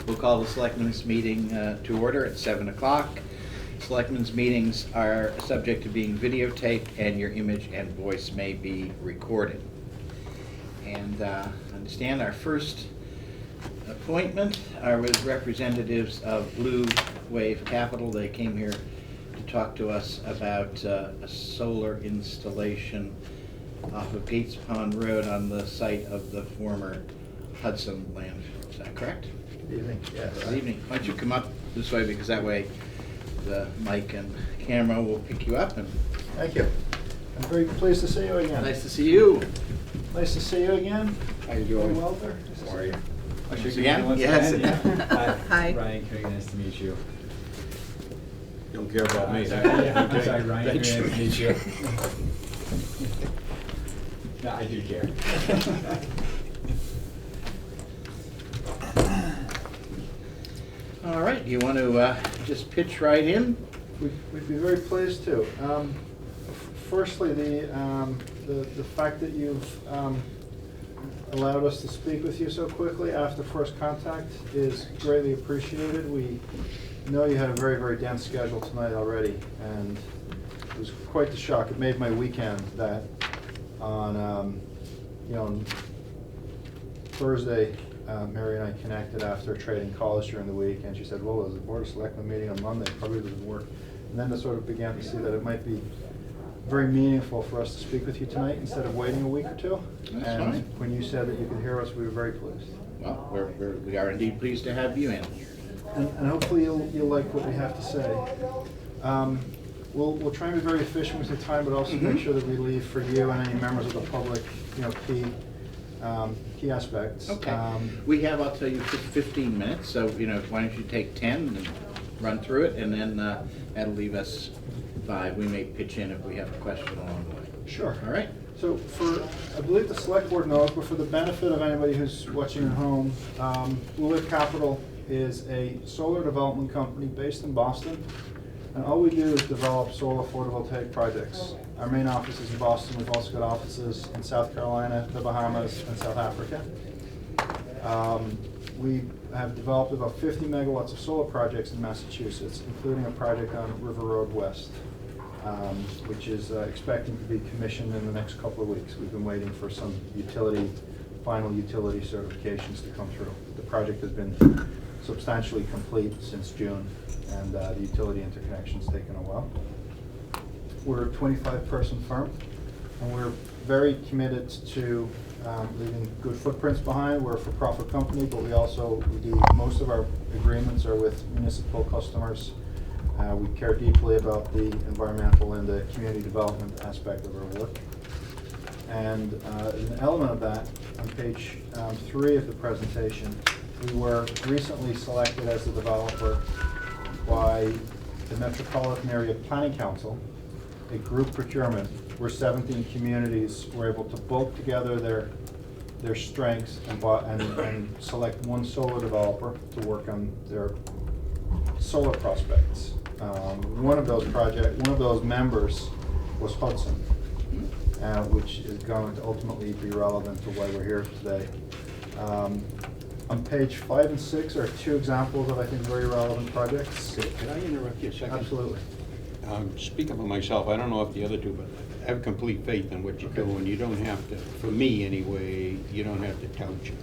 We'll call the Selectmen's meeting to order at 7 o'clock. Selectmen's meetings are subject to being videotaped, and your image and voice may be recorded. And I understand our first appointment are with representatives of Blue Wave Capital. They came here to talk to us about a solar installation off of Gates Pond Road on the site of the former Hudson landfill. Is that correct? Good evening. Yes. Good evening. Why don't you come up this way, because that way the mic and camera will pick you up. And Thank you. I'm very pleased to see you again. nice to see you. Nice to see you again. How you doing? Well, there. How are you? I should begin? Yes. Hi. Hi. Ryan Craig, nice to meet you. Don't care about me. I'm sorry, Ryan. Nice to meet you. No, I do care. All right, you want to just pitch right in? We'd be very pleased to. Firstly, the fact that you've allowed us to speak with you so quickly after first contact is greatly appreciated. We know you had a very, very dense schedule tonight already, and it was quite the shock. It made my weekend that on on Thursday, Mary and I connected after trading calls during the week, and she said, well, there's a Board of Selectmen meeting on Monday, probably doesn't work. And then I sort of began to see that it might be very meaningful for us to speak with you tonight instead of waiting a week or two. That's and fine. when you said that you could hear us, we were very pleased. Well, we are indeed pleased to have you in. And hopefully you'll like what we have to say. We'll try and be very efficient with your time, but also make sure that we leave for you and any members of the public, key aspects. Okay. We have, I'll tell you, 15 minutes, so, why don't you take 10 and run through it, and then that'll leave us 5. We may pitch in if we have a question along the way. Sure. All right? So I believe the select board knows, but for the benefit of anybody who's watching at home, Blue Wave Capital is a solar development company based in Boston. And all we do is develop solar photovoltaic projects. Our main office is in Boston. We've also got offices in South Carolina, the Bahamas, and South Africa. We have developed about 50 megawatts of solar projects in Massachusetts, including a project on River Road West, which is expecting to be commissioned in the next couple of weeks. We've been waiting for some final utility certifications to come through. The project has been substantially complete since June, and the utility interconnection's taken a while. We're a 25-person firm, and we're very committed to leaving good footprints behind. We're a for-profit company, but we do most of our agreements are with municipal customers. We care deeply about the environmental and the community development aspect of our work. And as an element of that, on page 3 of the presentation, we were recently selected as the developer by the Metropolitan Area Planning Council, a group procurement where 17 communities were able to bulk together their strengths and select one solar developer to work on their solar prospects. One of those members was Hudson, which is going to ultimately be relevant to why we're here today. On page 5 and 6 are 2 examples of, I think, very relevant projects. Could I interrupt you a second? Absolutely. Speaking for myself, I don't know if the other two, but I have complete faith in what you do, and you don't have to, for me anyway, you don't have to tout your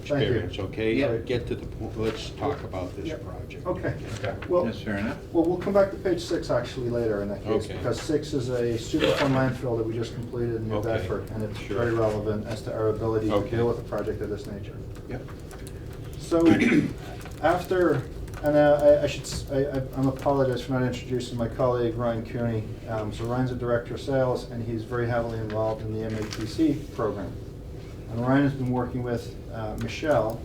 Thank you. experience, okay? Yeah. Get to the point, let's talk about this project. Okay. Okay. Well, That's fair enough. Well, we'll come back to page 6 actually later in that case, Okay. because 6 is a Superfund landfill that we just completed in New Okay. Bedford, and it's Sure. very relevant as to our ability to Okay. deal with a project of this nature. Yep. So, I'm apologize for not introducing my colleague Ryan Cooney. So Ryan's a director of sales, and he's very heavily involved in the MAPC program. And Ryan has been working with Michelle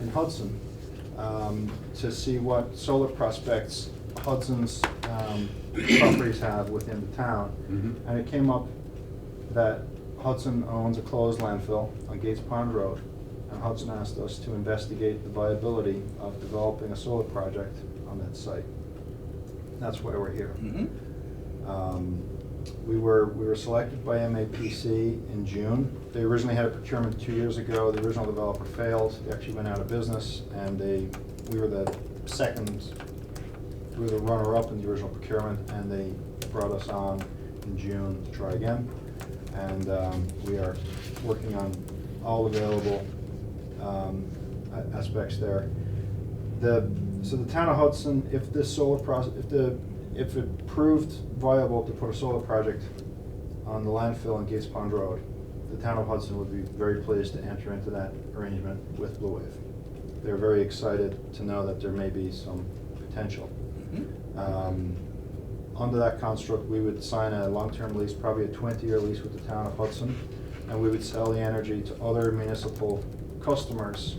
in Hudson to see what solar prospects Hudson's properties have within the town. Mhm. And it came up that Hudson owns a closed landfill on Gates Pond Road, and Hudson asked us to investigate the viability of developing a solar project on that site. That's why we're here. We were selected by MAPC in June. They originally had a procurement 2 years ago. The original developer failed. They actually went out of business, and we were the runner-up in the original procurement, and they brought us on in June to try again. And we are working on all available aspects there. So the town of Hudson, if this solar project, if it proved viable to put a solar project on the landfill on Gates Pond Road, the town of Hudson would be very pleased to enter into that arrangement with Blue Wave. They're very excited to know that there may be some potential. Under that construct, we would sign a long-term lease, probably a 20-year lease with the town of Hudson, and we would sell the energy to other municipal customers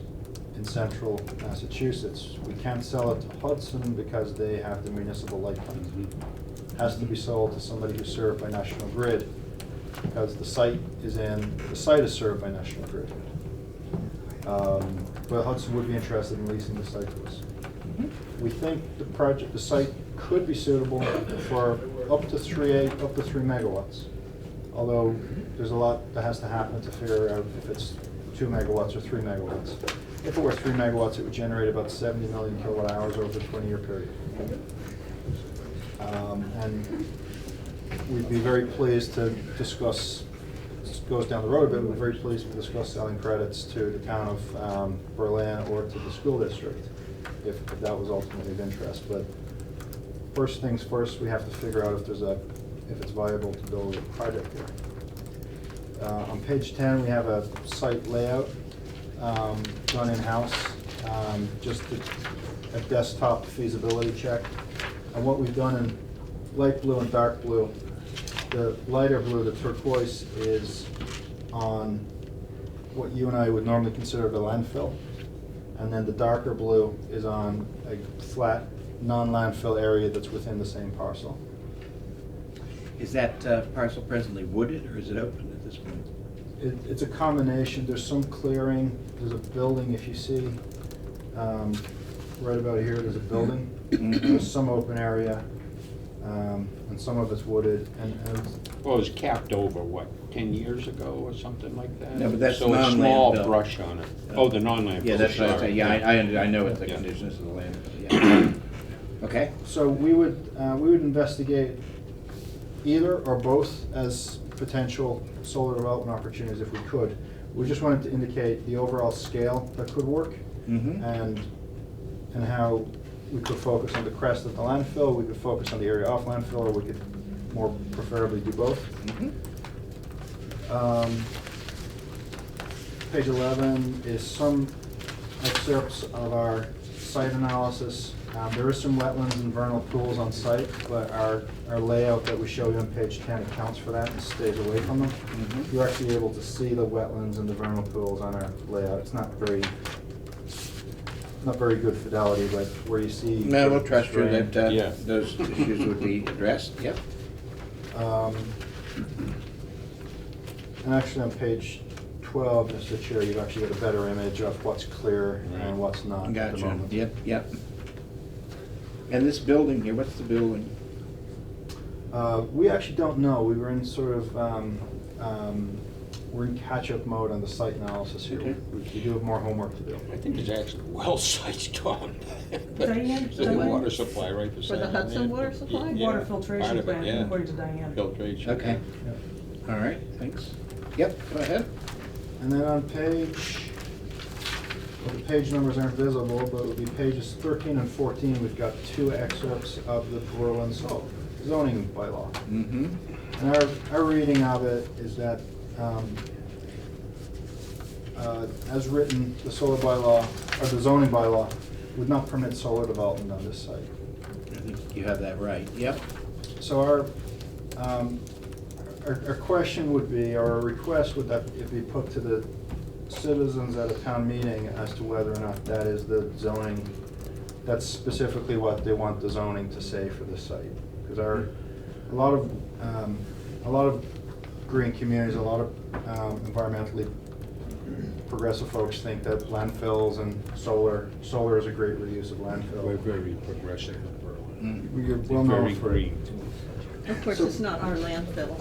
in central Massachusetts. We can't sell it to Hudson because they have the municipal light plant. It has to be sold to somebody who's served by National Grid, because the site is served by National Grid. But Hudson would be interested in leasing the site to us. We think the site could be suitable for up to 3 megawatts. Although there's a lot that has to happen to figure out if it's 2 megawatts or 3 megawatts. If it were 3 megawatts, it would generate about 70 million kilowatt hours over a 20-year period. And we'd be very pleased to discuss, this goes down the road a bit, we're very pleased to discuss selling credits to the town of Berlin or to the school district, if that was ultimately of interest. But first things first, we have to figure out if it's viable to build a project there. On page 10, we have a site layout done in-house, just a desktop feasibility check. And what we've done in light blue and dark blue, the lighter blue, the turquoise, is on what you and I would normally consider the landfill. And then the darker blue is on a flat, non-landfill area that's within the same parcel. Is that parcel presently wooded, or is it open at this point? It's a combination. There's some clearing. There's a building, if you see, right about here, there's a building. There's some open area, and some of it's wooded. Well, it was capped over, what, 10 years ago or something like that? No, but that's So a non-landfill. small brush on it. Oh, the non-landfill. Yeah, that's what I sorry. say. Yeah, I know what the Yeah. conditions of the land. Yeah. Okay. So we would investigate either or both as potential solar development opportunities if we could. We just wanted to indicate the overall scale that could work, and how we could focus on the crest of the landfill, we could focus on the area off landfill, or we could more preferably do both. Page 11 is some excerpts of our site analysis. There is some wetlands and vernal pools on site, but our layout that we show you on page 10 accounts for that and stays away from them. You're actually able to see the wetlands and the vernal pools on our layout. It's not very good fidelity, but where you see. No, we'll trust you terrain. that Yeah. those issues would be addressed. Yep. And actually on page 12, Mr. Chair, you've actually got a better image of what's clear and what's not at the Gotcha. moment. Yep. And this building here, what's the building? We actually don't know. We were in sort of, we're in catch-up mode on the site analysis here. Okay. We do have more homework to do. I think there's actually well sites gone. Diane, The Diane? water supply right For beside the it. Hudson water supply? Yeah, Water part filtration of it, plant, yeah. according to Diane. Filtration. Okay. All right, thanks. Yep, go ahead. And then on page, well, the page numbers aren't visible, but it would be pages 13 and 14, we've got 2 excerpts of the Berlin zoning bylaw. And our reading of it is that, as written, the solar bylaw, or the zoning bylaw, would not permit solar development on this site. I think you have that right. Yep. So our question would be, or our request would that it be put to the citizens at a town meeting as to whether or not that is the zoning, that's specifically what they want the zoning to say for this site. Because a lot of green communities, a lot of environmentally progressive folks think that landfills and solar is a great reuse of landfill. We're very progressive in Berlin. We're They're well known very for green. Of course, it's not our landfill.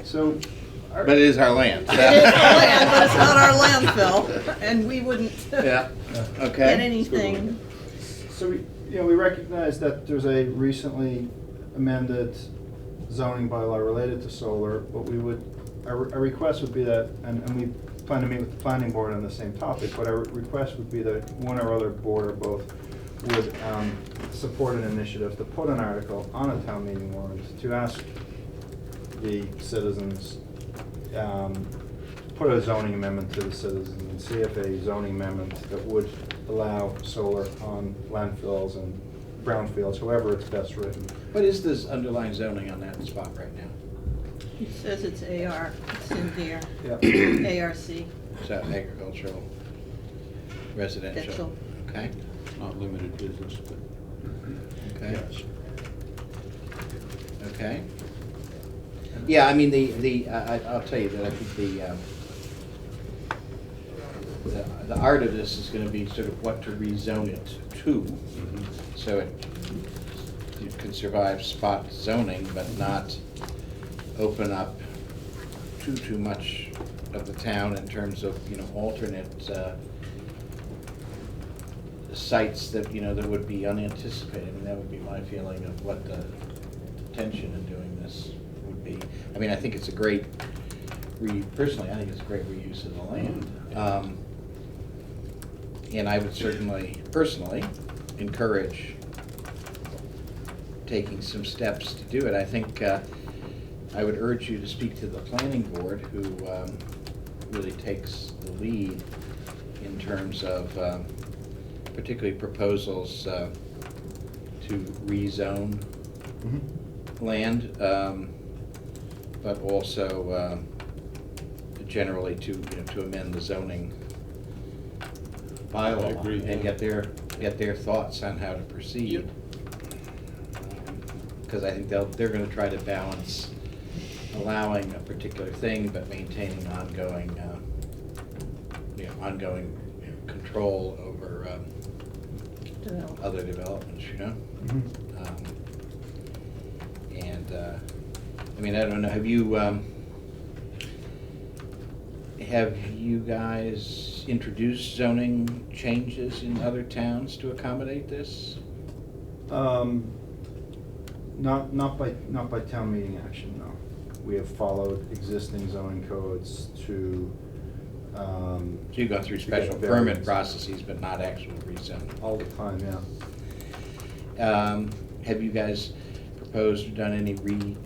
So. our- But it is our land. It is our land, but it's not our landfill, and we wouldn't Yeah, get okay. anything. So we recognize that there's a recently amended zoning bylaw related to solar, but our request would be that, and we plan to meet with the planning board on the same topic, but our request would be that one or other board or both would support an initiative to put an article on a town meeting warrant to ask the citizens, put a zoning amendment to the citizens and see if a zoning amendment that would allow solar on landfills and brownfields, however it's best written. What is this underlying zoning on that spot right now? It says it's AR, it's in here, Yeah. ARC, Is that agricultural, residential? Residential. Okay, Not limited business, but. okay. Yes. Okay. Yeah, I mean, I'll tell you that I think the art of this is gonna be sort of what to rezone it to, so it can survive spot zoning, but not open up too much of the town in terms of, alternate sites that, that would be unanticipated. I mean, that would be my feeling of what the intention in doing this would be. I mean, I think it's a great, personally, I think it's a great reuse of the land. And I would certainly, personally, encourage taking some steps to do it. I think I would urge you to speak to the planning board, who really takes the lead in terms of particularly proposals to rezone land, but also generally to amend the zoning bylaw. I agree, And yeah. get their thoughts on how to proceed. Because I think they're going to try to balance allowing a particular thing but maintaining ongoing control over other developments, And I mean, I don't know. Have you guys introduced zoning changes in other towns to accommodate this? Not by town meeting action, no. We have followed existing zoning codes to. So you've gone through to special get permit variance. processes, but not actual rezoning? All the time, yeah. Have you guys proposed or done any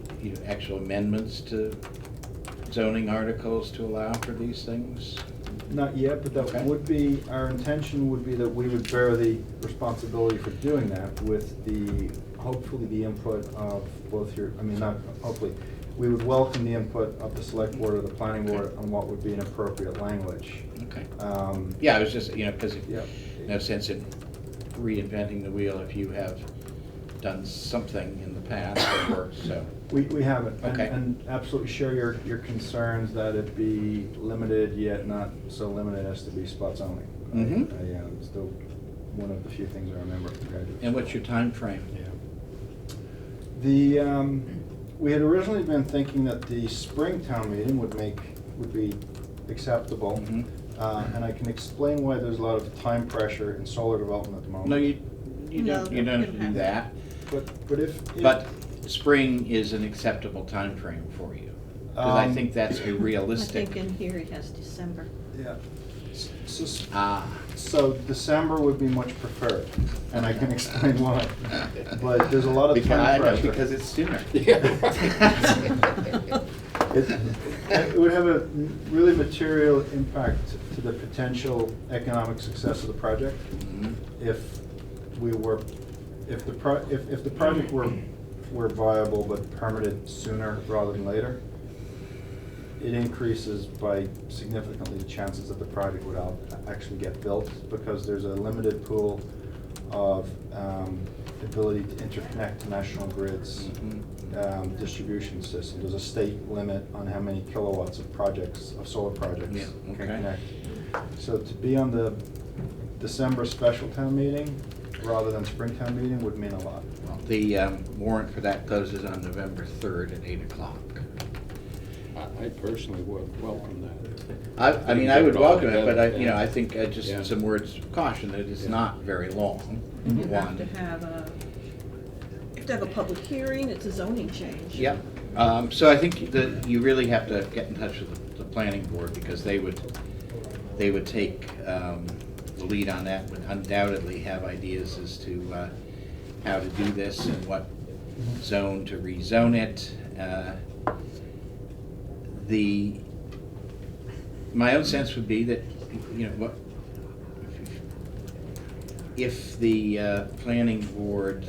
actual amendments to zoning articles to allow for these things? Not yet, but that Okay. would be, our intention would be that we would bear the responsibility for doing that with hopefully the input of both not hopefully, we would welcome the input of the select board or the planning board on what would be an appropriate language. Okay. Um, Yeah, I was just, because Yeah. no sense in reinventing the wheel if you have done something in the past that works, so. We haven't, Okay. and absolutely share your concerns that it be limited, yet not so limited as to be spot zoning. Mhm. It's still one of the few things I remember from graduate. And what's your time frame? We had originally been thinking that the spring town meeting would be acceptable. Mhm. And I can explain why there's a lot of time pressure in solar development at the moment. No, you No, don't, you don't have to do that, But if. but spring is an acceptable time frame for you. Because I Um, think that's a I realistic. think in here it has December. Yeah. So, Ah. so December would be much preferred, and I can explain why. But there's a lot of Because time I know, pressure. because it's sooner. It would have a really material impact to the potential economic success of the project Mhm. if the project were viable but permitted sooner rather than later. It increases by significantly the chances that the project would actually get built, because there's a limited pool of ability to interconnect to national grids, Mhm. distribution system. There's a state limit on how many kilowatts of solar projects Yeah, can okay. connect. So to be on the December special town meeting rather than Springtown meeting would mean a lot. The warrant for that closes on November 3rd at 8 o'clock. I personally would welcome that. I mean, I would Get it all welcome it, but together, I think just Yeah. some words of caution that it's not very long. You have One. to have a public hearing, it's a zoning change. Yep. So I think that you really have to get in touch with the planning board, because they would take the lead on that, would undoubtedly have ideas as to how to do this and what zone to rezone it. My own sense would be that, if the planning board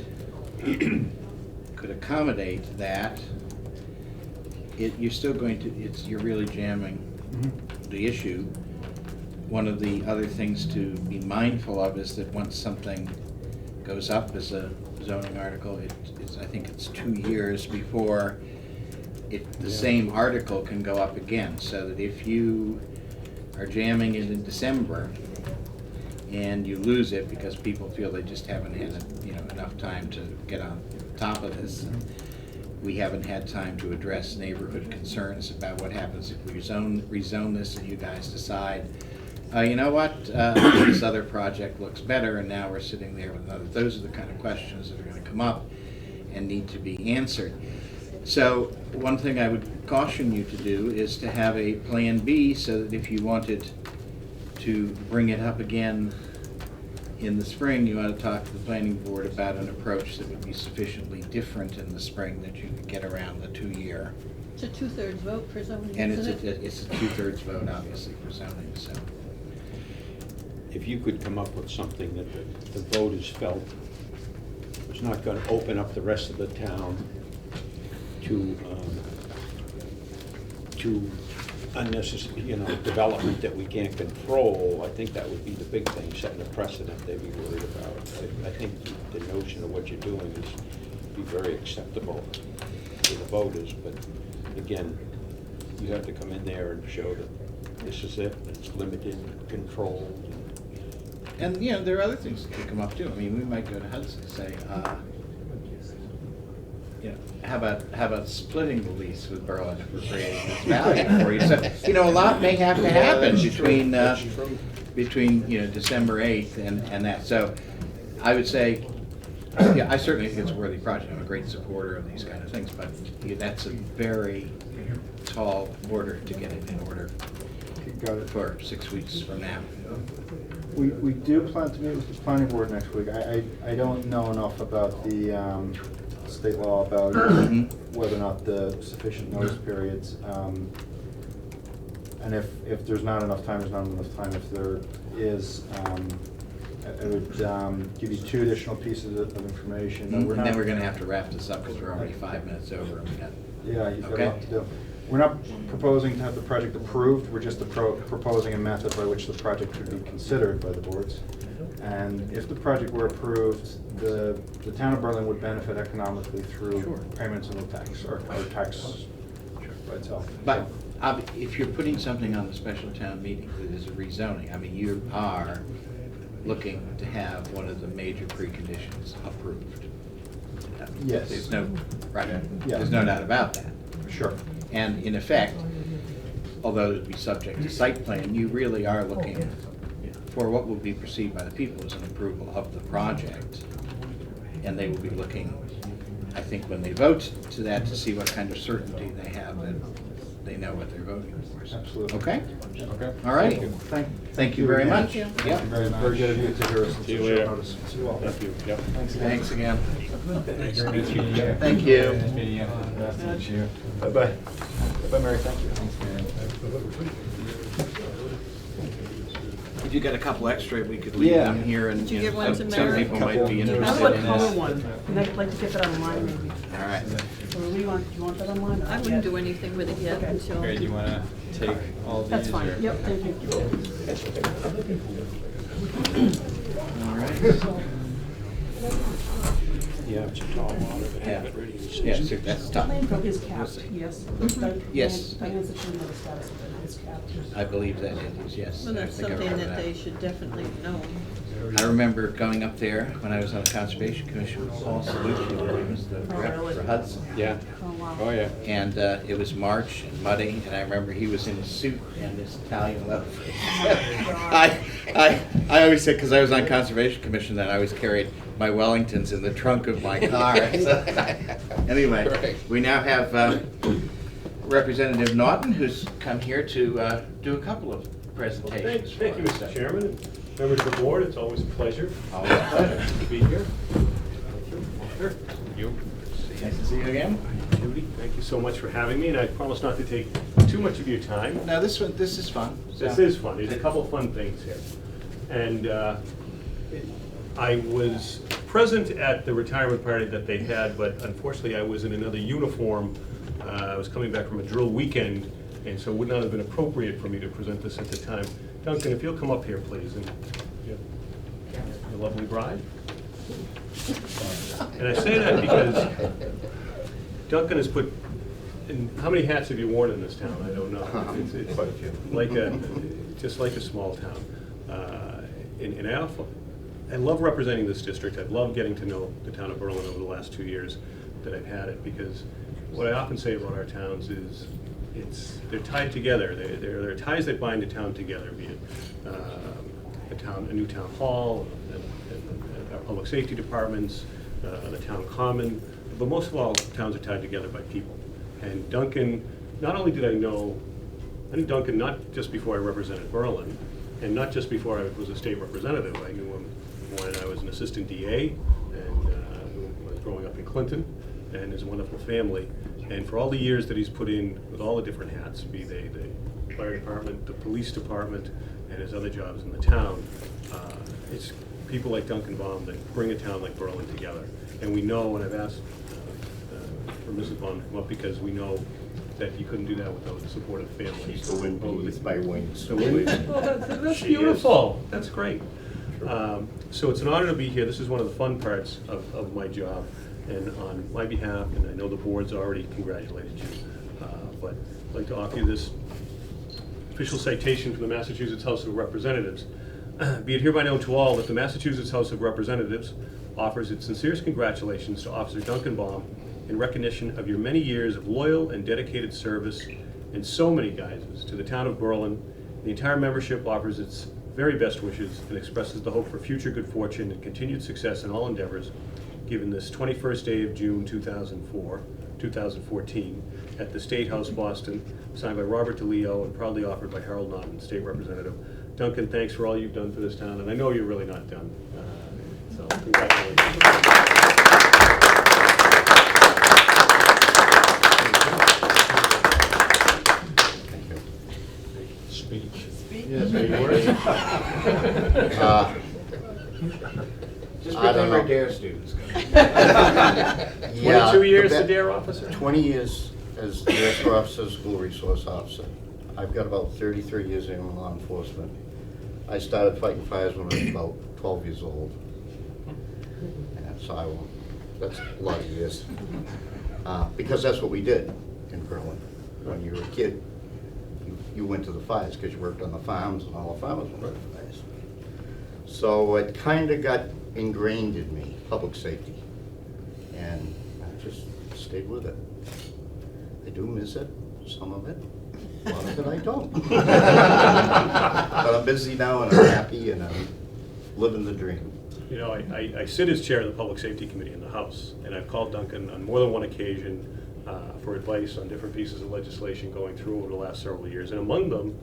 could accommodate that, you're still going to, you're really jamming the issue. One of the other things to be mindful of is that once something goes up as a zoning article, I think it's 2 years before the same article can go up again, so that if you are jamming it in December and you lose it because people feel they just haven't had enough time to get on top of this, and we haven't had time to address neighborhood concerns about what happens if we rezone this and you guys decide, you know what, this other project looks better, and now we're sitting there with another. Those are the kind of questions that are going to come up and need to be answered. So one thing I would caution you to do is to have a plan B, so that if you wanted to bring it up again in the spring, you ought to talk to the planning board about an approach that would be sufficiently different in the spring that you could get around the 2-year. It's a 2/3 vote for zoning, And isn't it? it's a 2/3 vote, obviously, for zoning, so. If you could come up with something that the voters felt was not going to open up the rest of the town to unnecessary, development that we can't control, I think that would be the big thing, setting a precedent they'd be worried about. I think the notion of what you're doing is be very acceptable to the voters, but again, you have to come in there and show that this is it, it's limited, controlled. And, there are other things that could come up too. I mean, we might go to Hudson and say, how about splitting the lease with Berlin if we're creating this value for you? So, a lot may have to happen between December 8th and that. So I would say, I certainly think it's a worthy project. I'm a great supporter of these kind of things, but that's a very tall order to get it in order for 6 weeks from now. We do plan to meet with the planning board next week. I don't know enough about the state law about whether or not the sufficient notice periods. And if there's not enough time, there's not enough time. If there is, I would give you 2 additional pieces of information. And then we're going to have to wrap this up because we're already 5 minutes over. And we got, yeah, you've got okay. a lot to do. We're not proposing to have the project approved. We're just proposing a method by which the project could be considered by the boards. And if the project were approved, the town of Berlin would benefit economically through payments of the tax, or tax by itself. But if you're putting something on the special town meeting that is a rezoning, I mean, you are looking to have one of the major preconditions approved. Yes. There's no, right, Yeah. there's no doubt about that. Sure. And in effect, although it would be subject to site plan, you really are looking for what will be perceived by the people as an approval of the project. And they will be looking, I think, when they vote to that, to see what kind of certainty they have that they know what they're voting for. Absolutely. Okay? Okay. All right. Thank you very much. again. Yeah. Very good of you to hear us. See you later. See you all. Thank you. Yep. Thanks again. Nice to meet you. Thank you. Nice meeting you. Nice to meet you. Bye-bye. Bye, Mary, thank you. Thanks, man. If you got a couple extra, we could leave them here, and Did you give one to some Mary? people might be I interested would in color this. one, and I'd like to get that online maybe. All right. So do you want that online? I wouldn't do anything with it yet Okay. until. Mary, do you want to take all of these? That's fine, or- yep, thank you. All right. Yeah, it's a tall order to have it ready. Yeah, so that's tough. Landfill is We'll capped, see. yes. Yes. Diane's attorney knows the status of it, it's capped. I believe that it is, yes. Well, I that's think I something remember that they should definitely know. I remember going up there when I was on the Conservation Commission with Paul Salucci, who was the rep for Hudson. Yeah. Oh, wow. Oh, yeah. And it was March and muddy, and I remember he was in a suit and this Italian loaf. I always said, because I was on Conservation Commission then, I always carried my Wellingtons in the trunk of my car. So, anyway, Right. we now have Representative Naughton, who's come here to do a couple of presentations. Thank you, for us. Mr. Chairman, and members of the board. It's always a pleasure Always a pleasure. to be here. Sure. You. Nice to see you again. Judy, thank you so much for having me, and I promise not to take too much of your time. Now, this is fun. This So- is fun. There's a couple of fun things here. And I was present at the retirement party that they had, but unfortunately I was in another uniform. I was coming back from a drill weekend, and so it would not have been appropriate for me to present this at the time. Duncan, if you'll come up here, please, and your lovely bride. And I say that because Duncan has put, and how many hats have you worn in this town? I don't know. It's Quite a few. like just like a small town. And I love representing this district. I've loved getting to know the town of Berlin over the last 2 years that I've had it, because what I often say about our towns is they're tied together. There are ties that bind a town together, be it a new town hall, and our public safety departments, the town common, but most of all, towns are tied together by people. And Duncan, not only did I knew Duncan not just before I represented Berlin, and not just before I was a state representative. I knew him when I was an assistant DA, and when I was growing up in Clinton, and his wonderful family. And for all the years that he's put in with all the different hats, be they the fire department, the police department, and his other jobs in the town, it's people like Duncan Baum that bring a town like Berlin together. And we know, and I've asked for Mrs. Baum to come up, because we know that you couldn't do that without a supportive family. She's the wind beneath my wings. The wind? Oh, that's She is. beautiful. That's great. So it's an honor to be here. This is one of the fun parts of my job. And on my behalf, and I know the board's already congratulated you, but I'd like to offer you this official citation from the Massachusetts House of Representatives. Be it hereby known to all that the Massachusetts House of Representatives offers its sincerest congratulations to Officer Duncan Baum in recognition of your many years of loyal and dedicated service in so many guises to the town of Berlin. The entire membership offers its very best wishes and expresses the hope for future good fortune and continued success in all endeavors, given this 21st day of June 2014, at the State House, Boston, signed by Robert DeLeo and proudly offered by Harold Naughton, State Representative. Duncan, thanks for all you've done for this town, and I know you're really not done, so congratulations. Speech. Yes, any words? Just I don't pretend we're know. DARE students. 22 years the a DARE officer? 20 years as director officer, school resource officer. I've got about 33 years in law enforcement. I started fighting fires when I was about 12 years old. And so that's a lot of years. Because that's what we did in Berlin. When you were a kid, you went to the fires because you worked on the farms, and all the farmers went to the fires. So it kind of got ingrained in me, public safety. And I just stayed with it. I do miss it, some of it. A lot of it I don't. But I'm busy now, and I'm happy, and I'm living the dream. You know, I sit as chair of the Public Safety Committee in the House, and I've called Duncan on more than one occasion for advice on different pieces of legislation going through over the last several years. And among them,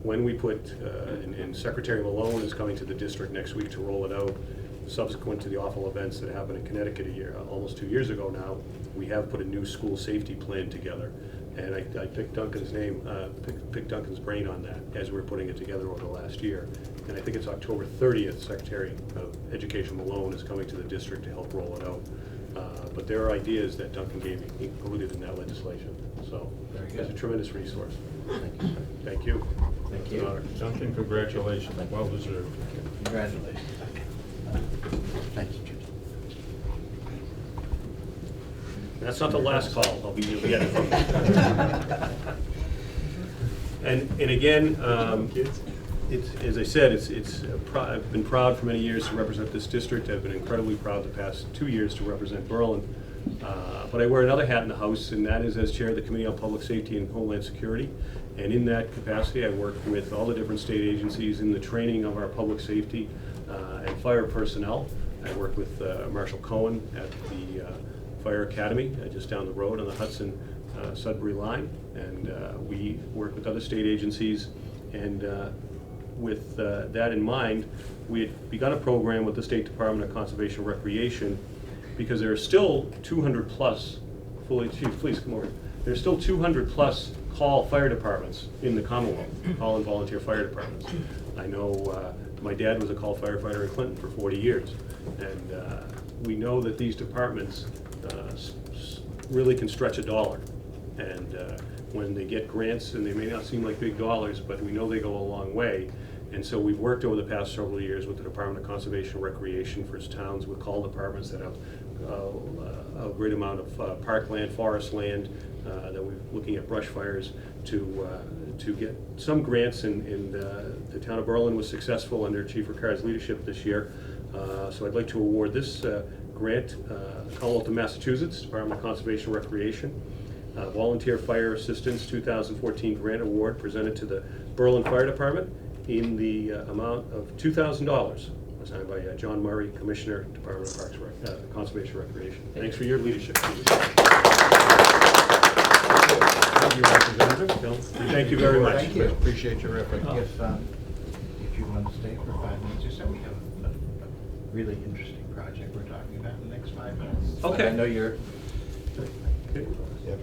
when we put, and Secretary Malone is coming to the district next week to roll it out, subsequent to the awful events that happened in Connecticut almost 2 years ago now, we have put a new school safety plan together. And I picked Duncan's name, picked Duncan's brain on that as we were putting it together over the last year. And I think it's October 30th, Secretary of Education Malone is coming to the district to help roll it out. But there are ideas that Duncan gave me included in that legislation. So it's a tremendous resource. Thank you. Thank It's an you. honor. Duncan, congratulations, well deserved. Congratulations. Thank you, Judy. That's not the last call, you'll get it from me. And again, it's, as I said, I've been proud for many years to represent this district. I've been incredibly proud the past 2 years to represent Berlin. But I wear another hat in the House, and that is as chair of the Committee on Public Safety and Homeland Security. And in that capacity, I work with all the different state agencies in the training of our public safety and fire personnel. I work with Marshal Cohen at the Fire Academy just down the road on the Hudson-Sudbury line. And we work with other state agencies. And with that in mind, we had begun a program with the State Department of Conservation and Recreation, because there are still 200 plus, Chief, please come over. There's still 200 plus call fire departments in the Commonwealth, call and volunteer fire departments. I know my dad was a call firefighter in Clinton for 40 years, and we know that these departments really can stretch a dollar. And when they get grants, and they may not seem like big dollars, but we know they go a long way. And so we've worked over the past several years with the Department of Conservation and Recreation for its towns, with call departments that have a great amount of parkland, forest land, that we're looking at brush fires, to get some grants. And the town of Berlin was successful under Chief Ricard's leadership this year. So I'd like to award this grant, Commonwealth of Massachusetts, Department of Conservation and Recreation, Volunteer Fire Assistance 2014 Grant Award, presented to the Berlin Fire Department in the amount of $2,000, signed by John Murray, Commissioner, Department of Parks, Conservation and Recreation. Thanks for your leadership. Thank you, Representative. Bill, thank you very much. Thank you. Appreciate your effort. If you want to stay for 5 minutes or so, we have a really interesting project we're talking about in the next 5 minutes. Okay. I know you're. Okay.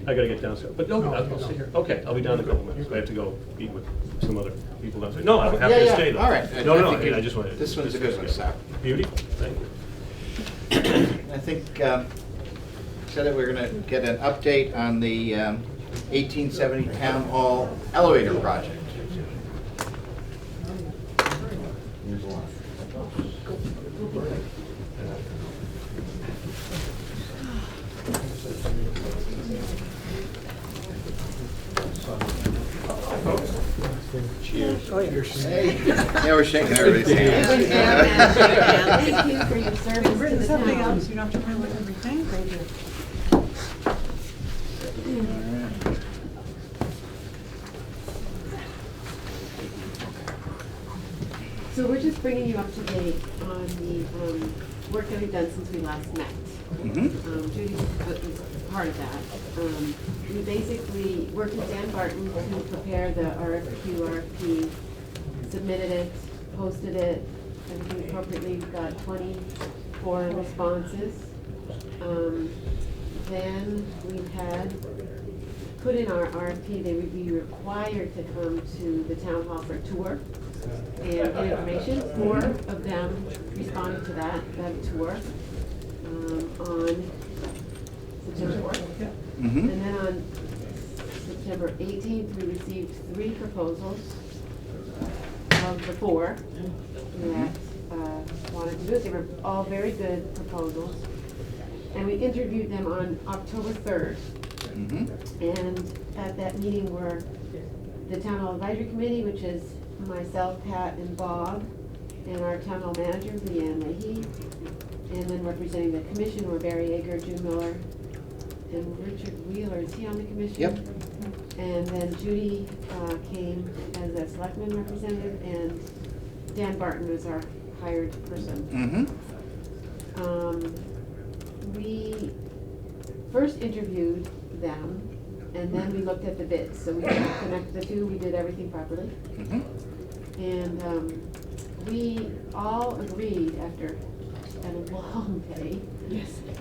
I gotta get downstairs, but no, I'll stay here. Okay, I'll be down in a couple minutes. I have to go eat with some other people downstairs. No, I'm happy to stay though. All right. No, I I just wanted. This one's a good one, Sal. Beauty, thank you. I think, said that we're gonna get an update on the 1870 Town Hall elevator project. Cheers. Yeah, we're shaking everybody's hands. Thank you for your service to Written the something town. else, you don't have to remember everything. Thank you. So we're just bringing you up to date on the work that we've done since we last met. Judy was part of that. We basically worked with Dan Barton to prepare the RFP, submitted it, posted it, everything appropriately. We've got 24 responses. Then we've had put in our RFP, they would be required to come to the town hall for a tour and get information. 4 of them responded to that tour on September 4th. And then on September 18th, we received 3 proposals of the 4 that wanted to do it. They were all very good proposals. And we interviewed them on October 3rd. And at that meeting were the Town Hall Advisory Committee, which is myself, Pat, and Bob, and our Town Hall Manager, Leanne Leahy. And then representing the commission were Barry Yeager, June Miller, and Richard Wheeler. Is he on the commission? Yep. And then Judy came as a selectman representative, and Dan Barton was our hired person. We first interviewed them, and then we looked at the bids. So we connected the two, we did everything properly. And we all agreed after a long day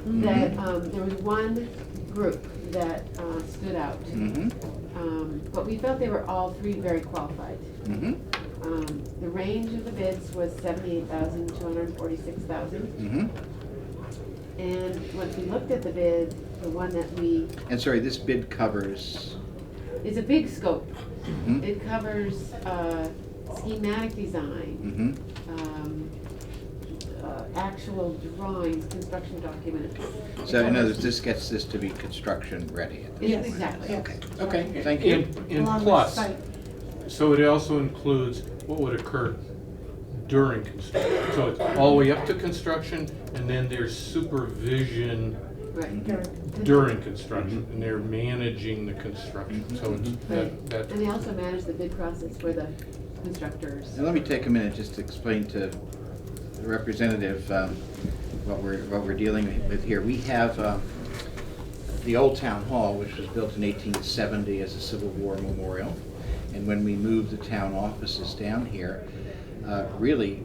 that there was one group that stood out. But we felt they were all 3 very qualified. The range of the bids was $78,000 to $146,000. And once we looked at the bid, the one that we... And sorry, this bid covers? It's a big scope. It covers schematic design, actual drawings, construction documents. So in other words, this gets this to be construction ready at this Yes, point? exactly. Okay, okay, thank you. And Along with plus, site. so it also includes what would occur during construction. So it's all the way up to construction, and then there's supervision Right. during construction, and they're managing the construction. So it's Right. that. And they also manage the bid process for the constructors. Now, let me take a minute just to explain to the representative what we're dealing with here. We have the old town hall, which was built in 1870 as a Civil War memorial. And when we moved the town offices down here, really,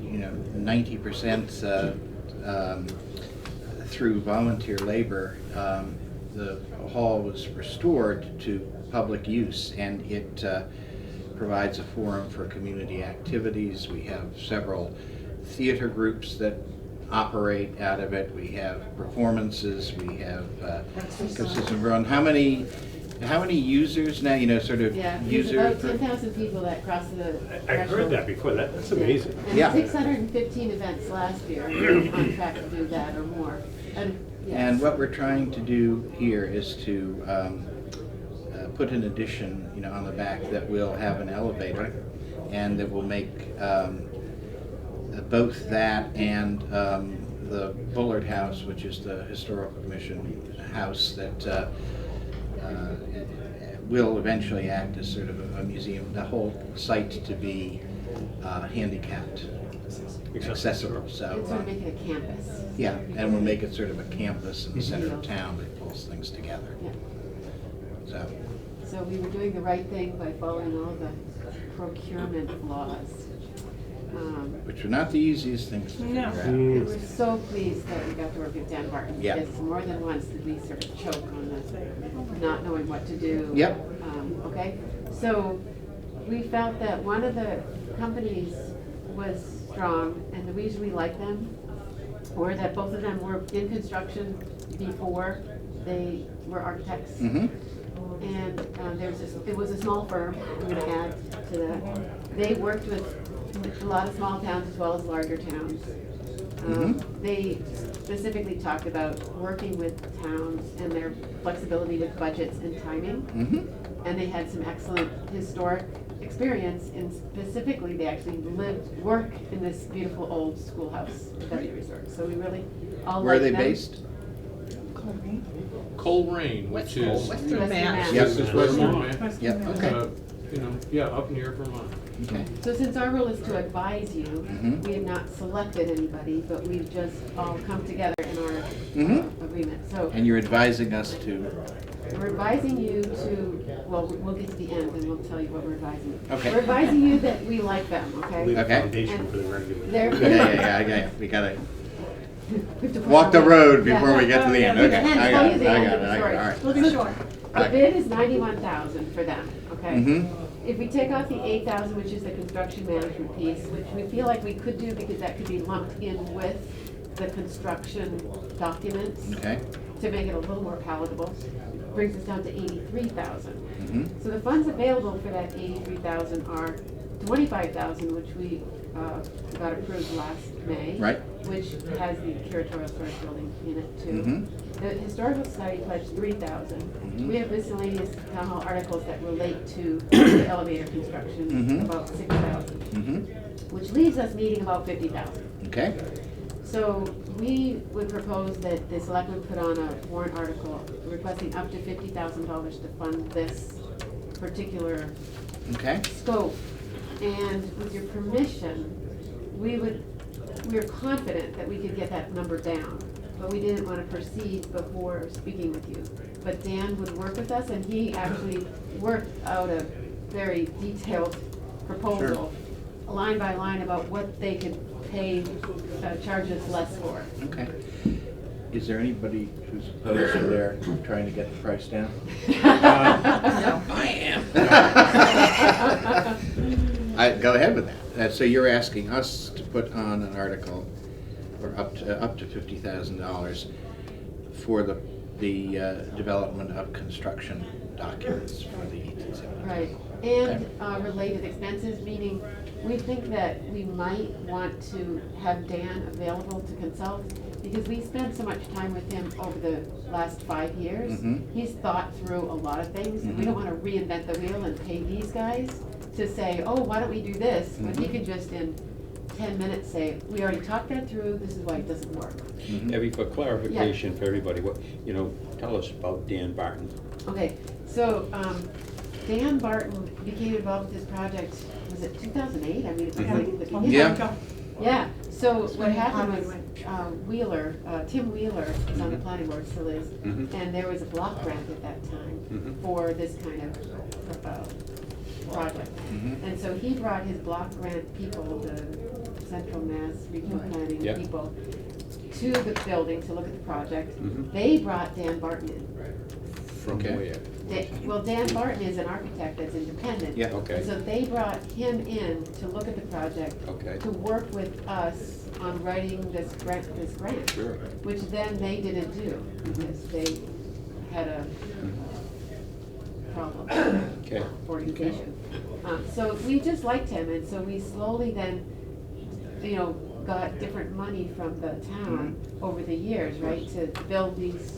90% through volunteer labor, the hall was restored to public use, and it provides a forum for community activities. We have several theater groups that operate out of it. We have performances. We have consistent run. How many users now? Sort of Yeah, there's user. about 10,000 people that cross the threshold. I heard that before. That's amazing. And Yeah. 615 events last year, and we're on track to do that or more. Yes. And what we're trying to do here is to put an addition, on the back that will have an elevator, and that will make both that and the Bullard House, which is the Historical Commission house that will eventually act as sort of a museum, the whole site to be handicapped accessible. So And sort of make it a campus. yeah, and we'll make it sort of a campus in the center of town that pulls things together. Yeah. So, So we were doing the right thing by following all the procurement laws. which are not the easiest things to I figure know. out. And we're so pleased that we got to work with Dan Barton. Yeah. Because more than once did we sort of choke on the not knowing what to do. Yep. Okay, so we felt that one of the companies was strong, and the reason we like them, or that both of them were in construction before they were architects. Mm-hmm. And it was a small firm, I'm gonna add to that. They worked with a lot of small towns as well as larger towns. They specifically talked about working with towns and their flexibility with budgets and timing. Mm-hmm. And they had some excellent historic experience, and specifically, they actually work in this beautiful old schoolhouse that they resort. So we really all Where are like they them. based? Coleraine, which is. Western Mass. Yep. This is Western Mass. Western Yep, Mass. okay. Up near Vermont. Okay. So since our role is to advise you, Mhm. we have not selected anybody, but we've just all come together in our Mhm. agreement. So And you're advising us to, we're advising you to, well, we'll get to the end and we'll tell you what we're advising. Okay. We're advising you that we like them, okay? Lay the Okay. foundation for the regular. They're. yeah, we gotta We have to put walk the our- road Yeah. before we get to the end. We Okay, can't I tell got you it, the I end got of it, the I got story. it, all right. We'll be short. The bid is 91,000 for them, okay? Mhm. If we take off the 8,000, which is the construction management piece, which we feel like we could do because that could be lumped in with the construction documents Okay. to make it a little more palatable, brings us down to 83,000. Mm-hmm. So the funds available for that 83,000 are 25,000, which we got approved last May. Right. Which has the curatorial storage building in it too. Mhm. The historical society pledged 3,000. Mhm. We have miscellaneous town hall articles that relate to the elevator construction, Mhm. about 6,000, Mm-hmm. which leaves us needing about 50,000. Okay. So we would propose that the selectmen put on a warrant article requesting up to $50,000 to fund this particular Okay. scope. And with your permission, we're confident that we could get that number down, but we didn't want to proceed before speaking with you. But Dan would work with us, and he actually worked out a very detailed proposal, line by line, about what they could pay, charge us less for. Okay. Is there anybody who's opposed to their trying to get the price down? I am. Go ahead with that. So you're asking us to put on an article, or up to $50,000 for the development of construction documents for the 1870. Right, And related expenses, meaning we think that we might want to have Dan available to consult, because we spent so much time with him over the last 5 years. Mhm. He's thought through a lot of things, and we don't want to reinvent the wheel and pay these guys to say, oh, why don't we do this? When he could just in 10 minutes say, we already talked that through, this is why it doesn't work. Mhm. Abby, for clarification for everybody, what, tell us about Dan Barton. Okay, so Dan Barton became involved with this project, was it 2008? I mean, it was like the beginning. Yeah. Yeah, so what when happened Conway was went. Wheeler, Tim Wheeler is on the planning board, still is, Mhm. and there was a block grant at that time Mhm. for this kind of project. Mhm. And so he brought his block grant people, the Central Mass Regional Planning Yeah. people, to the building to look at the project. Mhm. They brought Dan Barton in. From Okay. where? Well, Dan Barton is an architect that's independent. Yeah. Okay. And so they brought him in to look at the project. Okay. To work with us on writing this grant, Sure. which then they didn't do, because they had a problem Okay. organization. So we just liked him, and so we slowly then, got different money from the town over the years, right, to build these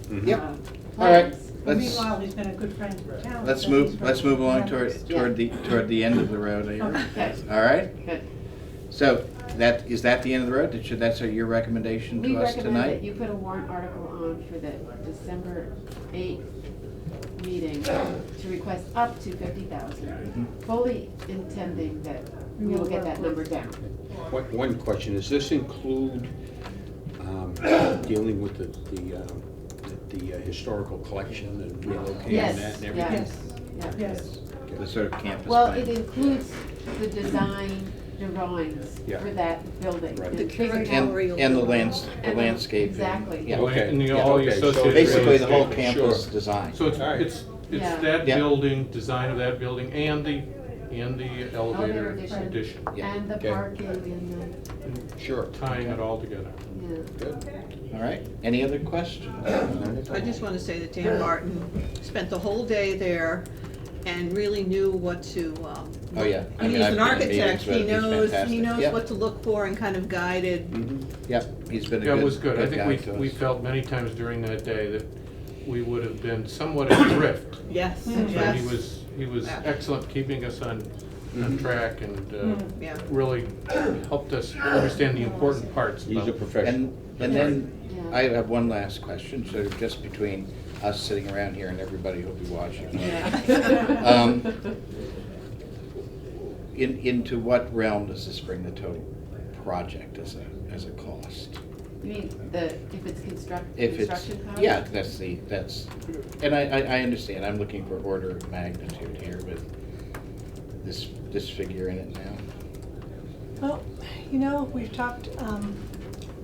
Mhm. Yep. plans. All right. Let's, Meanwhile, he's been a good friend to the town. let's so move, he's let's move along toward Yeah. the end of the road here. Okay, All right? good. So, is that the end of the road? That's your recommendation We to us recommend that tonight? you put a warrant article on for the December 8th meeting to request up to 50,000, fully intending that we will get that number down. One question, does this include dealing with the historical collection and relocating Yes, that and everything? yes, yeah. Yes. The sort of campus Well, plan? it includes the design drawings Yeah. for that building. Right. and The figuring And, out- and the and landscape. Exactly. Yeah. Okay. And Yeah, all the okay, so associated. Basically, the whole landscaping. campus Sure. design. So it's, All right. it's Yeah. that Yeah. building, design of that building, and the Elevator elevator addition. addition, Yeah. And the Okay. parking and Sure. tying it all together. yeah. Good. All right, any other questions? I just want to say that Dan Barton spent the whole day there and really knew what to. Oh, yeah. I mean, He's I've an been in architect, meetings with he him. He's knows, fantastic. he knows Yep. what to look for and kind of guided. Mhm. Yep, he's been a Yeah, good, it was good. I good guy think to we us. felt many times during that day that we would have been somewhat adrift. Yes, But yes. he was Yeah. excellent, keeping us on Mhm. track and Yeah. really helped us understand the important parts. He's a about- professional. And then, Yeah. I have one last question, so just between us sitting around here and everybody who'll be watching. Yeah. Into what realm does this bring the total project as a cost? You mean if it's If it's, construction cost? yeah, and I understand, I'm looking for order of magnitude here with this figure in it now. Well, we've talked,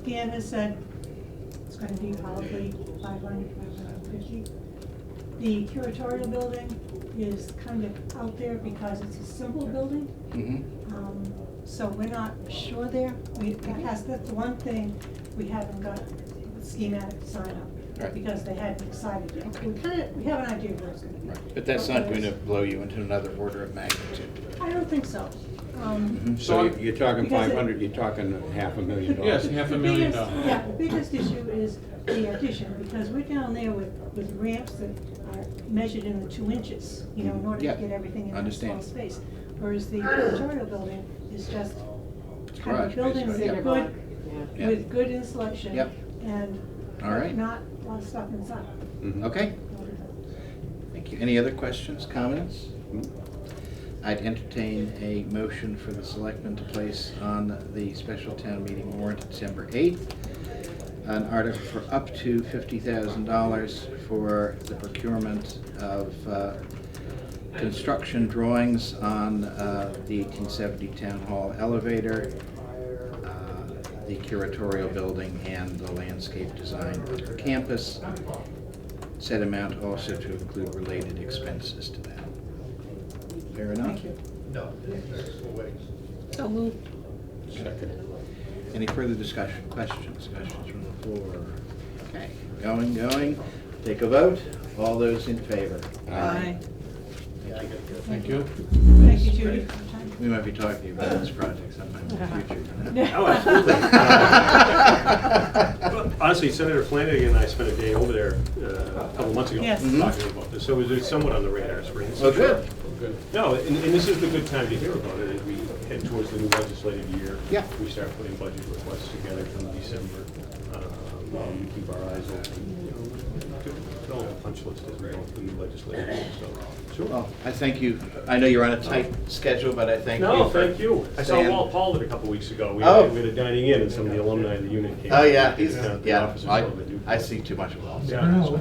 Dan has said it's gonna be probably 500, 550. The curatorial building is kind of out there because it's a simple building. Mhm. So we're not sure there. That's the one thing we haven't got the schematic sign up, Right. because they hadn't decided yet. We have an idea where it's gonna be. Right, but that's not going to blow you into another order of magnitude. I don't think so. So you're talking Because it- 500, you're talking $500,000? Yes, The $500,000. biggest- Yeah, the biggest issue is the addition, because we're down there with ramps that are measured in the 2 inches, in order Yeah, to get everything in that understand. small space. Whereas the curatorial building is just kind of garage, a building basically. Cinder with block, good, yeah. Yeah. with good insulation. Yep. And All right. not a lot of stuff inside. Mhm. Okay, thank you. Any other questions, comments? Mhm. I'd entertain a motion for the selectmen to place on the special town meeting warrant December 8th, an article for up to $50,000 for the procurement of construction drawings on the 1870 Town Hall elevator, the curatorial building, and the landscape design of the campus. Said amount also to include related expenses to that. Fair enough? Thank you. So moved. Second. Any further discussion, questions from the floor? Okay, going, take a vote. All those in favor? Aye. Thank you. Thank you, Judy, for your time. We might be talking about this project sometime in the future. Oh, absolutely. Well, honestly, Senator Flanagan and I spent a day over there a couple months ago Yes. talking about this, so it's somewhat on the radar screen. Oh, good. Good. No, and this is the good time to hear about it as we head towards the new legislative year. Yeah. We start putting budget requests together from December. We keep our eyes open, fill a punch list as we go through the legislative year, so. Sure. Well, I thank you. I know you're on a tight schedule, but I thank you. No, for thank you. I saw staying- Walt Paulin a couple weeks ago. We Oh. had a dining in and some of the alumni of the unit came. Oh, yeah, He's he's, down at the yeah, office and so they I do- see too much of Walt. Yeah.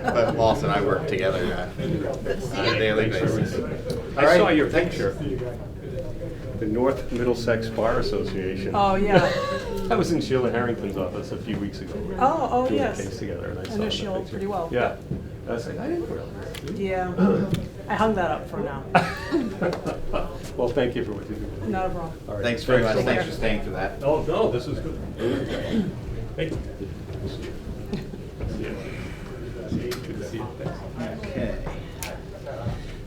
But Walt and I work together on a daily basis. All I right, saw your thanks. picture. The North Middlesex Bar Association. Oh, yeah. I was in Sheila Harrington's office a few weeks ago. Oh, doing a yes. case together, and I saw know the Sheila picture. pretty well. Yeah. I was like, I didn't realize. Yeah. I hung that up for now. Well, thank you for what you do. Not a problem. All right. Thanks very much. so Thanks for staying for that. Oh, no, this is good. Thank you. See you. Good to see you. Thanks. Okay.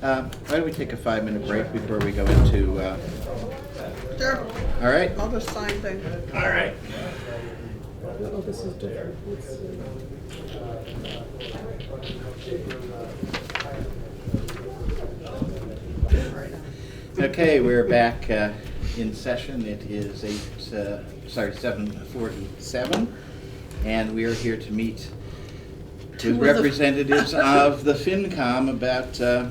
Why don't we take a 5-minute break before we go into, Sure, all right? I'll just sign things. All right. Oh, this is different. Okay, we're back in session. It is 7:47, and we are here to meet with representatives of the FinCom about the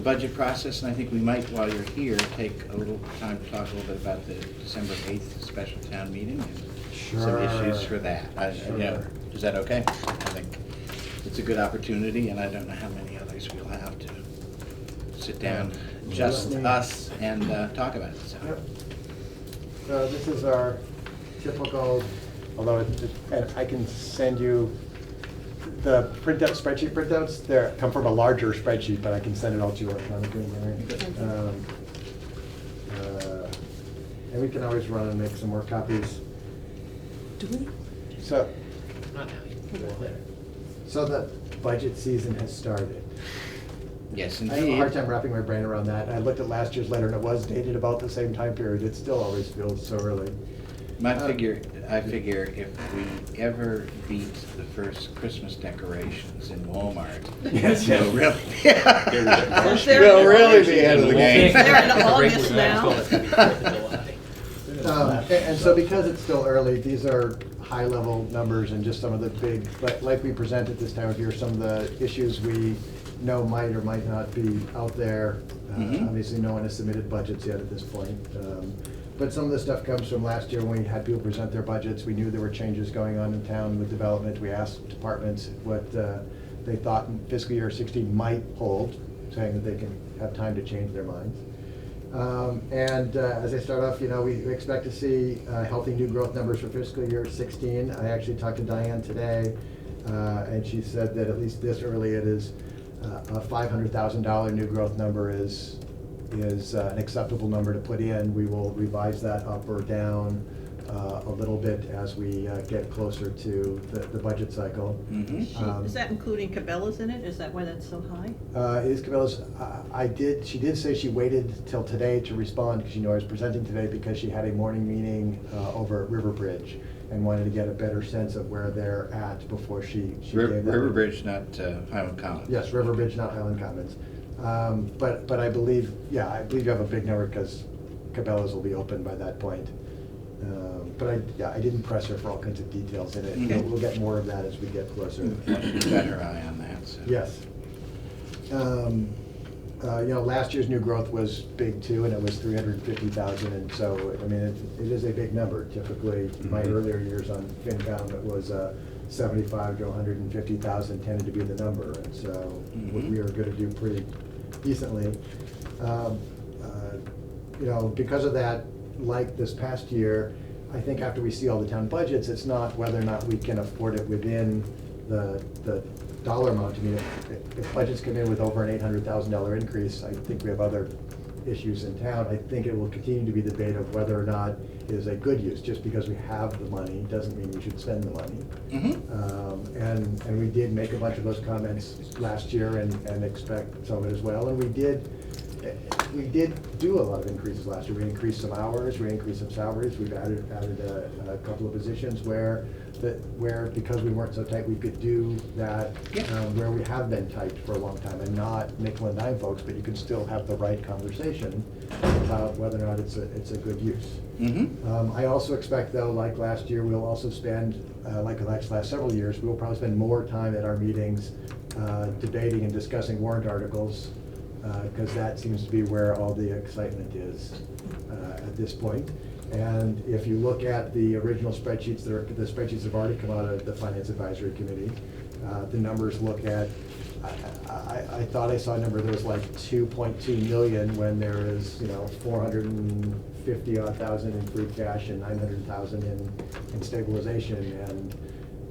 budget process, and I think we might, while you're here, take a little time to talk a little bit about the December 8th special town meeting and some issues for that. You know, is that okay? I think it's a good opportunity, and I don't know how many others we'll have to sit down, just us, and talk about it. So. So this is our typical, although and I can send you the printout, spreadsheet printouts. They come from a larger spreadsheet, but I can send it all to you electronically. And we can always run and make some more copies. Do we? So, so the budget season has started. Yes, I have a hard indeed. time wrapping my brain around that. I looked at last year's letter, and it was dated about the same time period. It still always feels so early. I figure if we ever beat the first Christmas decorations in Walmart, Yes, we'll yes. really, we'll really be ahead of the game. They're in August now. And so because it's still early, these are high-level numbers and just some of the big, like we present at this time of year, some of the issues we know might or might not be out there. Mhm. Obviously, no one has submitted budgets yet at this point. But some of the stuff comes from last year when we had people present their budgets. We knew there were changes going on in town with development. We asked departments what they thought in fiscal year 16 might hold, saying that they can have time to change their minds. As I start off, we expect to see healthy new growth numbers for fiscal year 16. I actually talked to Diane today, and she said that at least this early it is a $500,000 new growth number is an acceptable number to put in. We will revise that up or down a little bit as we get closer to the budget cycle. Mhm. Is that including Cabela's in it? Is that why that's so high? It is Cabela's. She did say she waited till today to respond, because I was presenting today because she had a morning meeting over at Riverbridge and wanted to get a better sense of where they're at before she gave that. Riverbridge, not Highland Commons. Yes, Riverbridge, not Highland Commons. But I believe you have a big number because Cabela's will be open by that point. But I didn't press her for all kinds of details in it. Okay. We'll get more of that as we get closer. She's got her eye on that, so. Yes. Last year's new growth was big too, and it was 350,000, and so, it is a big number. Typically, my earlier years on FinCom, it was 75 to 150,000 tended to be the number, and so we are going to do pretty decently. Because of that, like this past year, I think after we see all the town budgets, it's not whether or not we can afford it within the dollar amount. If budgets come in with over an $800,000 increase, I think we have other issues in town. I think it will continue to be the debate of whether or not it is a good use. Just because we have the money doesn't mean we should spend the money. And we did make a bunch of those comments last year and expect some of it as well. And we did do a lot of increases last year. We increased some hours, we increased some salaries, we've added a couple of positions where because we weren't so tight, we could do that, where we have been tight for a long time, and not nickel and dime folks, but you can still have the right conversation about whether or not it's a good use. I also expect, though, like last year, we'll also spend, like the last several years, we'll probably spend more time at our meetings debating and discussing warrant articles, because that seems to be where all the excitement is at this point. And if you look at the original spreadsheets, the spreadsheets have already come out of the Finance Advisory Committee. The numbers look at, I thought I saw a number that was like 2.2 million when there is, 450-odd thousand in free cash and 900,000 in stabilization.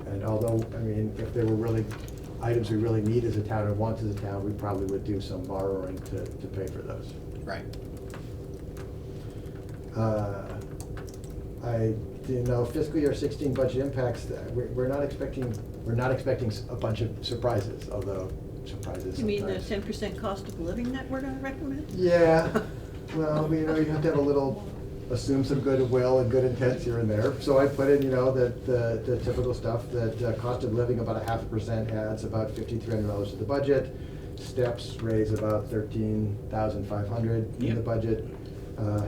And although, I mean, if there were really items we really need as a town and want as a town, we probably would do some borrowing to pay for those. Right. Fiscal year 16 budget impacts, we're not expecting a bunch of surprises, although surprises You mean the sometimes. 10% cost of living that we're gonna recommend? Yeah, well, you have to have a little, assume some goodwill and good intents here and there. So I put in, that the typical stuff, that cost of living about 0.5% adds about $5,300 to the budget. Steps raise about $13,500 in the budget.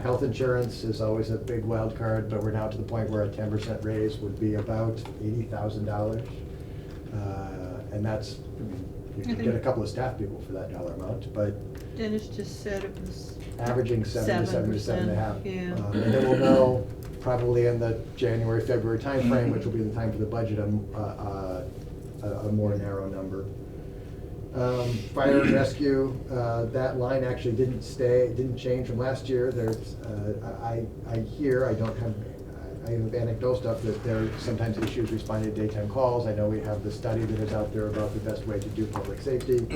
Health insurance is always a big wild card, but we're now to the point where a 10% raise would be about $80,000. And that's, you can get a couple of staff people for that dollar amount, but Dennis just said it was averaging 7 to 7.5. Yeah. And then we'll know probably in the January, February timeframe, which will be the time for the budget, a more narrow number. Fire and rescue, that line actually didn't change from last year. There's, I have anecdotal stuff that there are sometimes issues responding to daytime calls. I know we have the study that is out there about the best way to do public safety.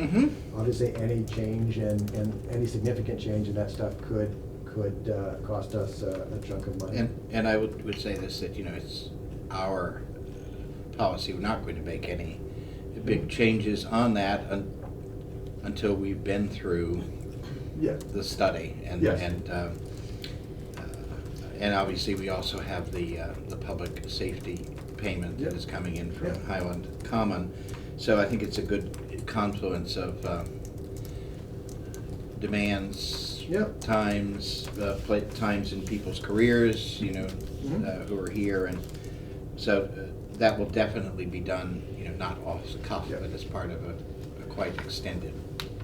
Obviously, any change and any significant change in that stuff could cost us a chunk of money. And I would say this, that, it's our policy, we're not going to make any big changes on that until we've been through the study. And obviously, we also have the public safety payment that is coming in from Highland Common. So I think it's a good confluence of demands, times, times in people's careers, who are here, and so that will definitely be done, not off cuff, but as part of a quite extended.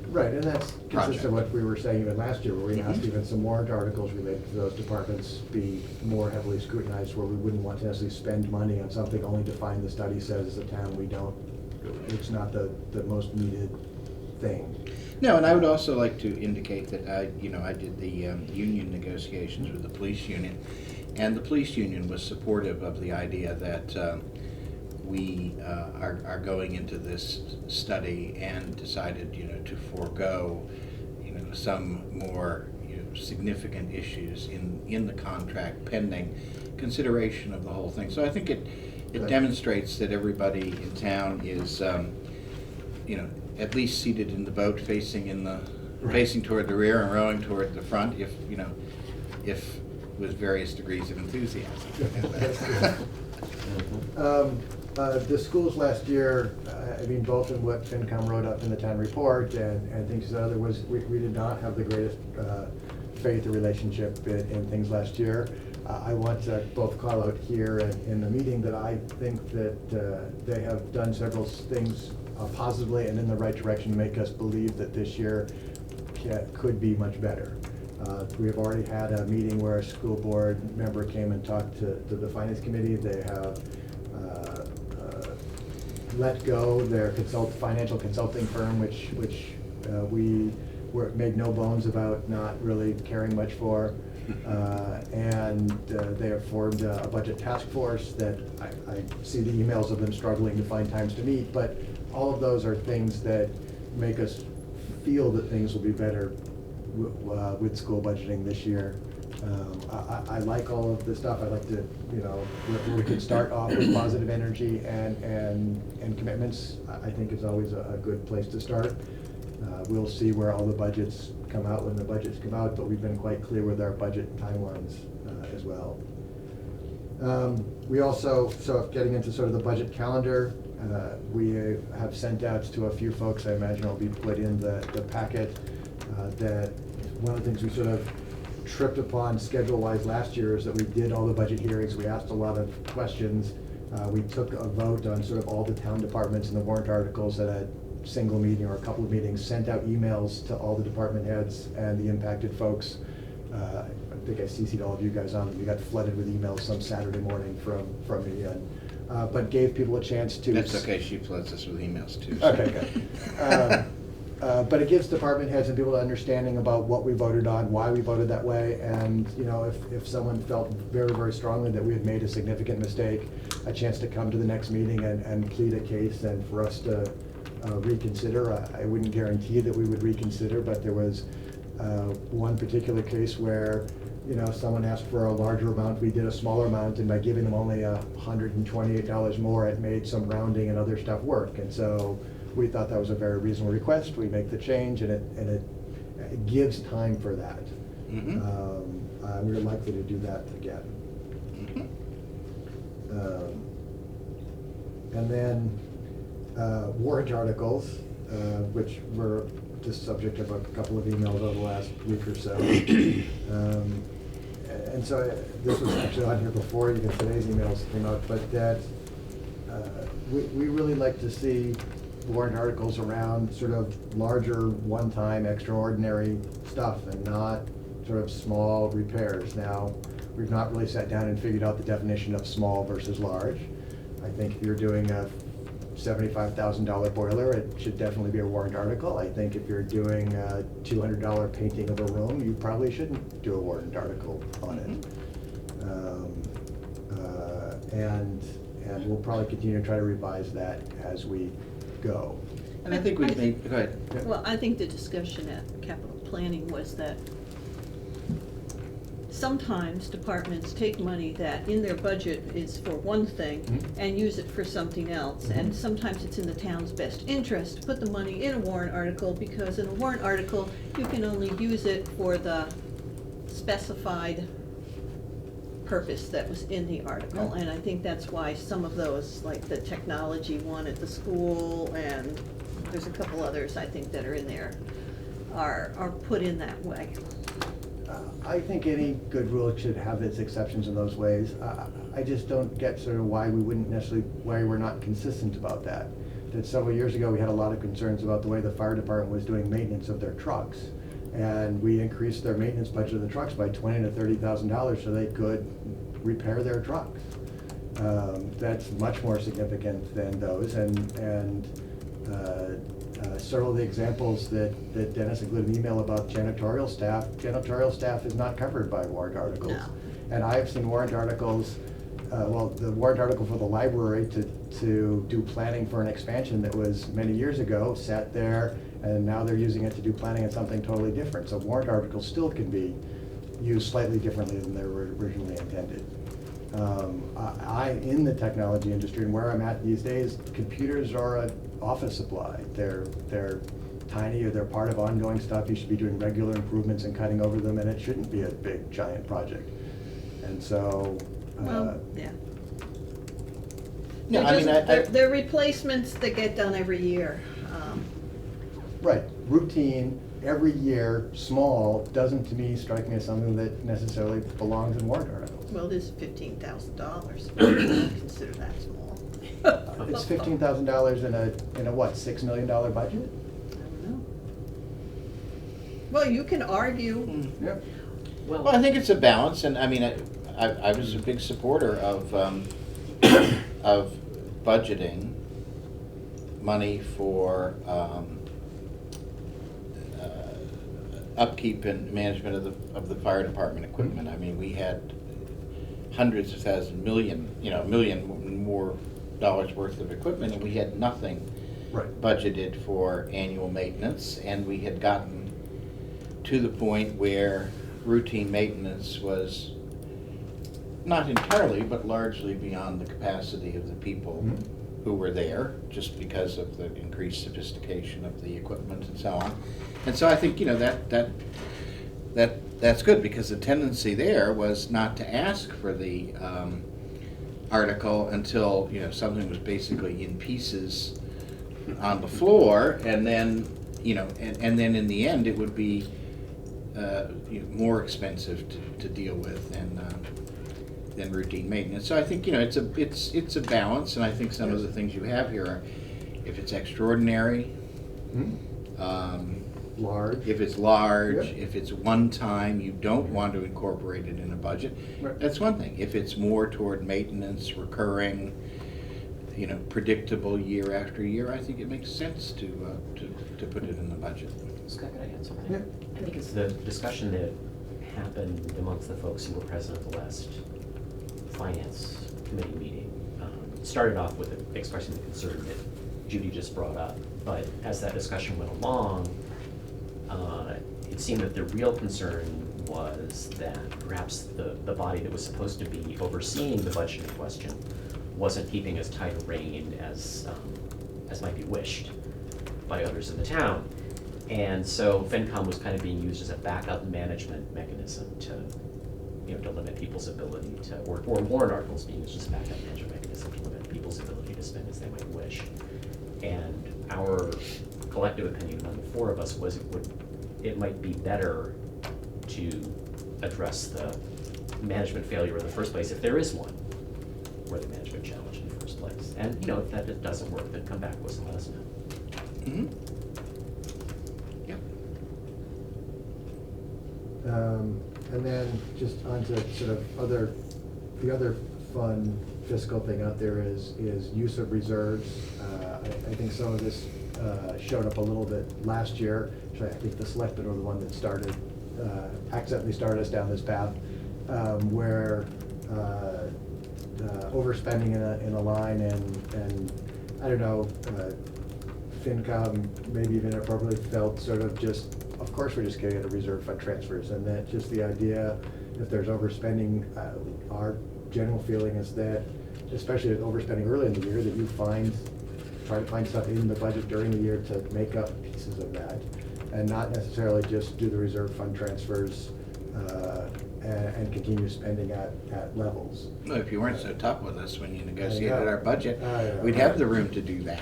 Right, and that's consistent with what we were saying even last year, where we asked even some warrant articles related to those departments be more heavily scrutinized, where we wouldn't want to necessarily spend money on something only to find the study says as a town it's not the most needed thing. No, and I would also like to indicate that I did the union negotiations with the police union, and the police union was supportive of the idea that we are going into this study and decided, to forego, some more, significant issues in the contract pending consideration of the whole thing. So I think it demonstrates that everybody in town is, at least seated in the boat, facing toward the rear and rowing toward the front, if with various degrees of enthusiasm. The schools last year, both in what FinCom wrote up in the town report and things that other was, we did not have the greatest faith or relationship in things last year. I want to both call out here and in the meeting that I think that they have done several things positively and in the right direction to make us believe that this year could be much better. We have already had a meeting where a school board member came and talked to the finance committee. They have let go their financial consulting firm, which we made no bones about not really caring much for. And they have formed a budget task force that I see the emails of them struggling to find times to meet, but all of those are things that make us feel that things will be better with school budgeting this year. I like all of this stuff. I like to, where we can start off with positive energy and commitments, I think is always a good place to start. We'll see where all the budgets come out when the budgets come out, but we've been quite clear with our budget timelines as well. We also, getting into sort of the budget calendar, we have sent out to a few folks, I imagine will be put in the packet, that one of the things we sort of tripped upon schedule-wise last year is that we did all the budget hearings, we asked a lot of questions, we took a vote on sort of all the town departments and the warrant articles at a single meeting or a couple of meetings, sent out emails to all the department heads and the impacted folks. I think I CC'd all of you guys on, we got flooded with emails some Saturday morning from me, and, but gave people a chance to. That's okay, she floods us with emails too. So. Okay, good. But it gives department heads and people an understanding about what we voted on, why we voted that way, and if someone felt very, very strongly that we had made a significant mistake, a chance to come to the next meeting and plead a case and for us to reconsider. I wouldn't guarantee that we would reconsider, but there was one particular case where someone asked for a larger amount, we did a smaller amount, and by giving them only $128 more, it made some rounding and other stuff work. And so we thought that was a very reasonable request. We make the change, and it gives time for that. Mm-hmm. We're likely to do that again. Mm-hmm. And then warrant articles, which were the subject of a couple of emails over the last week or so. And so this was actually on here before even today's emails came out, but that we really like to see warrant articles around sort of larger, one-time, extraordinary stuff and not sort of small repairs. Now, we've not really sat down and figured out the definition of small versus large. I think if you're doing a $75,000 boiler, it should definitely be a warrant article. I think if you're doing a $200 painting of a room, you probably shouldn't do a warrant article on it. And we'll probably continue to try to revise that as we go. And I think we made, go ahead. Well, I think the discussion at capital planning was that sometimes departments take money that in their budget is for one thing and use it for something else. And sometimes it's in the town's best interest to put the money in a warrant article, because in a warrant article, you can only use it for the specified purpose that was in the article. And I think that's why some of those, like the technology one at the school, and there's a couple others I think that are in there, are put in that way. I think any good rule should have its exceptions in those ways. I just don't get sort of why we're not consistent about that. That several years ago, we had a lot of concerns about the way the fire department was doing maintenance of their trucks. And we increased their maintenance budget of the trucks by $20,000 to $30,000 so they could repair their trucks. That's much more significant than those, and several of the examples that Dennis included in the email about janitorial staff is not covered by warrant articles. No. And I've seen warrant articles, the warrant article for the library to do planning for an expansion that was many years ago, sat there, and now they're using it to do planning on something totally different. So warrant articles still can be used slightly differently than they were originally intended. In the technology industry and where I'm at these days, computers are an office supply. They're tiny, or they're part of ongoing stuff. You should be doing regular improvements and cutting over them, and it shouldn't be a big, giant project. And so, Yeah. No, I mean, They're replacements that get done every year. right, routine, every year, small, doesn't to me strike me as something that necessarily belongs in warrant articles. Well, it is $15,000. I don't consider that small. It's $15,000 in a what, $6 million budget? I don't know. Well, you can argue. Yep. well, I think it's a balance, and I mean, I was a big supporter of budgeting money for upkeep and management of the fire department equipment. I mean, we had hundreds of thousands, million more dollars worth of equipment, and we had nothing Right. budgeted for annual maintenance, and we had gotten to the point where routine maintenance was not entirely, but largely beyond the capacity of the people who were there, just because of the increased sophistication of the equipment and so on. And so I think, that's good, because the tendency there was not to ask for the article until, something was basically in pieces on the floor, and then, and then in the end, it would be more expensive to deal with than routine maintenance. So I think, it's a balance, and I think some of the things you have here are, if it's extraordinary, Large. if it's large, Yep. if it's one time, you don't want to incorporate it in a budget, Right. that's one thing. If it's more toward maintenance, recurring, predictable year after year, I think it makes sense to put it in the budget. Scott, can I add something? Yeah. I think it's the discussion that happened amongst the folks who were present at the last finance committee meeting. Started off with expressing the concern that Judy just brought up, but as that discussion went along, it seemed that the real concern was that perhaps the body that was supposed to be overseeing the budget in question wasn't keeping as tight a rein as might be wished by others in the town. And so FinCom was kind of being used as a backup management mechanism to limit people's ability to, or warrant articles being used as a backup management mechanism to limit people's ability to spend as they might wish. And our collective opinion among the four of us was it might be better to address the management failure in the first place, if there is one, or the management challenge in the first place. And, if that doesn't work, then come back to us and let us know. Mm-hmm. Yep. And then just onto sort of the other fun fiscal thing out there is use of reserves. I think some of this showed up a little bit last year. Actually, I think the Selectmen were the one that accidentally started us down this path, where overspending in a line and I don't know, FinCom maybe even appropriately felt sort of just, of course we're just getting a reserve fund transfers, and that just the idea, if there's overspending, our general feeling is that, especially with overspending early in the year, that you try to find stuff in the budget during the year to make up pieces of that, and not necessarily just do the reserve fund transfers and continue spending at levels. No, if you weren't so tough with us when you negotiated I know. our budget, I know. we'd have the room to do that.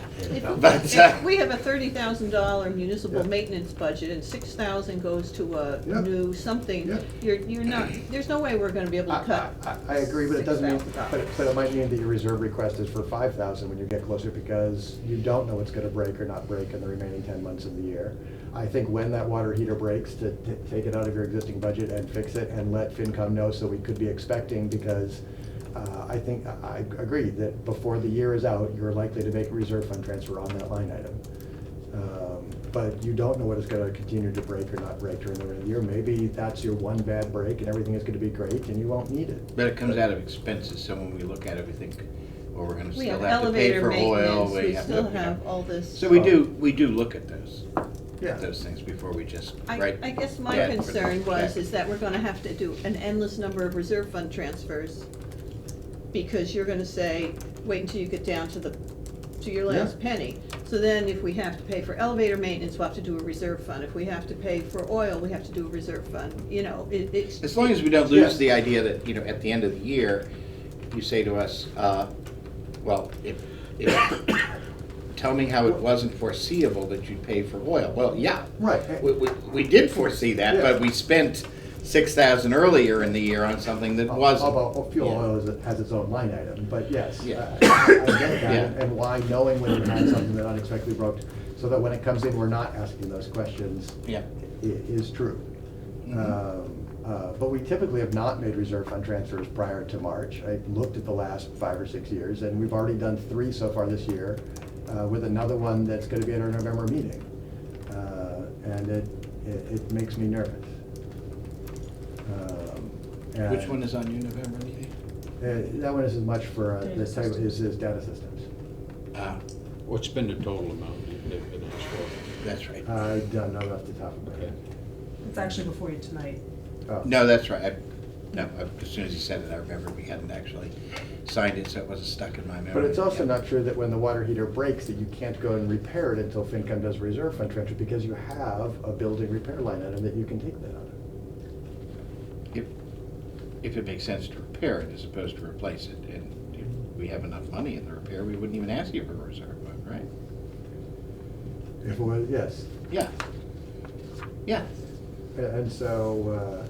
But, If we have a $30,000 municipal Yeah. maintenance budget and $6,000 goes to a Yeah. new something, Yeah. you're not, there's no way we're gonna be able to cut I agree, but it doesn't mean, $6,000. but it might mean that your reserve request is for 5,000 when you get closer, because you don't know what's gonna break or not break in the remaining 10 months of the year. I think when that water heater breaks, to take it out of your existing budget and fix it and let FinCom know, so we could be expecting, because I think, I agree that before the year is out, you're likely to make a reserve fund transfer on that line item. But you don't know what is gonna continue to break or not break during the rest of the year. Maybe that's your one bad break and everything is gonna be great and you won't need it. But it comes out of expenses, so when we look at it, we think, well, we're gonna We still have have to pay elevator for oil. maintenance, we have still to, have all this. So we do look at those, Yeah. those things before we just I write. guess my debt for concern the was, debt. is that we're gonna have to do an endless number of reserve fund transfers, because you're gonna say, wait until you get down to your last penny. So then if we have to pay for elevator maintenance, we'll have to do a reserve fund. If we have to pay for oil, we have to do a reserve fund. It's. As long as we don't lose Yes. the idea that, at the end of the year, you say to us, well, if tell me how it wasn't foreseeable that you'd pay for oil. Well, yeah. Right. We did foresee that, Yeah. but we spent $6,000 earlier in the year on something that wasn't. Although fuel Yeah. oil has its own line item, but yes, Yeah. I get that, Yeah. and why knowing when you had something that unexpectedly broke, so that when it comes in, we're not asking those questions, Yeah. is true. Mhm. But we typically have not made reserve fund transfers prior to March. I looked at the last 5 or 6 years, and we've already done 3 so far this year, with another one that's gonna be at our November meeting. And it makes me nervous. Which one is on your November meeting? That one is as much for, Data the type systems. is data systems. What's been the total amount they've been asked for? That's right. I don't know off the top of my head. It's actually before you tonight. Oh. No, that's right. As soon as he said it, I remembered we hadn't actually signed it, so it wasn't stuck in my memory. But it's also Yeah. not true that when the water heater breaks, that you can't go and repair it until FinCom does reserve fund transfer, because you have a building repair line item that you can take that out of. If it makes sense to repair it as opposed to replace it, and if we have enough money in the repair, we wouldn't even ask you for a reserve fund, right? If it was, yes. Yeah. Yeah. And so,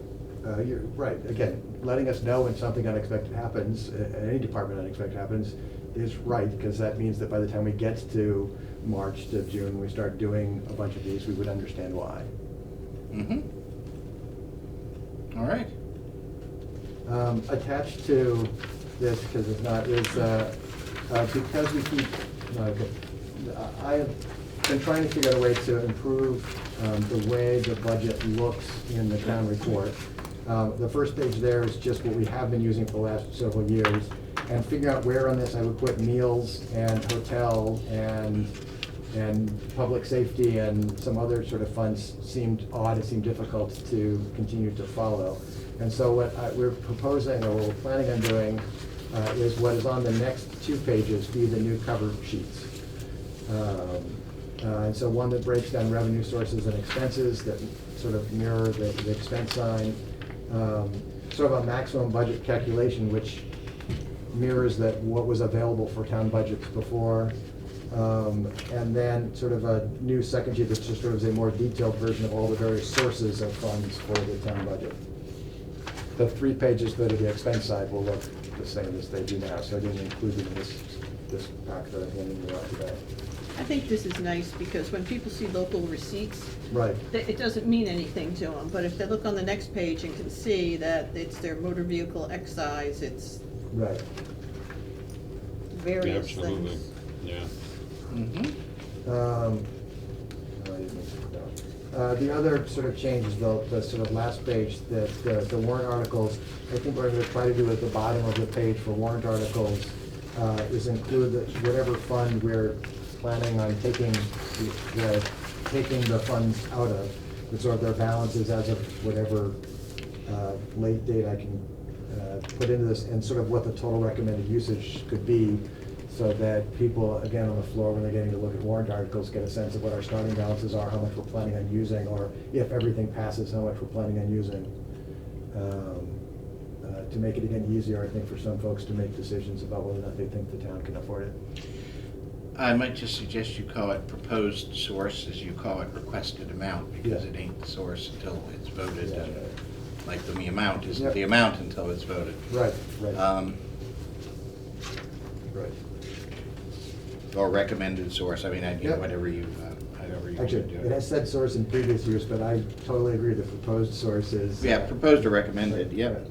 you're right, again, letting us know when something unexpected happens, any department unexpected happens, is right, because that means that by the time we get to March to June, we start doing a bunch of these, we would understand why. Mm-hmm. All right. Attached to this, because it's not, is, because we keep, I have been trying to figure out a way to improve the way the budget looks in the town report. The first page there is just what we have been using for the last several years, and figure out where on this I would put meals and hotel and public safety and some other sort of funds seemed odd, it seemed difficult to continue to follow. And so what we're proposing, or what we're planning on doing, is what is on the next 2 pages, be the new cover sheets. And so one that breaks down revenue sources and expenses that sort of mirror the expense side. Sort of a maximum budget calculation, which mirrors that what was available for town budgets before. And then sort of a new second sheet that's just sort of a more detailed version of all the various sources of funds for the town budget. The 3 pages that are the expense side will look the same as they do now, so I didn't include it in this pack that I'm handing you out today. I think this is nice because when people see local receipts, Right. it doesn't mean anything to them, but if they look on the next page and can see that it's their motor vehicle excise, it's Right. various Absolutely. things. Yeah. Mm-hmm. I didn't make it down. The other sort of change is the sort of last page, that the warrant articles. I think what I'm gonna try to do at the bottom of the page for warrant articles is include whatever fund we're planning on taking the funds out of, the sort of their balances as of whatever late date I can put into this, and sort of what the total recommended usage could be, so that people, again, on the floor, when they're getting to look at warrant articles, get a sense of what our starting balances are, how much we're planning on using, or if everything passes, how much we're planning on using. To make it again easier, I think, for some folks to make decisions about whether or not they think the town can afford it. I might just suggest you call it proposed source, as you call it requested amount, because Yeah. it ain't the source until it's voted. Yeah. And like the amount isn't Yep. the amount until it's voted. Right, right. Right. Or recommended source, I mean, Yep. whatever you want Actually, to do. it has said source in previous years, but I totally agree the proposed source is. Yeah, proposed or recommended, Right, yep.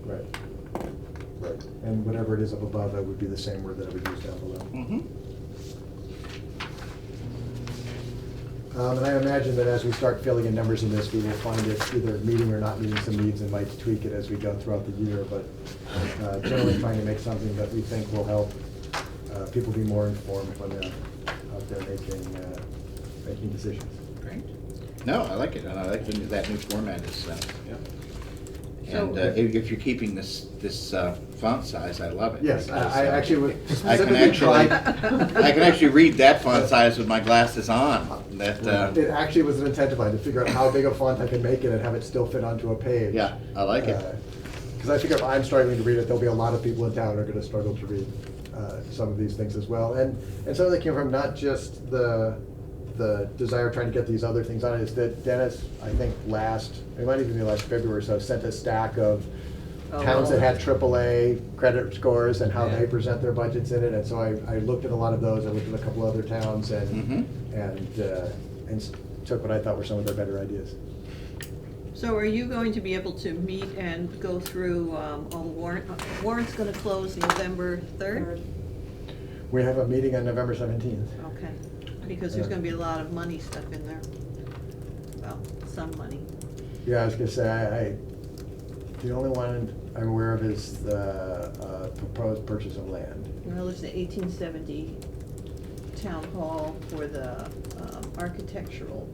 Right. Right. And whatever it is up above, that would be the same word that I would use down below. Mm-hmm. And I imagine that as we start filling in numbers in this, we will find it either meeting or not meeting some needs and might tweak it as we go throughout the year, but generally trying to make something that we think will help people be more informed when they're out there making decisions. Great. No, I like it, and I like that new format is, yeah. So- And if you're keeping this font size, I love it. Yes, because, I actually would I can specifically actually, tried. I can actually read that font size with my glasses on. That, It actually was an intent of mine to figure out how big a font I can make it and have it still fit onto a page. yeah, I like it. Because I figure if I'm struggling to read it, there'll be a lot of people in town who are going to struggle to read some of these things as well. And some of that came from not just the desire of trying to get these other things on it, is that Dennis, I think it might even be last February, so sent a stack of towns that had AAA credit scores and how they present their budgets in it. And so I looked at a lot of those. I looked at a couple other towns and took what I thought were some of their better ideas. So are you going to be able to meet and go through all the warrant's gonna close November 3rd? We have a meeting on November 17th. Okay, because there's gonna be a lot of money stuff in there. Well, some money. Yeah, I was gonna say, the only one I'm aware of is the proposed purchase of land. Well, there's the 1870 town hall for the architectural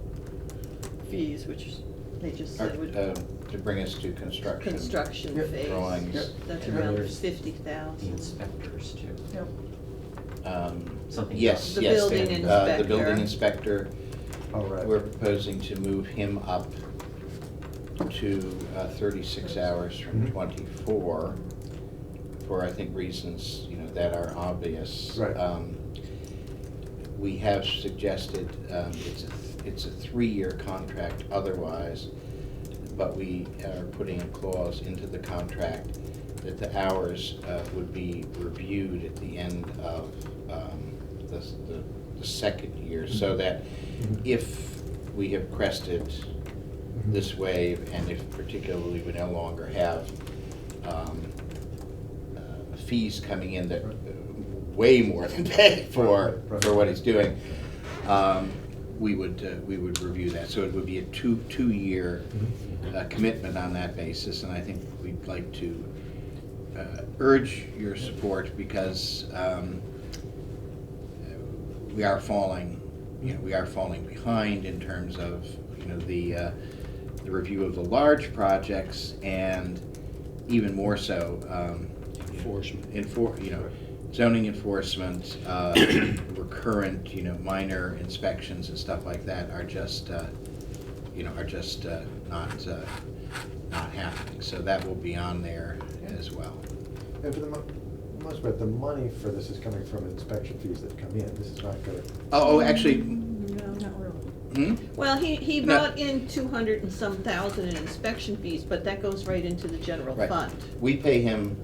fees, which they just Or, said would, to bring us to construction. construction Yep. phase. Drawings. Yep. That's And around there's 50,000. The inspectors too. Yep. Something Yes, else. The yes. building The inspector. building inspector, Oh, right. we're proposing to move him up to 36 hours from Mhm. 24 for, I think, reasons, that are obvious. Right. We have suggested, it's a 3-year contract otherwise, but we are putting a clause into the contract that the hours would be reviewed at the end of the second year, so that if we have crested this wave, and if particularly we no longer have fees coming in that way more than pay for what he's doing, we would review that. So it would be a two-year commitment on that basis, and I think we'd like to urge your support because we are falling behind in terms of the review of the large projects, and even more so Enforcement. zoning enforcement, recurrent minor inspections and stuff like that are just not happening. So that will be on there as well. And for the most part, the money for this is coming from inspection fees that come in. This is not gonna. Oh, actually, No, not really. Well, he No. brought in 200 and some thousand in inspection fees, but that goes right into the general Right. fund. We pay him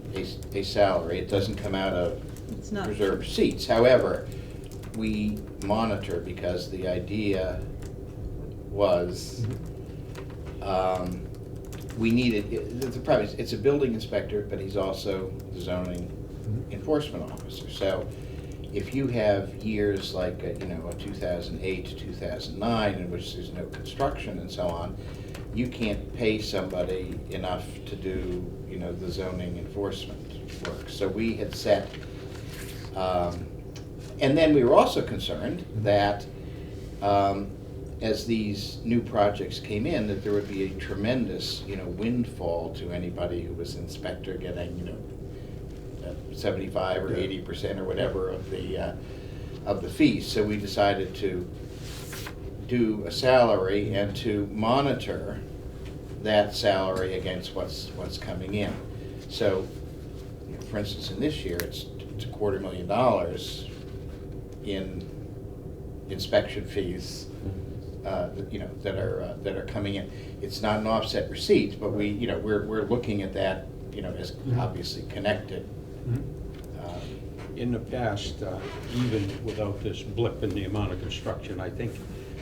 a salary. It doesn't come out of It's not. reserved receipts. However, we monitor because the idea was we needed, the problem is, it's a building inspector, but he's also the zoning enforcement officer. So if you have years like, 2008 to 2009, in which there's no construction and so on, you can't pay somebody enough to do, the zoning enforcement work. So we had set, and then we were also concerned that as these new projects came in, that there would be a tremendous, windfall to anybody who was inspector getting, 75 or 80% or whatever of the fees. So we decided to do a salary and to monitor that salary against what's coming in. So, for instance, in this year, it's $250,000 in inspection fees, that are coming in. It's not an offset receipt, but we're looking at that, as obviously connected. In the past, even without this blip in the amount of construction, I think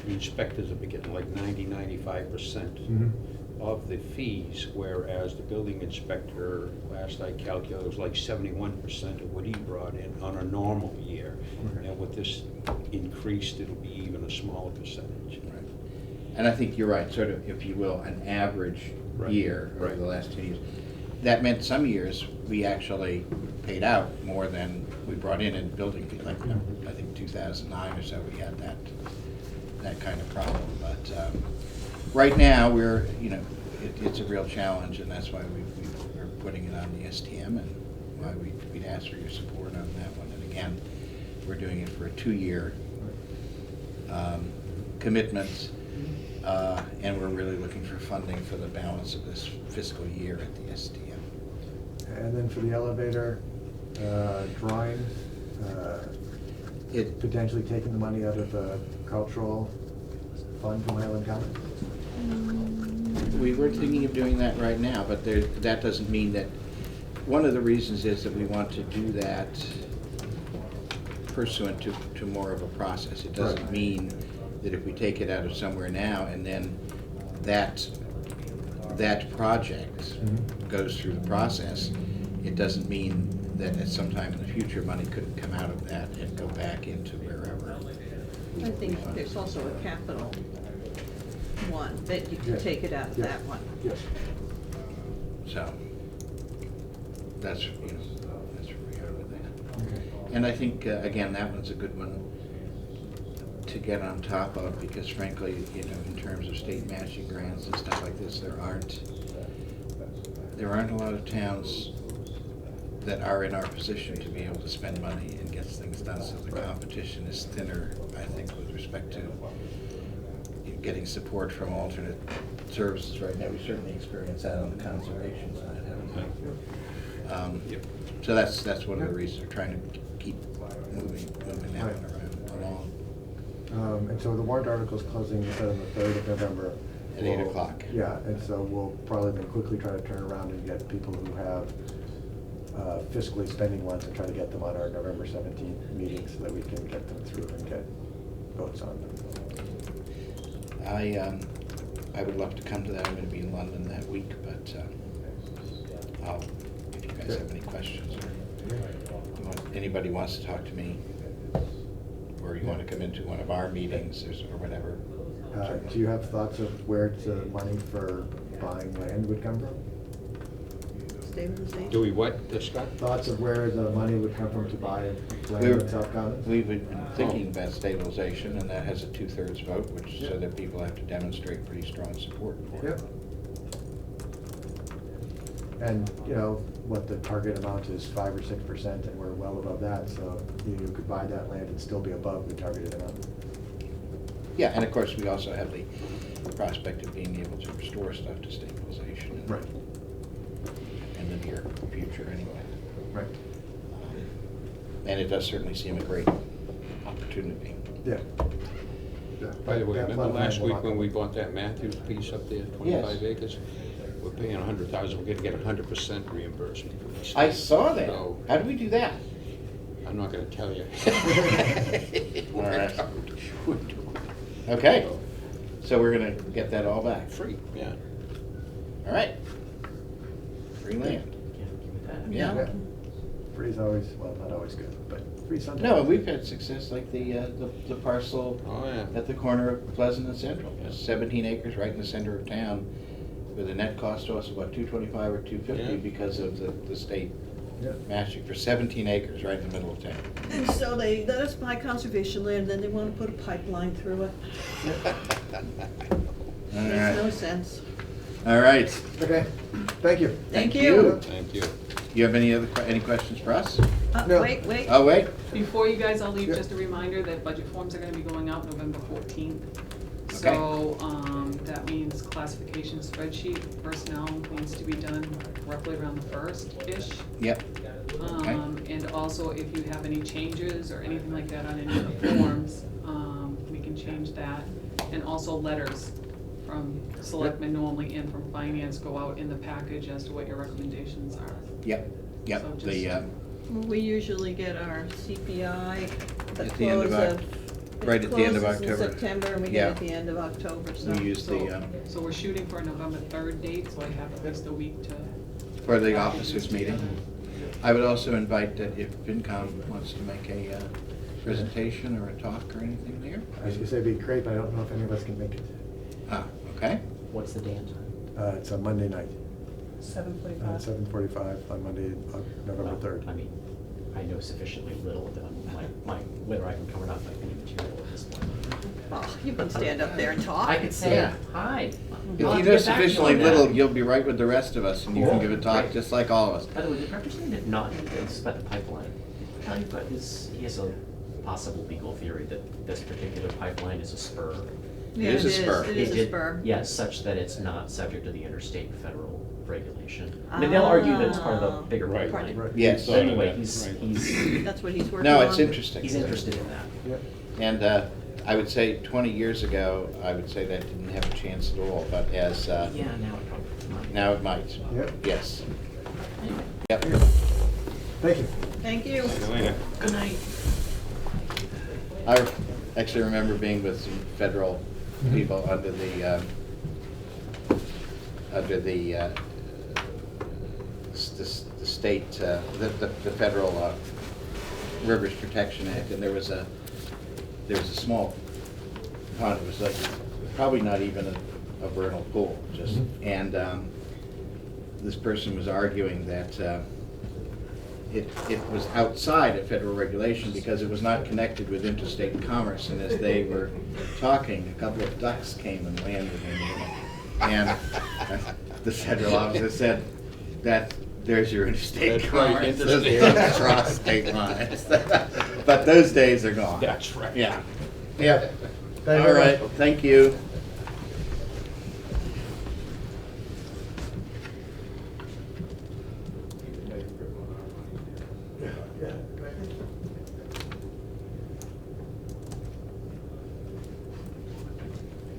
the inspectors have been getting like 95% of the fees, whereas the building inspector, last I calculated, was like 71% of what he brought in on a normal year. And with this increased, it'll be even a smaller percentage. Right. And I think you're right, sort of, if you will, an average Right. year over Right. the last 2 years. That meant some years we actually paid out more than we brought in building fee. Like, I think 2009 or so, we had that kind of problem. But right now, we're, it's a real challenge, and that's why we're putting it on the STM, and why we'd ask for your support on that one. And again, we're doing it for a 2-year commitment, and we're really looking for funding for the balance of this fiscal year at the STM. And then for the elevator drawing, It, potentially taking the money out of the cultural fund from Highland Commons. we were thinking of doing that right now, but that doesn't mean that, one of the reasons is that we want to do that pursuant to more of a process. It doesn't Right. mean that if we take it out of somewhere now and then that project goes through the process, it doesn't mean that at some time in the future, money couldn't come out of that and go back into wherever. I think there's also a capital one, that you can Yeah. take it out of Yeah. that one. Yes. So, that's where we are with that. Okay. And I think, again, that one's a good one. to get on top of, because frankly, you know, in terms of state matching grants and stuff like this, there aren't a lot of towns that are in our position to be able to spend money and get things done, so the competition is thinner, I think, with respect to getting support from alternate services right now. We certainly experience that on the conservation side, haven't we? So that's one of the reasons we're trying to keep moving that one around along. And so the warrant article's closing, you said, on the 3rd of November. At 8 o'clock. Yeah, and so we'll probably then quickly try to turn around and get people who have fiscally spending ones and try to get them on our November 17th meeting so that we can get them through and get votes on them. I would love to come to that. I'm going to be in London that week, but if you guys have any questions or anybody wants to talk to me, or you want to come into one of our meetings or whatever. Do you have thoughts of where the money for buying land would come from? Stabilization. Do we what, Scott? Thoughts of where the money would come from to buy land in South Commons? We've been thinking about stabilization, and that has a 2/3 vote, which so that people have to demonstrate pretty strong support for it. And, you know, what the target amount is 5 or 6%, and we're well above that, so you could buy that land and still be above the targeted amount. Yeah, and of course, we also have the prospect of being able to restore stuff to stabilization. Right. In the near future, anyway. Right. And it does certainly seem a great opportunity. Yeah. By the way, That remember flood last line will week not when come. we bought that Matthews piece up there, 25 acres? We're paying $100,000, we're gonna get 100% reimbursement from the state. I saw that. So, How do we do that? I'm not gonna tell you. All right. Okay, so we're gonna get that all back. Free, yeah. All right. Free land. Can't give it that. Yeah. Yeah. Free's always, well, not always good, but free sometimes. No, and we've had success like the parcel Oh, yeah. at the corner of Pleasant and Central. It's 17 acres right in the center of town with a net cost to us of about $225 or $250 Yeah. because of the state Yeah. matching for 17 acres right in the middle of town. And so they let us buy conservation land, and then they want to put a pipeline through it. All Makes no right. sense. All right. Okay, thank you. Thank Thank you. you. Thank you. You have any questions for us? No. Wait. Oh, wait. Before you guys all leave, Yeah. just a reminder that budget forms are gonna be going out November 14th. Okay. So, that means classification spreadsheet, personnel needs to be done roughly around the 1st-ish. Yep. Okay. And also, if you have any changes or anything like that on any of the forms, we can change that. And also letters from selectmen normally and from finance go out in the package as to what your recommendations are. Yep. Yep. So The just- We usually get our CPI At the end of right at the end of It closes in October. September, and we Yeah. get at the end of October, so. we use the So we're shooting for a November 3rd date, so I have at least a week to. for the officers meeting. I would also invite that if FinCom wants to make a presentation or a talk or anything there. I was gonna say it'd be great, but I don't know if any of us can make it. Ah, okay. What's the day and time? It's a Monday night, 7:45. 7:45 on Monday, November Well, 3rd. I mean, I know sufficiently little that whether I can cover enough any material at this point. Oh, you can stand up there and talk. I could say, Yeah. hi. If I'll you get know back to sufficiently on that. little, you'll be right with the rest of us, and you can Cool. give a talk Great. just like all of us. By the way, did Representative Naughton about the pipeline tell you about he has a possible legal theory that this particular pipeline is a spur? Yeah, It is a spur. It is It a did- spur. Yes, such that it's not subject to the interstate federal regulation. I mean, they'll argue that it's part of the bigger Right. pipeline. Right. Yes. But anyway, Right. he's That's what he's working on. No, it's interesting. he's interested in that. Yep. And I would say 20 years ago, I would say that didn't have a chance at all, but as, Yeah, now it probably might. now it might. Yep. Yes. Anyway, Yep. Thank you. Thank you. Elena? good night. I actually remember being with some federal people under the state, the federal Rivers Protection Act, and there was a small pond. It was like probably not even a vernal pool, just, Mhm. and this person was arguing that, you know, the state, the federal Rivers Protection Act, and there was a small pond. It was like probably not even a vernal pool, just, and this person was arguing that, you know, the state, the federal Rivers Protection Act, and there was a small pond. It was like probably not even a vernal pool, just, and it was outside of federal regulation because it was not connected with interstate commerce. And as they were talking, a couple of ducks came and landed in it. And the federal officer said that there's your interstate That's right, commerce. interstate. Those don't cross state lines. But those days are gone. That's right. Yeah. Yeah. Thank you All very right, much. thank you.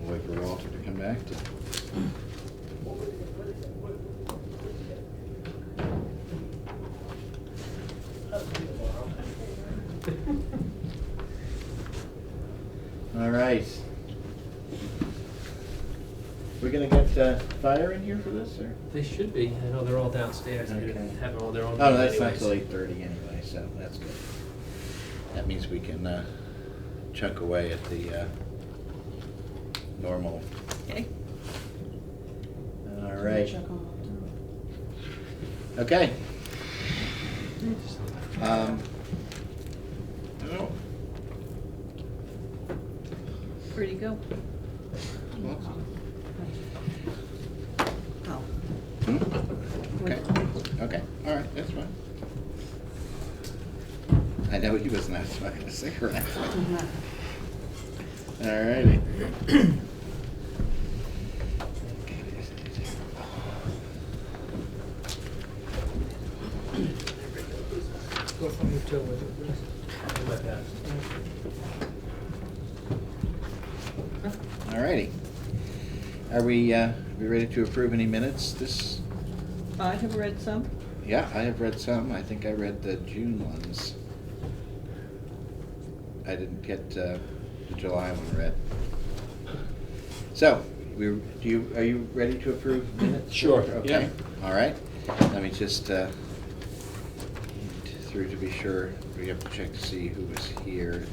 Wait for Walter to come back to. All right. We're gonna get fire in here for this, or? They should be. I know they're all downstairs. They Okay. have all their own. Oh, room that's not anyways. till 8:30 anyway, so that's good. That means we can chunk away at the normal. Okay. All right. Okay. Oh, Where'd he go? well, Oh. okay, okay, all right, that's fine. I know he was not smoking a cigarette. All righty. Go from you two with it, please. Do my best. All righty. Are we ready to approve any minutes? This, I have read some. yeah, I have read some. I think I read the June ones. I didn't get the July one read. So, are you ready to approve minutes? Sure, Okay, yeah. all right. Let me just, through to be sure, we have to check to see who was here.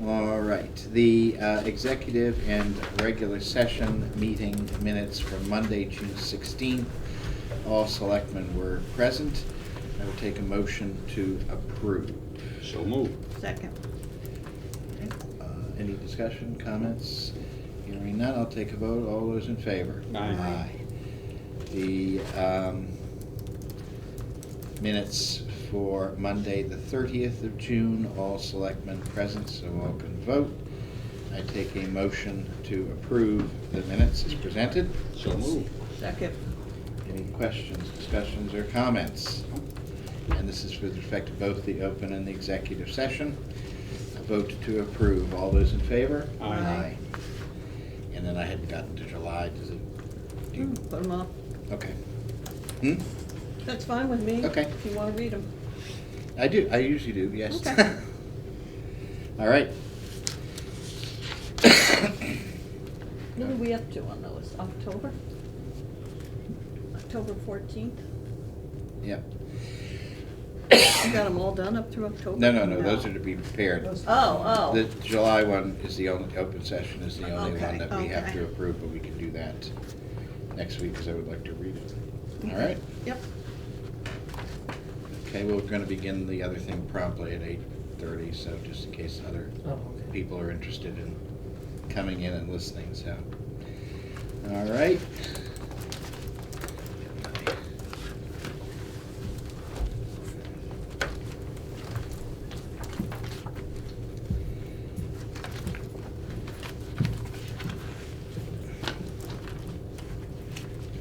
All right, the executive and regular session meeting minutes from Monday, June 16th. All selectmen were present. I would take a motion to approve. So move. Second. Any discussion, comments? Hearing none, I'll take a vote. All those in favor? Aye. The minutes for Monday, the 30th of June, all selectmen present, so all can vote. I take a motion to approve the minutes as presented. So move. Second. Any questions, discussions, or comments? And this is with respect to both the open and the executive session. A vote to approve. All those in favor? Aye. And then I hadn't gotten to July. Does it? Do you, Put them off. okay. Hmm? That's fine with me. Okay. If you want to read them. I do. I usually do. Yes. Okay. All right. What are we up to on those? October? October 14th? Yep. You got them all done up through October? No. Those are to be prepared. Oh. The July one is the only open session. Is the only Okay, one that we have okay. to approve, but we can do that next week because I would like to read it. All right. Yep. Okay, we're going to begin the other thing promptly at 8:30, so just in case other Oh, okay. people are interested in coming in and listening, so. All right.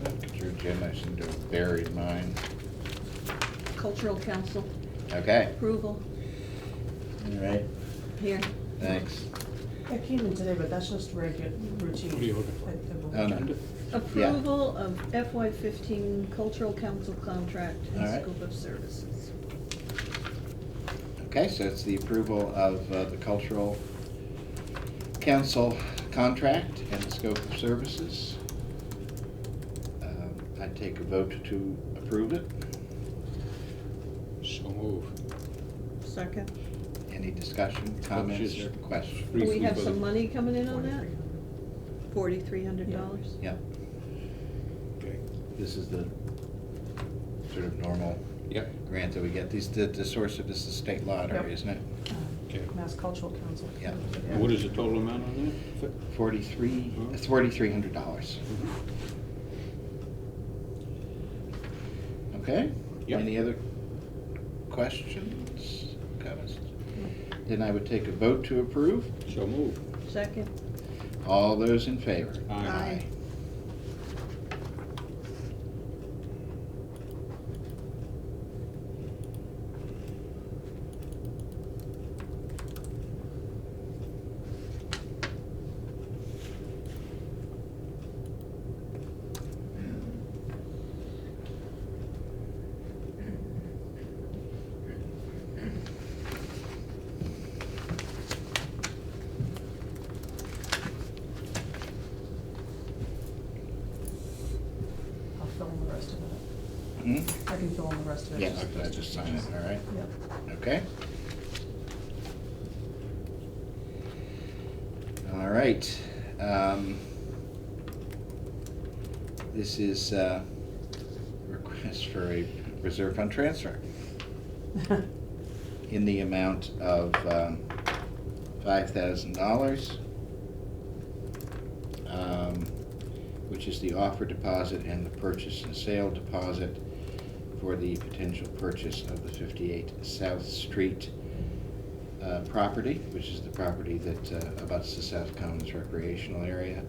Look at your agenda, I seem to have buried mine. Cultural Council, Okay, approval, all right, here. thanks. I came in today, but that's just regular routine. What are you looking for? Oh, no. Approval of FY15 Cultural Council contract All and right. scope of services. Okay, so it's the approval of the Cultural Council contract and the scope of services. I take a vote to approve it. So move. Second. Any discussion, comments, or questions? Do we Briefly have for some the- money coming in on that? $4,300? Yeah, Okay. this is the sort of normal Yep. grant that we get. The source of this is the state lottery, Yep. isn't it? Okay. Mass Cultural Council. Yeah. What is the total amount on that? It's $4,300. Okay? Yep. Any other questions, comments? Then I would take a vote to approve. So move. Second. All those in favor? Aye. I'll fill in the rest of it. Hmm? I can fill in the rest of it. Yeah, okay, I just sign it, all right? Yep. Okay. All right. This is a request for a reserve fund transfer in the amount of $5,000, which is the offer deposit and the purchase and sale deposit for the potential purchase of the 58 South Street property, which is the property that abuts the South Commons recreational area.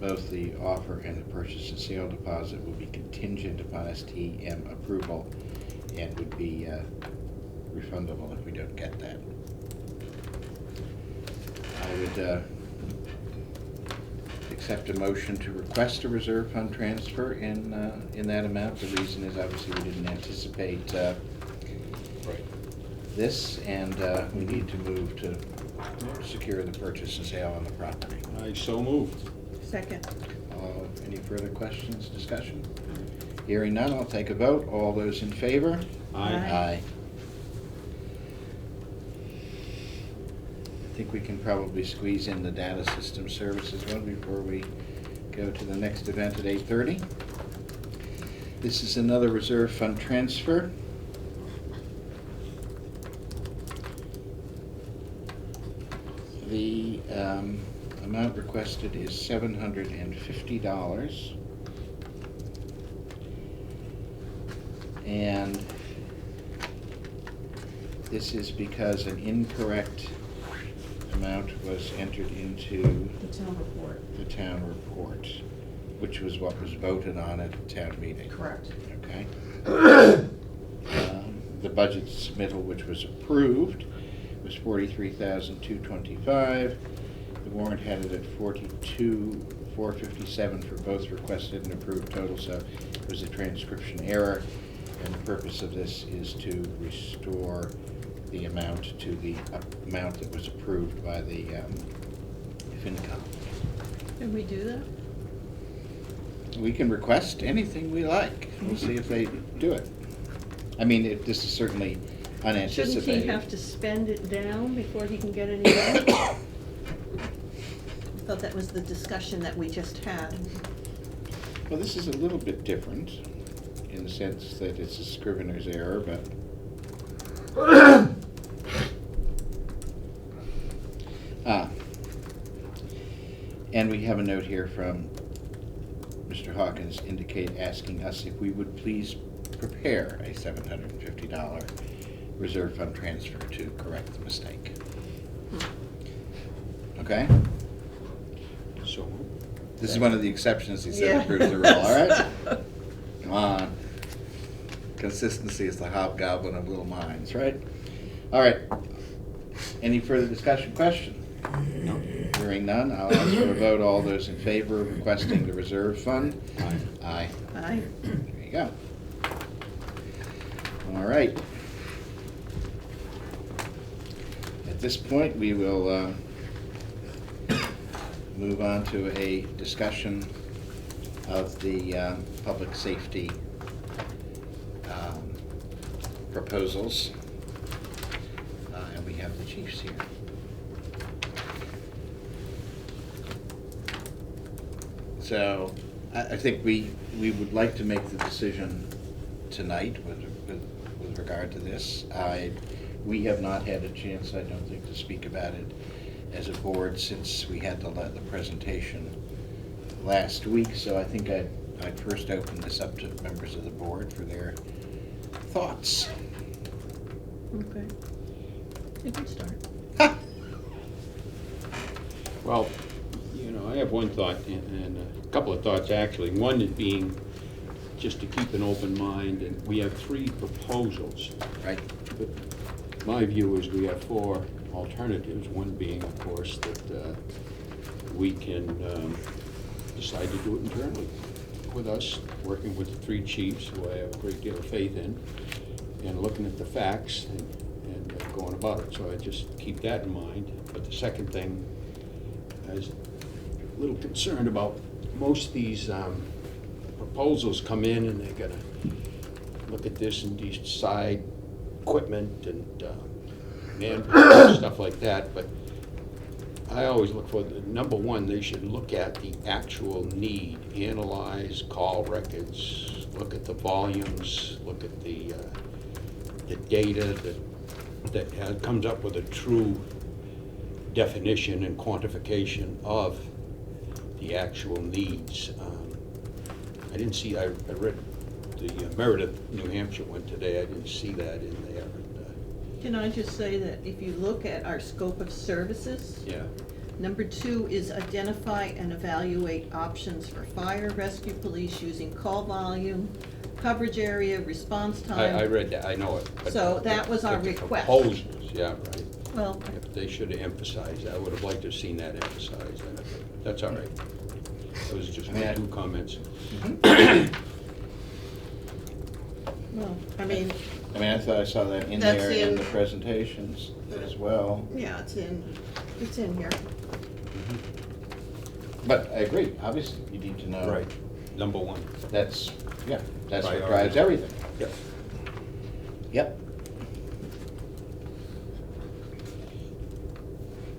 Both the offer and the purchase and sale deposit will be contingent upon STM approval and would be refundable if we don't get that. I would accept a motion to request a reserve fund transfer in that amount. The reason is obviously we didn't anticipate this, and we need to move to secure the purchase and sale on the property. I so moved. Second. Any further questions, discussion? Hearing none, I'll take a vote. All those in favor? Aye. Aye. I think we can probably squeeze in the data system services one before we go to the next event at 8:30. This is another reserve fund transfer. The amount requested is $750. And this is because an incorrect amount was entered into The town report. the town report, which was what was voted on at the town meeting. Correct. Okay. The budget submittal, which was approved, was $43,225. The warrant had it at $42,457 for both requested and approved total, so it was a transcription error. And the purpose of this is to restore the amount to the amount that was approved by the FinCom. Can we do that? We can request anything we like. We'll see if they do it. I mean, this is certainly unanticipated. Shouldn't he have to spend it down before he can get any more? I thought that was the discussion that we just had. Well, this is a little bit different in the sense that it's a scrivener's error, but and we have a note here from Mr. Hawkins asking us if we would please prepare a $750 reserve fund transfer to correct the mistake. Okay? So moved. This is one of the exceptions. He said Yeah. approves the rule, all right? Come on. Consistency is the hobgoblin of little minds, right? All right. Any further discussion, question? No. Hearing none, I'll ask for a vote. All those in favor of requesting the reserve fund? Aye. Aye. Aye. There you go. All right. At this point, we will move on to a discussion of the public safety proposals. And we have the chiefs here. So I think we would like to make the decision tonight with regard to this. We have not had a chance, I don't think, to speak about it as a board since we had the presentation last week, so I think I'd first open this up to members of the board for their thoughts. Okay. You can start. Well, you know, I have one thought and a couple of thoughts actually. One is being just to keep an open mind, and we have 3 proposals. Right. But my view is we have 4 alternatives, one being, of course, that we can decide to do it internally with us, working with the 3 chiefs, who I have a great deal of faith in, and looking at the facts and going about it. So I just keep that in mind. But the second thing, I was a little concerned about most of these proposals come in and they're gonna look at this and decide equipment and manpower, stuff like that, but I always look for the number one, they should look at the actual need, analyze call records, look at the volumes, look at the data that comes up with a true definition and quantification of the actual needs. I didn't see, I read the Meredith, New Hampshire one today, I didn't see that in there. Can I just say that if you look at our scope of services, Yeah. number 2 is identify and evaluate options for fire, rescue, police using call volume, coverage area, response time. I read that, I know it. But So that was our but the request. Proposals, yeah, right. Well, If they should have emphasized, I would have liked to have seen that emphasized, but that's all right. Those are just my 2 comments. well, I mean, I thought I saw that in That's there in in- the presentations as well. yeah, it's in here. But I agree, obviously, you need to know. Right, number 1. That's what Priority. drives everything. Yep. Yep.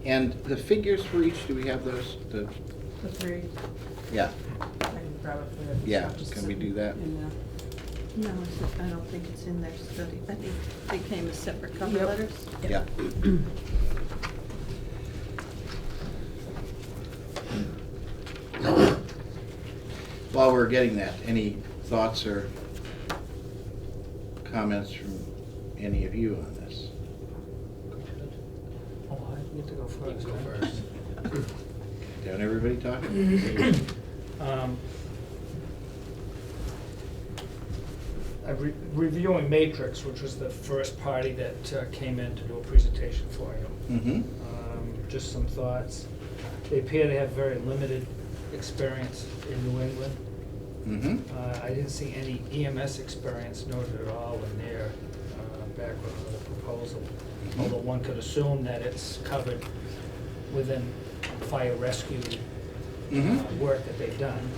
And the figures for each, do we have those? The 3, Yeah, I can grab it for you. It's yeah, not just can we do that? in there. No, I don't think it's in their study. I think they came as separate cover Yep. letters. Yeah. While we're getting that, any thoughts or comments from any of you on this? Oh, I get to go first. You go first. Don't everybody talk? I'm reviewing Matrix, which was the first party that came in to do a presentation for you. Mm-hmm. Just some thoughts. They appear to have very limited experience in New England. Mm-hmm. I didn't see any EMS experience noted at all in their background of the proposal, although one could assume that it's covered within fire rescue work that they've done.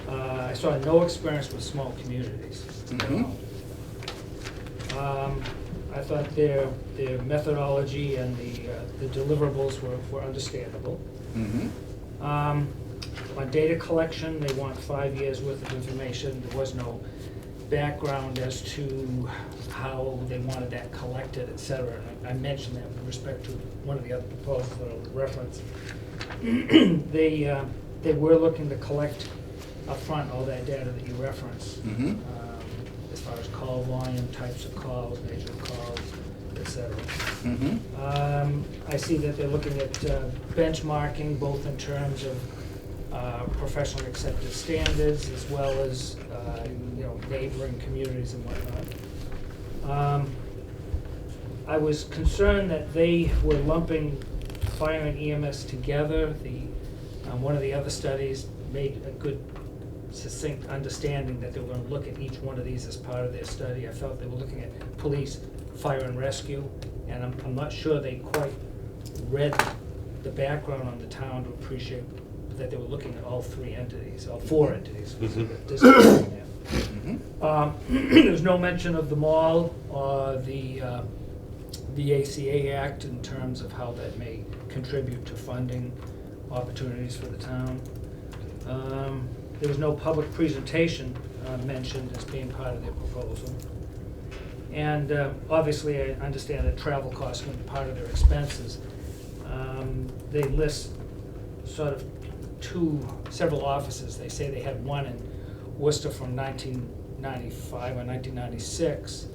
I saw no experience with small communities at all. I thought their methodology and the deliverables were understandable. Mm-hmm. On data collection, they want 5 years worth of information. There was no background as to how they wanted that collected, et cetera. And I mentioned that with respect to one of the other proposals that I'll reference. They were looking to collect upfront all that data that you reference, Mm-hmm. as far as call volume, types of calls, nature of calls, et cetera. Mm-hmm. I see that they're looking at benchmarking, both in terms of professionally accepted standards as well as neighboring communities and whatnot. I was concerned that they were lumping fire and EMS together. One of the other studies made a good succinct understanding that they were going to look at each one of these as part of their study. I felt they were looking at police, fire and rescue, and I'm not sure they quite read the background on the town to appreciate that they were looking at all 3 entities, all 4 entities. There's no mention of the mall or the ACA Act in terms of how that may contribute to funding opportunities for the town. There was no public presentation mentioned as being part of their proposal. And obviously, I understand that travel costs can be part of their expenses. They list sort of several offices. They say they had one in Worcester from 1995 or 1996,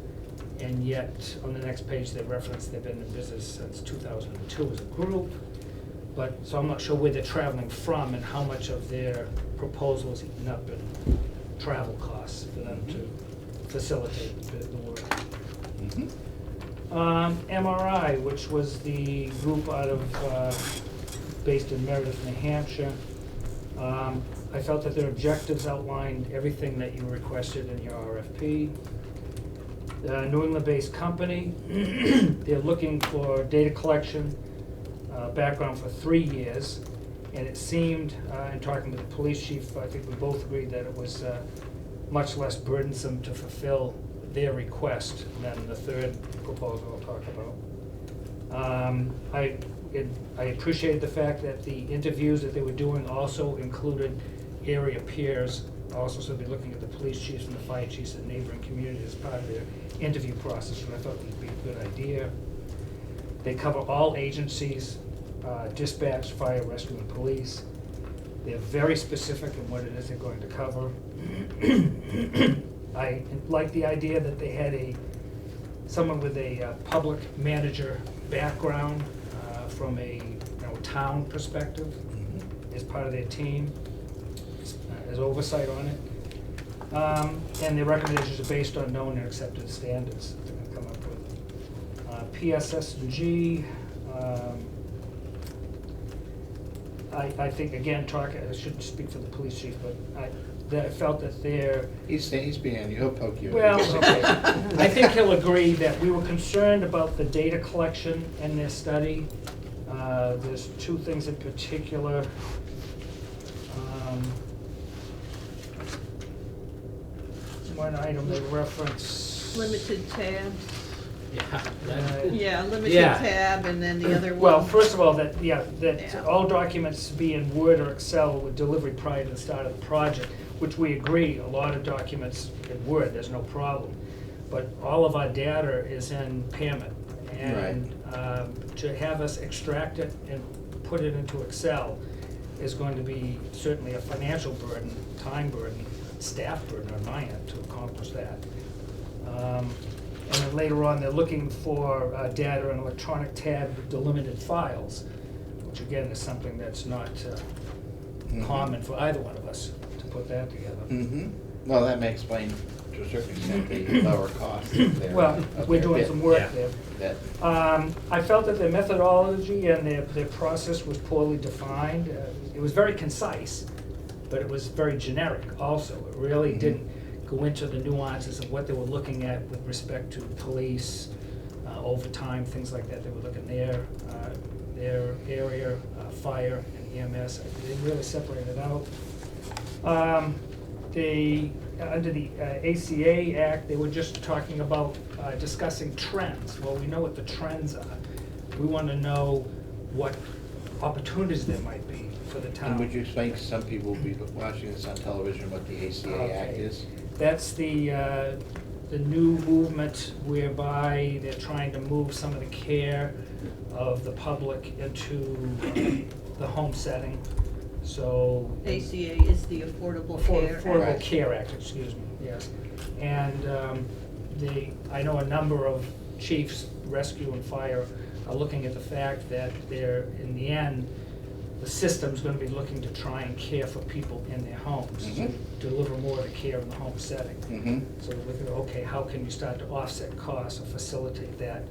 and yet on the next page they reference they've been in business since 2002 as a group. But, so I'm not sure where they're traveling from and how much of their proposal is eaten up in travel costs for them to facilitate the work. MRI, which was the group out of, based in Meredith, New Hampshire. I felt that their objectives outlined everything that you requested in your RFP. New England-based company, they're looking for data collection background for 3 years, and it seemed, in talking to the police chief, I think we both agreed that it was much less burdensome to fulfill their request than the third proposal I'll talk about. I appreciated the fact that the interviews that they were doing also included area peers, also, so they're looking at the police chiefs and the fire chiefs and neighboring communities as part of their interview process, and I thought would be a good idea. They cover all agencies, dispatch, fire, rescue, and police. They're very specific in what it is they're going to cover. I like the idea that they had someone with a public manager background from a town perspective as part of their team, as oversight on it. And their recommendations are based on known and accepted standards that they're going to come up with. PSS&G, I think, again, I shouldn't speak for the police chief, but I felt that they're... He's behind you, he'll poke you. Well, okay. I think he'll agree that we were concerned about the data collection in this study. There's 2 things in particular. One item they reference... Limited tabs. Yeah. Yeah, limited Yeah. tab, and then the other one. Well, first of all, that Yeah. all documents be in Word or Excel with delivery prior to the start of the project, which we agree, a lot of documents in Word, there's no problem. But all of our data is in Pamet. And to have us extract it and put it into Excel is going to be certainly a financial burden, time burden, staff burden on my end to accomplish that. And then later on, they're looking for data in electronic tab delimited files, which again is something that's not common for either one of us to put that together. Well, that may explain to a certain extent the lower cost there. Well, we're doing some work there. That- I felt that their methodology and their process was poorly defined. It was very concise, but it was very generic also. It really didn't go into the nuances of what they were looking at with respect to the overtime, things like that. They were looking at their area, fire and EMS. They really separated it out. Under the ACA Act, they were just talking about discussing trends. Well, we know what the trends are. We want to know what opportunities there might be for the town. And would you explain to some people who will be watching this on television what the ACA Act is? That's the new movement whereby they're trying to move some of the care of the public into the home setting. So ACA is the Affordable Care Act. Affordable Care Act, excuse me, yes. And I know a number of chiefs, rescue and fire, are looking at the fact that they're, in the end, the system's gonna be looking to try and care for people in their homes, to deliver more of the care in the home setting. So we're looking at, okay, how can you start to offset costs or facilitate that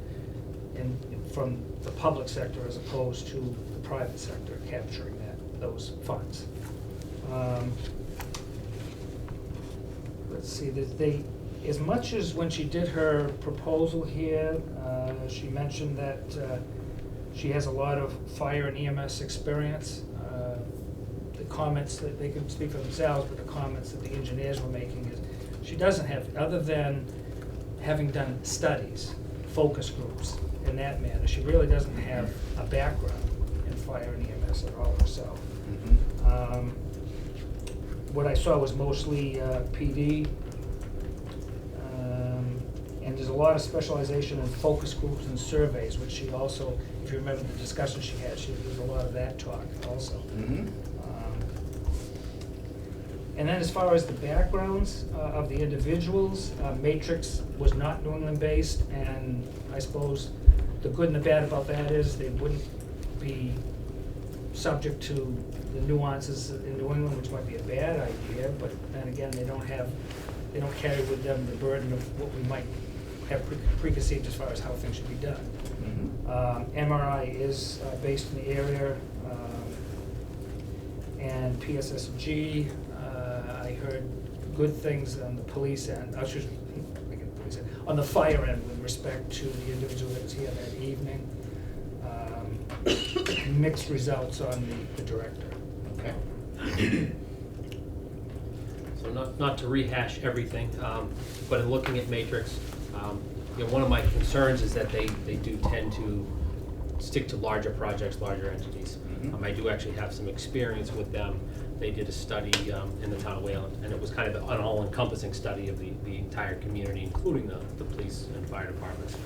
from the public sector as opposed to the private sector capturing those funds. Let's see, as much as when she did her proposal here, she mentioned that she has a lot of fire and EMS experience. The comments that they can speak for themselves, but the comments that the engineers were making is she doesn't have, other than having done studies, focus groups in that manner, she really doesn't have a background in fire and EMS at all herself. what I saw was mostly PD. And there's a lot of specialization in focus groups and surveys, which she also, if you remember the discussion she had, there's a lot of that talk also. And then as far as the backgrounds of the individuals, Matrix was not New England-based, and I suppose the good and the bad about that is they wouldn't be subject to the nuances in New England, which might be a bad idea, but then again, they don't carry with them the burden of what we might have preconceived as far as how things should be done. MRI is based in the area, and PSSG, I heard good things on the police end, on the fire end with respect to the individual that was here that evening. Mixed results on the director. Okay. So not to rehash everything, but in looking at Matrix, one of my concerns is that they do tend to stick to larger projects, larger entities. I do actually have some experience with them. They did a study in the town of Wayland, and it was kind of an all-encompassing study of the entire community, including the police and fire departments.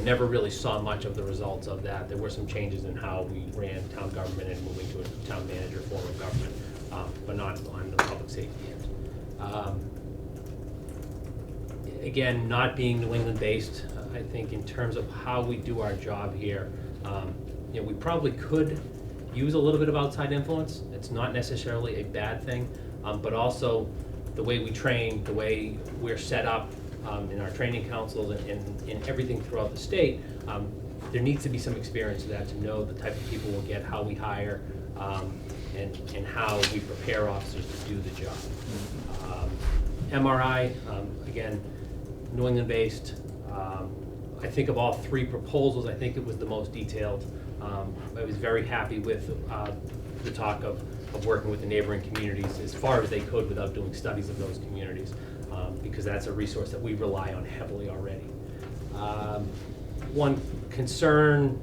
Never really saw much of the results of that. There were some changes in how we ran town government and moving to a town manager form of government, but not on the public safety end. Again, not being New England-based, I think in terms of how we do our job here, we probably could use a little bit of outside influence. It's not necessarily a bad thing, but also the way we train, the way we're set up in our training councils and in everything throughout the state, there needs to be some experience to that to know the type of people we'll get, how we hire, and how we prepare officers to do the job. MRI, again, New England-based. I think of all three proposals, I think it was the most detailed. I was very happy with the talk of working with the neighboring communities as far as they could without doing studies of those communities, because that's a resource that we rely on heavily already. One concern,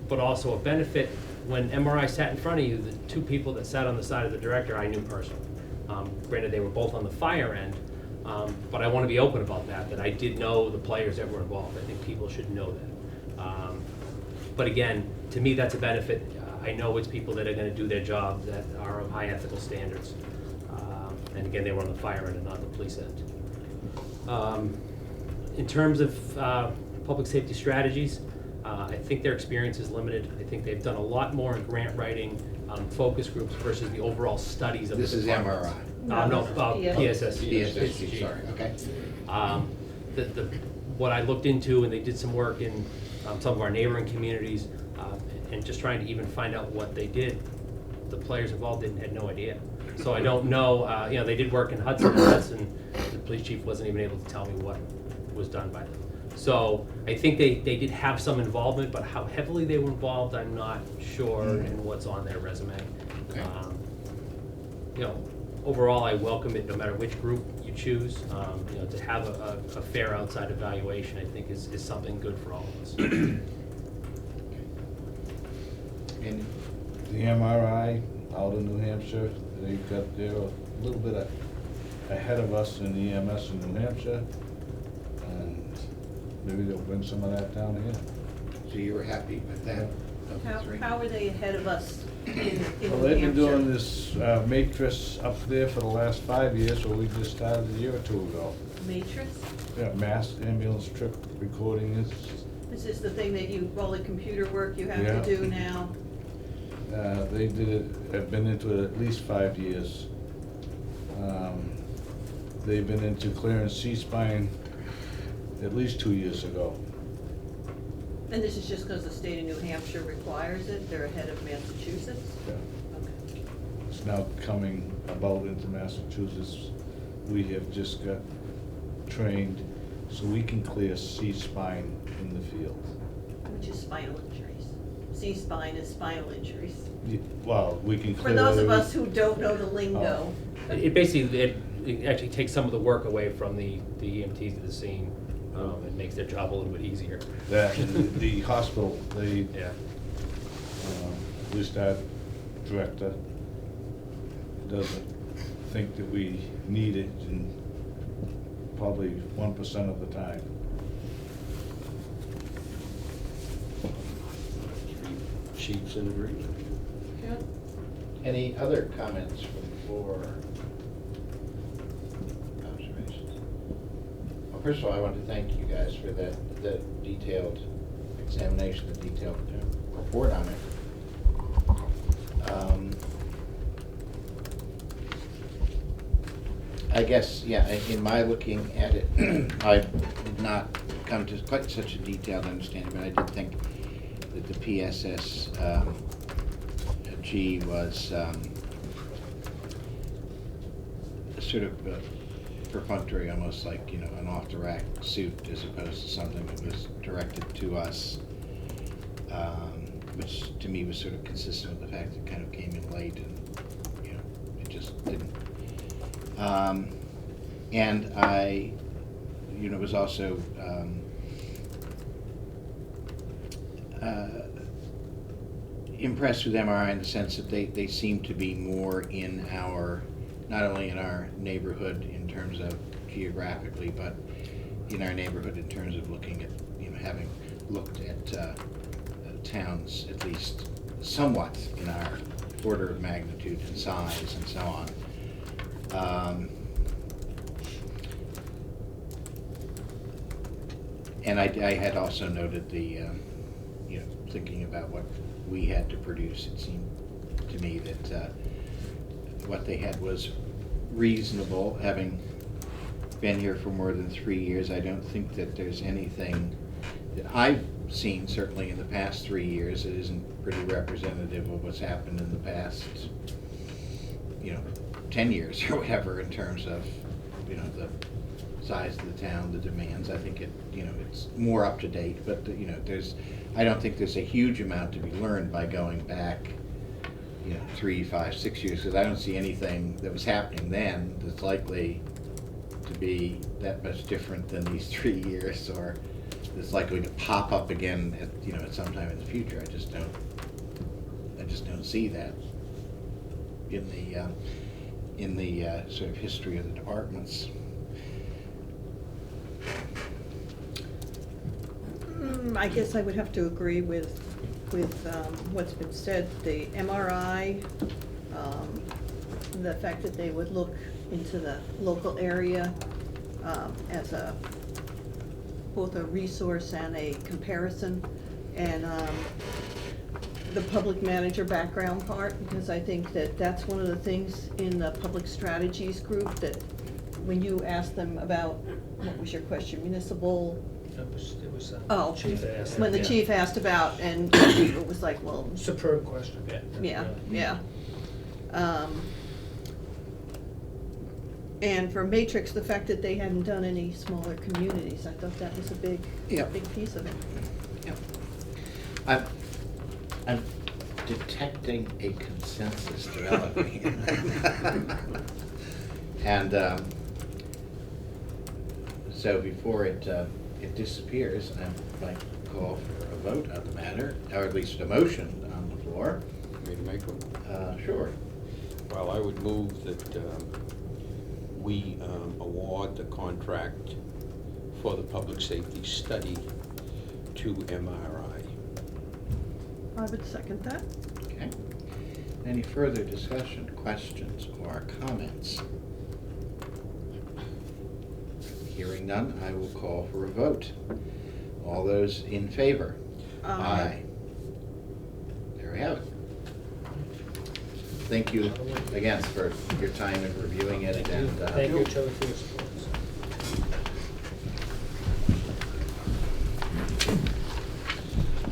but also a benefit, when MRI sat in front of you, the two people that sat on the side of the director I knew personally. Granted, they were both on the fire end, but I want to be open about that I did know the players that were involved. I think people should know that. But again, to me, that's a benefit. I know it's people that are going to do their job that are of high ethical standards. And again, they were on the fire end and not the police end. In terms of public safety strategies, I think their experience is limited. I think they've done a lot more in grant writing, focus groups versus the overall studies of the departments. This is MRI. No, PSSG. PSSG, sorry, okay. What I looked into, and they did some work in some of our neighboring communities, and just trying to even find out what they did, the players involved had no idea. So I don't know, they did work in Hudson, the police chief wasn't even able to tell me what was done by them. So I think they did have some involvement, but how heavily they were involved, I'm not sure, and what's on their resume. Okay. Overall, I welcome it no matter which group you choose. To have a fair outside evaluation, I think is something good for all of us. And The MRI out of New Hampshire, they're a little bit ahead of us in EMS in New Hampshire, and maybe they'll bring some of that down here. so you were happy with that? How are they ahead of us in New Hampshire? Well, they've been doing this matrix up there for the last 5 years, so we just started a year or two ago. Matrix? Yeah, mass ambulance trip recording is. This is the thing that all the computer work you have Yeah. to do now? They did it, have been into it at least 5 years. They've been into clearing C-spine at least 2 years ago. And this is just because the state of New Hampshire requires it? They're ahead of Massachusetts? Yeah. Okay. It's now coming about into Massachusetts. We have just got trained so we can clear C-spine in the field. Which is spinal injuries. C-spine is spinal injuries. Well, we can clear. For those of us who don't know the lingo. It basically, it actually takes some of the work away from the EMTs at the scene. It makes their job a little bit easier. That, and the hospital, they, Yeah. at least that director doesn't think that we need it, and probably 1% of the time. Sheets in agreement. Any other comments from the floor? Observations? Well, first of all, I want to thank you guys for the detailed examination, the detailed report on it. I guess, yeah, in my looking at it, I did not come to quite such a detailed understanding, but I did think that the PSSG was sort of perfunctory, almost like, you know, an off-the-rack suit as opposed to something that was directed to us, which to me was sort of consistent with the fact that it kind of came in late and, you know, it just didn't. And I, you know, was also impressed with MRI in the sense that they seem to be more in our, not only in our neighborhood in terms of geographically, but in our neighborhood in terms of looking at, you know, having looked at towns at least somewhat in our order of magnitude and size and so on. And I had also noted the, you know, thinking about what we had to produce, it seemed to me that what they had was reasonable. Having been here for more than 3 years, I don't think that there's anything that I've seen, certainly in the past 3 years, that isn't pretty representative of what's happened in the past, you know, 10 years or whatever, in terms of, you know, the size of the town, the demands. I think it, you know, it's more up to date, but, you know, I don't think there's a huge amount to be learned by going back, you know, 3, 5, 6 years, because I don't see anything that was happening then that's likely to be that much different than these 3 years, or that's likely to pop up again at, you know, at some time in the future. I just don't see that in the sort of history of the departments. I guess I would have to agree with what's been said. The MRI, the fact that they would look into the local area as both a resource and a comparison, and the public manager background part, because I think that that's one of the things in the public strategies group that when you asked them about, what was your question, municipal? It was Oh, chief asked when the that, chief asked about, and it was like, well. Superb question. Yeah. And for Matrix, the fact that they hadn't done any smaller communities, I thought that was a big piece of it. Yep. I'm detecting a consensus developing. And so before it disappears, I might call for a vote on the matter, or at least a motion on the floor. Me to make one? Sure. Well, I would move that we award the contract for the public safety study to MRI. I would second that. Okay. Any further discussion, questions, or comments? Hearing none, I will call for a vote. All those in favor? Aye. There we have it. Thank you again for your time in reviewing it. And Thank you, Joe, for your support.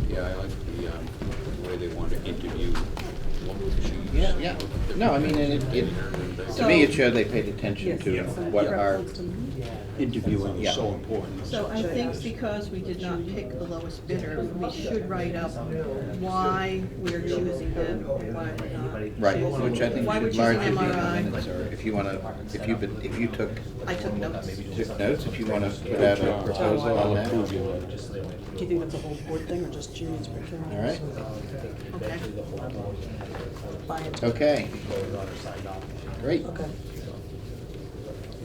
Yeah, I like the way they want to interview. Yeah. No, I mean, and to me, it showed they paid attention to what our Interviewing Yeah. is so important. So I think because we did not pick the lowest bidder, we should write up why we're choosing them, why we're not right, choosing. which I think Why we're should largely choosing be in the MRI. minutes, or if you want to, if you took I took notes. if you want to put out a proposal on that. Do you think that's a whole board thing or just Judy's procurement? All right. Okay. buy it. Okay, great. Okay.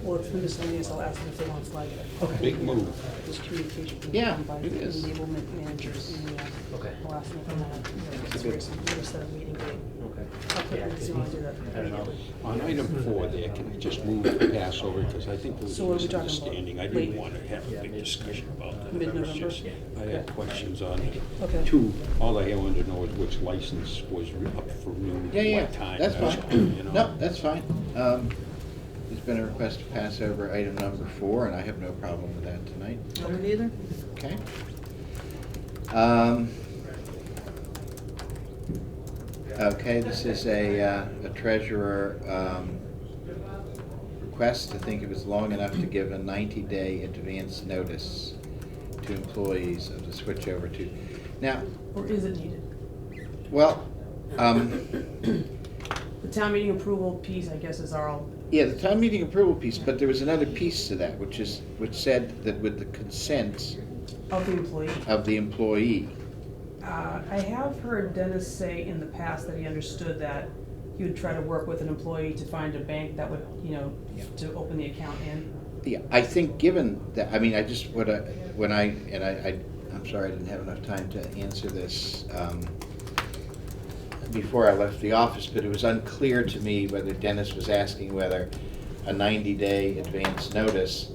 Well, if the miscellaneous, I'll ask them if they want to flag it. Okay. Big move. This communication can be Yeah, done by the it is. enablement managers in the, Okay. I'll ask them if they want to, consideration, set a meeting date. Okay. I'll put it, so you want to do that I don't know. immediately. On item 4 there, can I just move pass over, because I think there was So a what are we talking about? misunderstanding. I Late? didn't want to have a big discussion about that. Mid-November? It was just- I had questions on Okay. 2. All I wanted to know is which license was up for renewal Yeah, at yeah, what time. that's all, fine. you know. No, that's fine. There's been a request to pass over item number 4, and I have no problem with that tonight. I don't either. Okay. Okay, this is a treasurer request. I think it was long enough to give a 90-day advance notice to employees of the switch over to. Now, Or is it needed? well, The town meeting approval piece, I guess, is our, yeah, the town meeting approval piece, but there was another piece to that, which said that with the consent of the employee. of the employee. I have heard Dennis say in the past that he understood that he would try to work with an employee to find a bank that would, to open the account in. Yeah, I think given that, I mean, I just, I'm sorry I didn't have enough time to answer this before I left the office, but it was unclear to me whether Dennis was asking whether a 90-day advance notice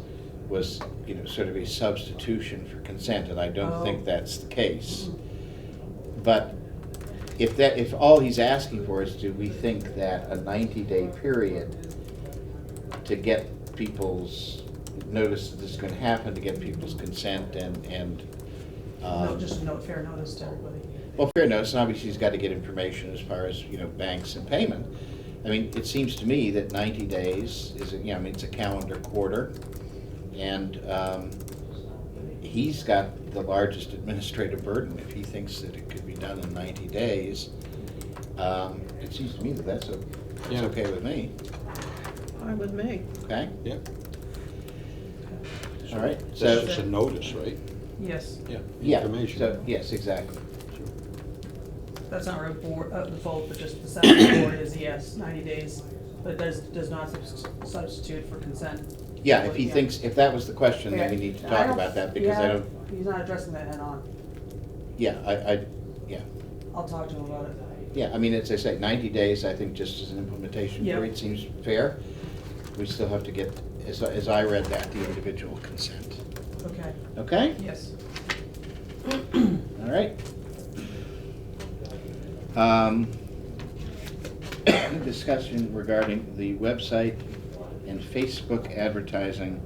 was, sort of a substitution for consent, and I don't think that's the case. But if all he's asking for is, do we think that a 90-day period to get people's notice that this is going to happen, to get people's consent and No, just a note, fair notice to everybody. well, fair notice, and obviously he's got to get information as far as, banks and payment. I mean, it seems to me that 90 days is, it's a calendar quarter, and he's got the largest administrative burden. If he thinks that it could be done in 90 days, it seems to me that that's okay with me, Fine with me. okay? Yep. All right, That's so, just a notice, right? Yes, yeah, Information. so, yes, exactly. that's not our board, the vote, but just the salary board is yes, 90 days, but it does not substitute for consent. Yeah, if he thinks, if that was the question, then we need to talk about that, because I don't, He's not addressing that head on. yeah, yeah. I'll talk to him about it. Yeah, I mean, as I say, 90 days, I think just as an implementation Yep. period seems fair. We still have to get, as I read that, the individual consent. Okay, Okay? yes. All right. Discussion regarding the website and Facebook advertising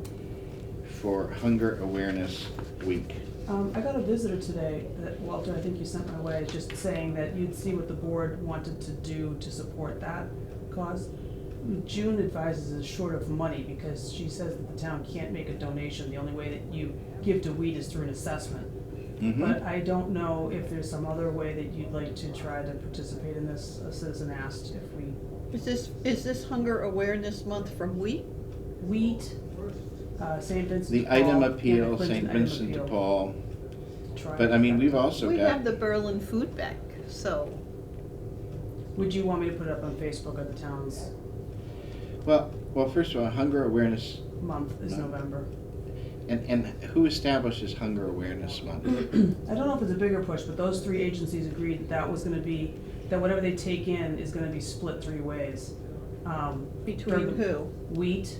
for Hunger Awareness Week. I got a visitor today that, Walter, I think you sent my way, just saying that you'd see what the board wanted to do to support that cause. June advises is short of money because she says that the town can't make a donation. The only way that you give to WEED is through an assessment. But I don't know if there's some other way that you'd like to try to participate in this. A citizen asked if we, Is this Hunger Awareness Month from WEED? WEED, St. Vincent The de Paul, item and the appeal, Clinton St. item Vincent de appeal. Paul. Try But I mean, that. we've also We got. have the Berlin Food Bank, so. Would you want me to put it up on Facebook at the town's Well, first of all, Hunger Awareness, month is November? and who establishes Hunger Awareness Month? I don't know if it's a bigger push, but those three agencies agreed that that was gonna be, that whatever they take in is gonna be split 3 ways. Between who? Wheat,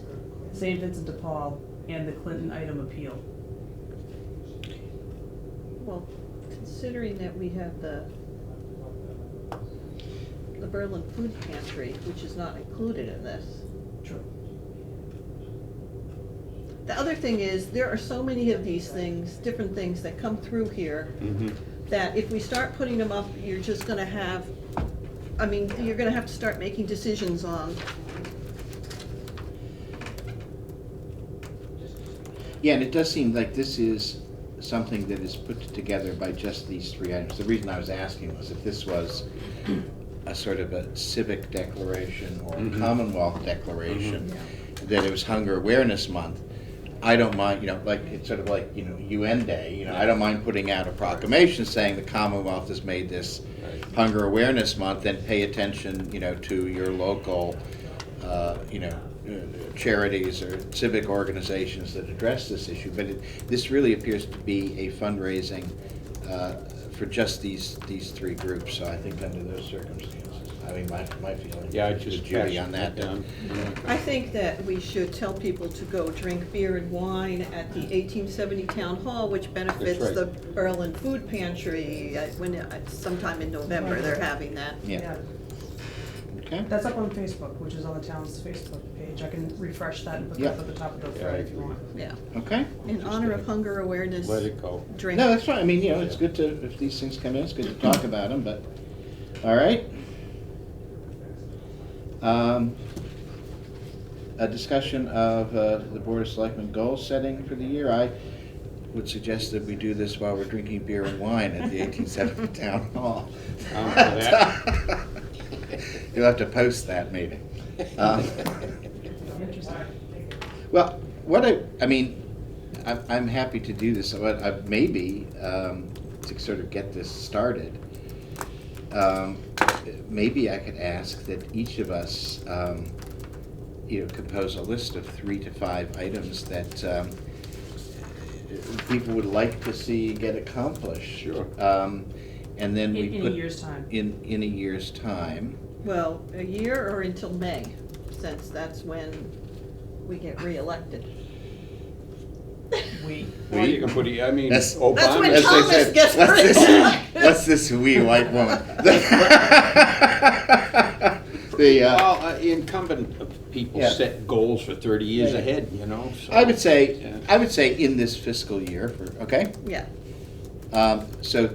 St. Vincent de Paul, and the Clinton item appeal. Well, considering that we have the Berlin Food Pantry, which is not included in this. True. The other thing is, there are so many of these things, different things that come through here, that if we start putting them up, you're just gonna have, you're gonna have to start making decisions on. Yeah, and it does seem like this is something that is put together by just these 3 items. The reason I was asking was if this was a sort of a civic declaration or a Commonwealth declaration, that it was Hunger Awareness Month. I don't mind, you know, like, it's sort of like, you know, UN Day, you know, I don't mind putting out a proclamation saying the Commonwealth has made this Hunger Awareness Month, and pay attention, you know, to your local, you know, charities or civic organizations that address this issue. But this really appears to be a fundraising for just these three groups, so I think under those circumstances, I mean, my feeling. Yeah, I is just Judy on that. I think that we should tell people to go drink beer and wine at the 1870 Town Hall, which benefits That's the right. Berlin Food Pantry. Sometime in November, they're having that. Yeah. Okay. That's up on Facebook, which is on the town's Facebook page. I can refresh that and put Yeah. that at the top of the Yeah, thread I if you agree. want. Yeah. Okay. In honor of Hunger Awareness. Let it go. Drink. No, that's fine. I mean, you know, it's good to, if these things come in, it's good to talk about them, but, all right. A discussion of the Board of Selectmen goal setting for the year. I would suggest that we do this while we're drinking beer and wine at the 1870 Town Hall. that. You'll have to post that meeting. Well, what I mean, I'm happy to do this, but maybe to sort of get this started, maybe I could ask that each of us, you know, compose a list of 3 to 5 items that people would like to see get accomplished. Sure. And then we In put a year's time. in a year's time. Well, a year or until May, since that's when we get reelected. Well, you can put, I mean, That's Obama. when as they Thomas said, gets what's this? reelected. What's this wee white woman? Well, incumbent people Yeah. set goals for 30 years Yeah. ahead, you know, so. I would say, Yeah. in this fiscal year, okay? Yeah. So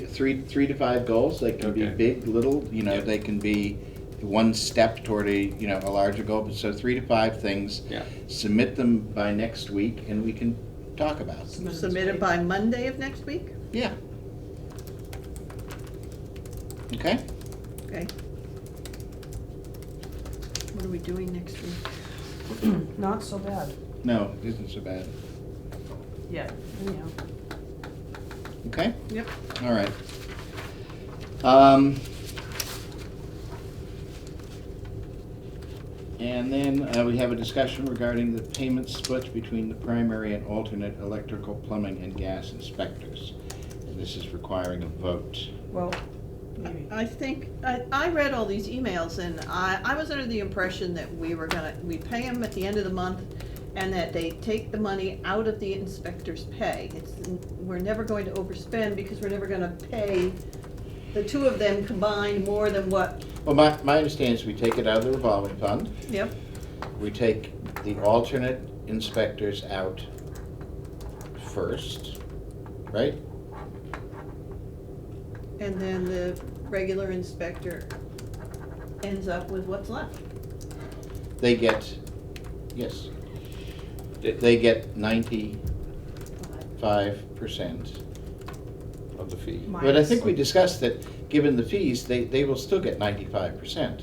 three to 5 goals, they can be Okay. big, little, you know, Yeah. they can be one step toward a, you know, a larger goal, but so 3 to 5 things. Yeah. Submit them by next week and we can talk about them. Submitted by Monday of next week? Yeah. Okay? Okay. What are we doing next week? Not so bad. No, it isn't so bad. Yeah, anyhow. Okay? Yep. All right. And then we have a discussion regarding the payment split between the primary and alternate electrical, plumbing, and gas inspectors. And this is requiring a vote. Well, maybe. I think, I read all these emails and I was under the impression that we pay them at the end of the month and that they take the money out of the inspector's pay. We're never going to overspend because we're never gonna pay the two of them combined more than what. Well, my understanding is we take it out of the revolving fund. Yep. We take the alternate inspectors out first, right? And then the regular inspector ends up with what's left. They get, yes, they get 95% Of the fee. But I think we discussed that, given the fees, they will still get 95%.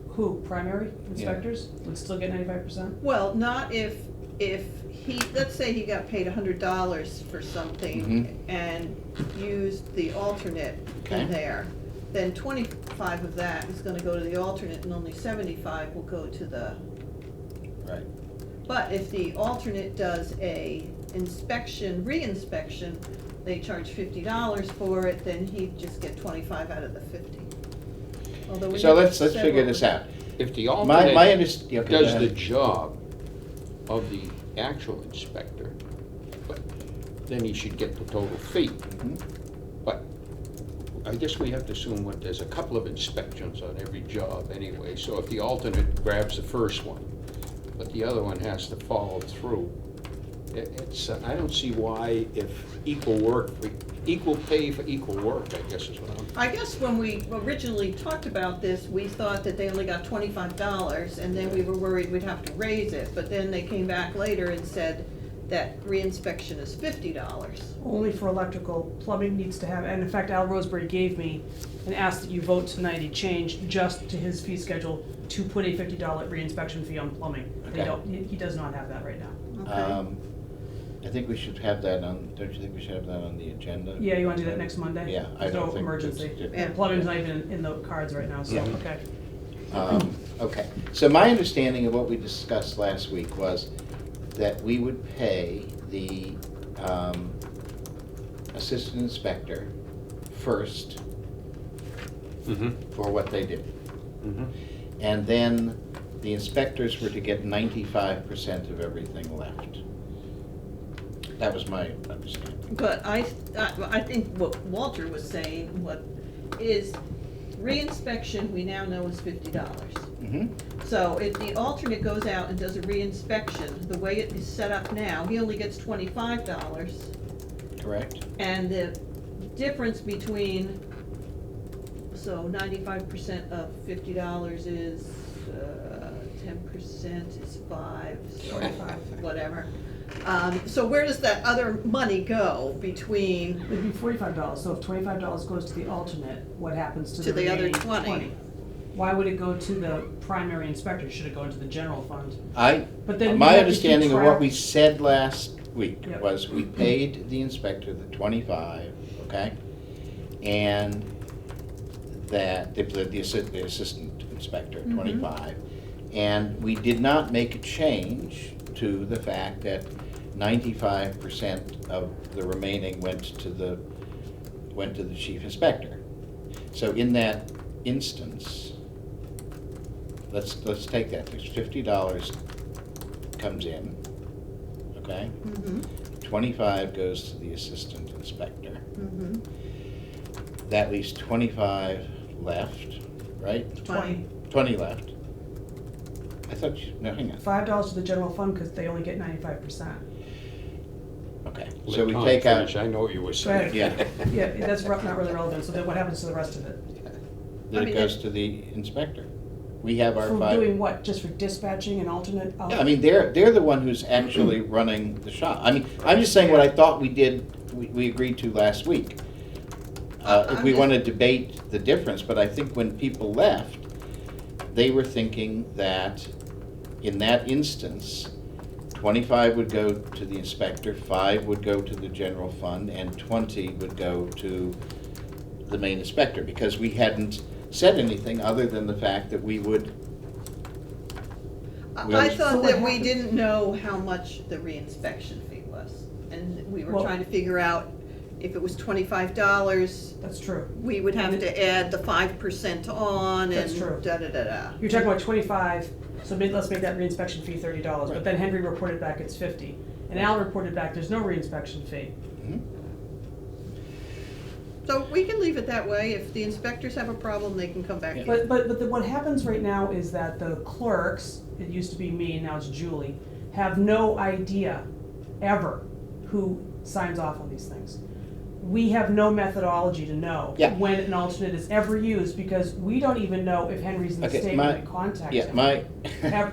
Who, primary inspectors would still get 95%? Well, not if he, let's say he got paid $100 for something and used the alternate Okay. in there, then 25 of that is gonna go to the alternate and only 75 will go to the. Right. But if the alternate does a re-inspection, they charge $50 for it, then he'd just get 25 out of the 50. Although we So never let's said figure what this was- out. If the My alternate okay, go does the ahead. job of the actual inspector, but then he should get the total fee. Mhm. But I guess we have to assume there's a couple of inspections on every job anyway, so if the alternate grabs the first one, but the other one has to follow through, I don't see why if equal pay for equal work, I guess is what I guess when we originally talked about this, we thought that they only got $25, and then we were worried we'd have to raise it, but then they came back later and said that re-inspection is $50. Only for electrical, plumbing needs to have, and in fact, Al Roseberry gave me and asked that you vote tonight, he changed just to his fee schedule to put a $50 re-inspection fee on plumbing. They Okay. don't, he does not have that right now. I think we should have that on, don't you think we should have that on the agenda? Yeah, you wanna do that next Monday? Yeah, I There's don't no think emergency. it's- Yeah. Plumbing's not even in the cards right now, so, Yeah. okay. Okay, so my understanding of what we discussed last week was that we would pay the assistant inspector first for what they did. And then the inspectors were to get 95% of everything left. That was my understanding. But I think what Walter was saying, what is reinspection, we now know is $50. So if the alternate goes out and does a reinspection, the way it is set up now, he only gets $25. Correct? And the difference between, so 95% of $50 is, 10% is 5, so 45. whatever. So where does that other money go between, It'd be $45, so if $25 goes to the alternate, what happens to To the the other remaining 20? Why would it go to the primary inspector? Should it go into the general fund? But then My you have to keep understanding of what track- we said last week Yep. was we paid the inspector the 25, okay? And that, the assistant inspector, 25. And we did not make a change to the fact that 95% of the remaining went to the chief inspector. So in that instance, let's take that, there's $50 comes in, okay? 25 goes to the assistant inspector. That leaves 25 left, right? 20. 20 left. I thought you, no, hang on. $5 to the general fund because they only get 95%. Okay, Let so we Tom take out. finish. I know what you were saying. Yeah. Yeah, that's not really relevant, so then what happens to the rest of it? Then it goes to the inspector. We have our For 5. doing what, just for dispatching an alternate? Yeah, I mean, they're the one who's actually running the shop. I mean, I'm just saying what I thought we did, we agreed to last week. If we want to debate the difference, but I think when people left, they were thinking that in that instance, 25 would go to the inspector, 5 would go to the general fund, and 20 would go to the main inspector, because we hadn't said anything other than the fact that we would. I So thought what that we happened- didn't know how much the reinspection fee was. And we were Well- trying to figure out if it was $25, That's true. we would have to add the 5% on and That's true. da-da-da-da. You're talking about 25, so let's make that reinspection fee $30, but then Henry reported back it's 50. And Al reported back there's no reinspection fee. So we can leave it that way. If the inspectors have a problem, they can come back. in. But what happens right now is that the clerks, it used to be me, now it's Julie, have no idea ever who signs off on these things. We have no methodology to know when an alternate is ever used, because we don't even know if Henry's mistaken when we contact him.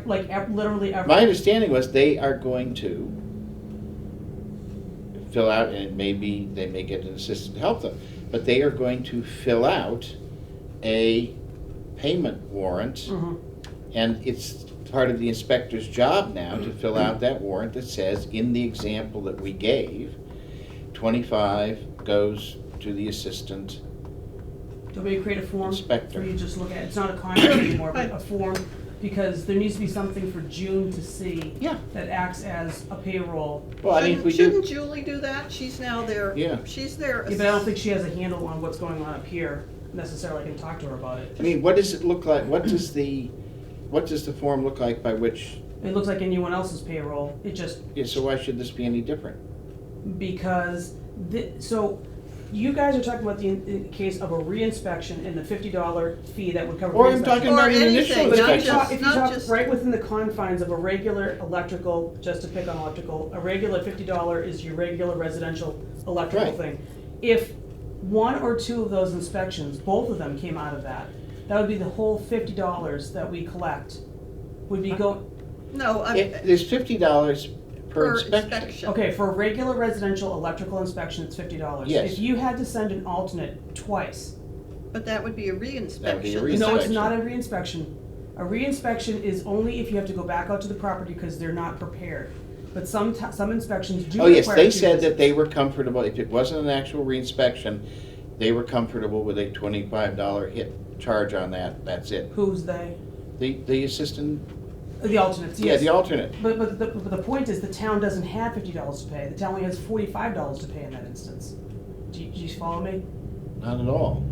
Literally ever. My understanding was they are going to fill out, and maybe they may get an assistant to help them, but they are going to fill out a payment warrant, and it's part of the inspector's job now to fill out that warrant that says, in the example that we gave, 25 goes to the assistant Do we create a form inspector. for you to just look at? It's not a contract anymore, but a form, because there needs to be something for June to see that acts as a payroll. Well, I mean, if we Shouldn't do, Julie do that? She's now their, she's their. Yeah, but I don't think she has a handle on what's going on up here necessarily. I can talk to her about it. I mean, what does it look like, what does the form look like by which, It looks like anyone else's payroll. It just, so why should this be any different? because, so you guys are talking about the in case of a reinspection and the $50 fee that would cover. Or I'm reinspection. talking about an initial But inspection. if you talk right within the confines of a regular electrical, just to pick on electrical, a regular $50 is your regular residential electrical Right. thing. If one or two of those inspections, both of them came out of that, that would be the whole $50 that we collect would be go. No, I mean, There's $50 per inspection. Okay, for a regular residential electrical inspection, it's $50. Yes. If you had to send an alternate twice. But that would be a reinspection. That would be a No, it's reinspection. not a reinspection. A reinspection is only if you have to go back out to the property because they're not prepared. but some inspections do Oh, yes, require they 2 said that visits. they were comfortable, if it wasn't an actual reinspection, they were comfortable with a $25 hit charge on that, that's it. Who's they? The assistant, The alternates, yeah, yes. the alternate. But the point is, the town doesn't have $50 to pay, the town only has $45 to pay in that instance. Do you follow me? Not at all.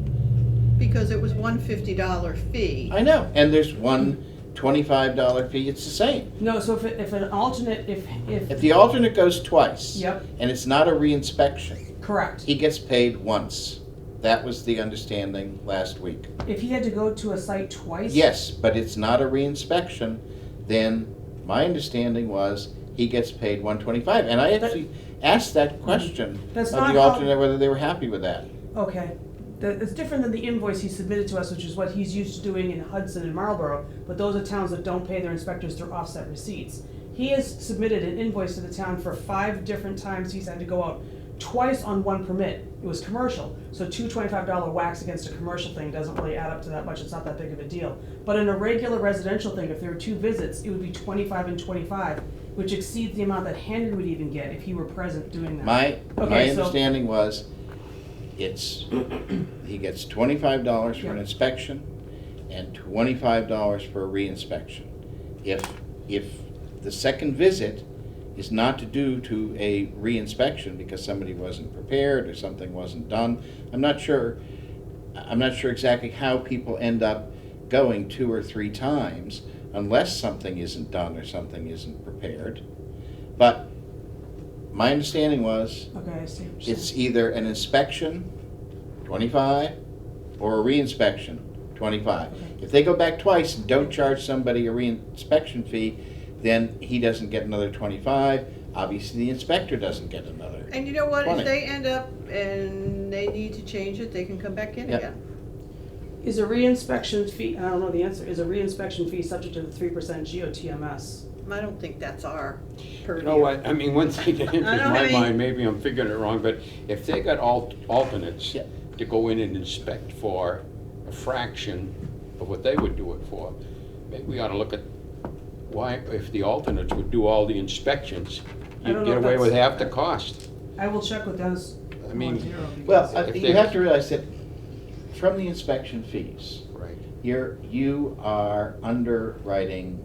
Because it was one $50 fee. I know, and there's one $25 fee, it's the same. No, so if an alternate, if. If the alternate goes twice. Yep. And it's not a reinspection, Correct. he gets paid once. That was the understanding last week. If he had to go to a site twice? Yes, but it's not a reinspection, then my understanding was he gets paid $125. And I actually asked that question That's of not the how- alternate, whether they were happy with that. Okay. It's different than the invoice he submitted to us, which is what he's used to doing in Hudson and Marlborough, but those are towns that don't pay their inspectors through offset receipts. He has submitted an invoice to the town for 5 different times he's had to go out, twice on one permit. It was commercial, so two $25 whacks against a commercial thing doesn't really add up to that much, it's not that big of a deal. But in a regular residential thing, if there were 2 visits, it would be 25 and 25, which exceeds the amount that Henry would even get if he were present doing that. My Okay, so- understanding was, he gets $25 for an Yeah. inspection and $25 for a reinspection. If the second visit is not to do to a reinspection because somebody wasn't prepared or something wasn't done, I'm not sure exactly how people end up going 2 or 3 times unless something isn't done or something isn't prepared. But my understanding was, Okay, I see what you're it's saying. either an inspection, 25, or a reinspection, 25. Okay. If they go back twice and don't charge somebody a reinspection fee, then he doesn't get another 25. Obviously, the inspector doesn't get another. And you know what, 20. if they end up and they need to change it, they can come back in Yep. again. Is a reinspection fee, I don't know the answer, is a reinspection fee subject to the 3% GOTMS? I don't think that's our You purview. know what, I mean, one thing that enters I don't my have any- mind, maybe I'm figuring it wrong, but if they got alternates Yeah. to go in and inspect for a fraction of what they would do it for, maybe we ought to look at why, if the alternates would do all the inspections, I you'd don't know get if away with that's- half the cost. I will check with Dennis I mean- Montero. Well, because- If you they- have to realize that from the inspection fees, Right. you are underwriting,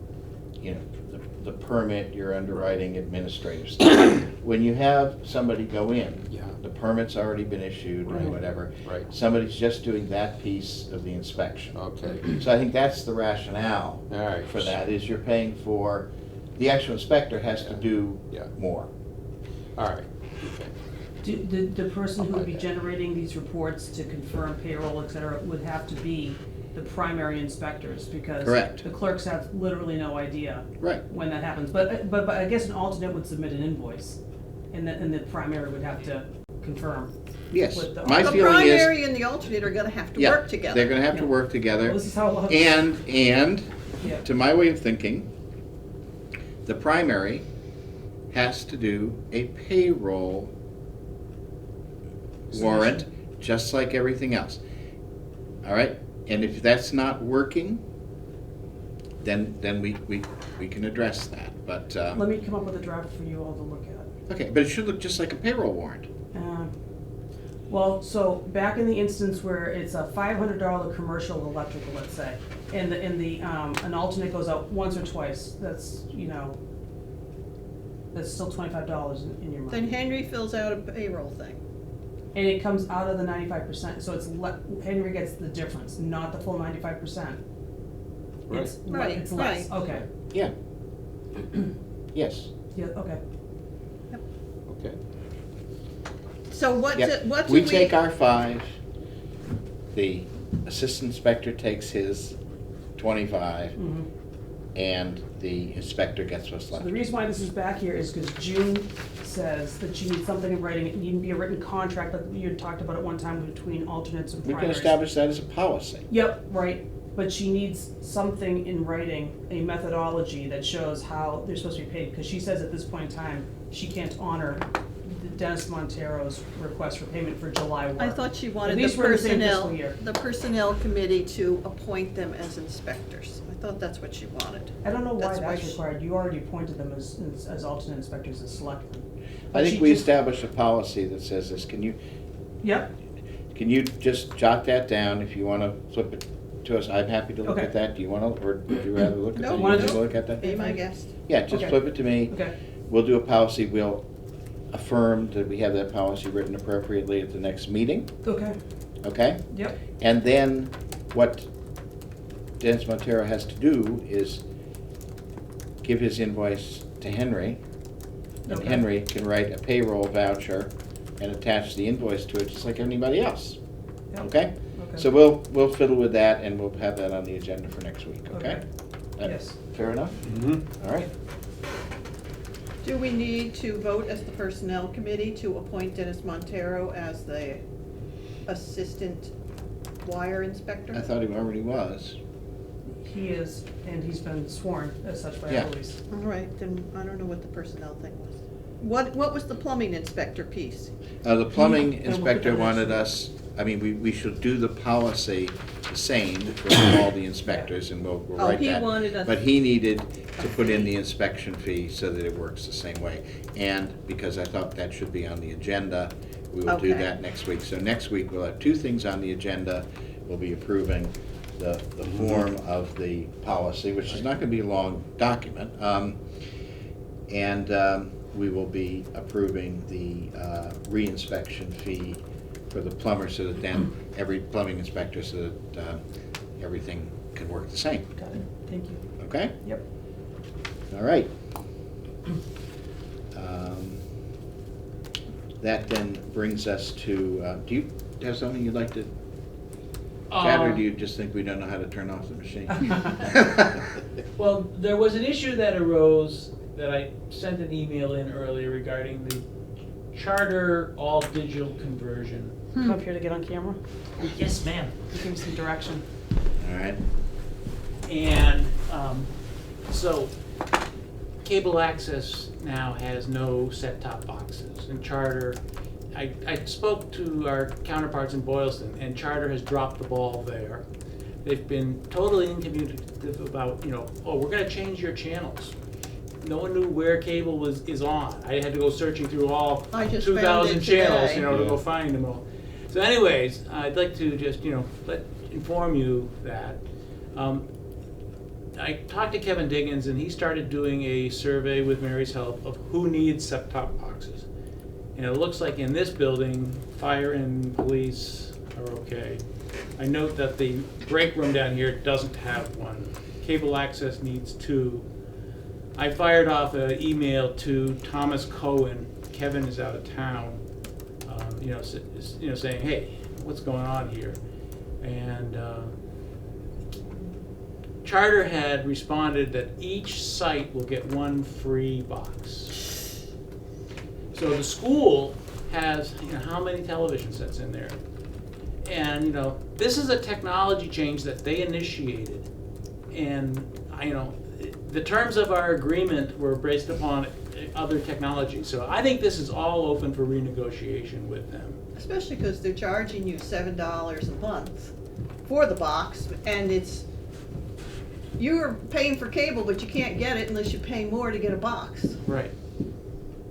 the permit, you're underwriting administrative stuff. When you have somebody go in, Yeah. the permit's already been issued or Right. whatever. Right. Somebody's just doing that piece of the inspection. Okay, So I think that's the rationale all right. for that, is you're paying for, the actual inspector has to do Yeah. more. All right, okay. The person who would be generating these reports to confirm payroll, et cetera, would have to be the primary inspectors, because Correct. the clerks have literally no idea Right. when that happens. But I guess an alternate would submit an invoice, and the primary would have to confirm. Yes, with the- my The feeling is. primary and the alternate are gonna have to Yeah, work together. they're gonna have to Yeah. work together. Well, this is how it looks. And, Yeah. to my way of thinking, the primary has to do a payroll warrant, just like everything else. All right? And if that's not working, then we can address that. But, Let me come up with a draft for you all to look at. okay, but it should look just like a payroll warrant. Well, so back in the instance where it's a $500 commercial electrical, let's say, and an alternate goes out once or twice, that's still $25 in your Then mind. Henry fills out a payroll thing. And it comes out of the 95%, so Henry gets the difference, not the full 95%. It's Right, It's less, right. okay. Yeah. Yes. Yeah, okay. Okay. So what Yep. do We take our 5, the assistant inspector takes his 25, Mhm. and the inspector gets what's So left. the reason why this is back here is because June says that you need something in writing, it needn't be a written contract, like you had talked about at one time between alternates and We can primaries. establish that as a policy. Yep, right, but she needs something in writing, a methodology that shows how they're supposed to be paid, because she says at this point in time, she can't honor Dennis Montero's request for payment for July work. I thought she At wanted the least we're in the same fiscal personnel, year. the personnel committee to appoint them as inspectors. I thought that's what she wanted. I don't know why That's why that's she- required. You already appointed them as alternate inspectors as selectmen. I But think she we just- established a policy that says this. Can you just jot that down if you wanna flip it to us? I'm happy to look Okay. at that. Do you wanna, or would you rather look at No, that? You wanna wanna do- look at that? Be my guest. Yeah, just Okay. flip it to me. Okay. We'll do a policy. We'll affirm that we have that policy written appropriately at the next meeting, Okay. okay? Yep. And then what Dennis Montero has to do is give his invoice to Henry. And Okay. Henry can write a payroll voucher and attach the invoice to it just like anybody else, Yep. okay? Okay. So we'll fiddle with that and we'll have that on the agenda for next week, okay? Okay. That Yes. Fair enough? Mm-hmm. All right. Do we need to vote as the personnel committee to appoint Dennis Montero as the assistant wire inspector? I thought he already was. He is, and he's been sworn as such by Yeah. police. All right, then I don't know what the personnel thing was. What was the plumbing inspector piece? The plumbing And we'll put inspector that wanted next us, I mean, we should do the policy the same for all the inspectors, and we'll Oh, write he that. wanted us- But he needed to a put in fee. the inspection fee so that it works the same way. And because I thought that should be on the agenda, we will do Okay. that next week. So next week, we'll have two things on the agenda. We'll be approving the form of the policy, which is not gonna be a long document. And we will be approving the reinspection fee for the plumber, so that then every plumbing inspector, so that everything can work the same, Got it. Thank you. okay? Yep. All right. That then brings us to, do you have something you'd like to chat, or do you just think we don't know how to turn off the machine? Well, there was an issue that arose that I sent an email in earlier regarding the charter all-digital conversion. Come up here to get on camera. Yes, ma'am. Give me some direction. All right. And so cable access now has no set-top boxes. And Charter, I spoke to our counterparts in Boylston, and Charter has dropped the ball there. They've been totally incommunicative about, oh, we're gonna change your channels. No one knew where cable is on. I had to go searching through all I just found 2,000 it channels, today. to go find them all. So anyways, I'd like to just, inform you that I talked to Kevin Diggins, and he started doing a survey with Mary's help of who needs set-top boxes. And it looks like in this building, fire and police are okay. I note that the break room down here doesn't have one. Cable access needs 2. I fired off an email to Thomas Cohen. Kevin is out of town, saying, hey, what's going on here? And Charter had responded that each site will get 1 free box. So the school has, how many television sets in there? And, this is a technology change that they initiated. And, the terms of our agreement were based upon other technology. So I think this is all open for renegotiation with them. Especially because they're charging you $7 a month for the box, and you're paying for cable, but you can't get it unless you pay more to get a box. Right.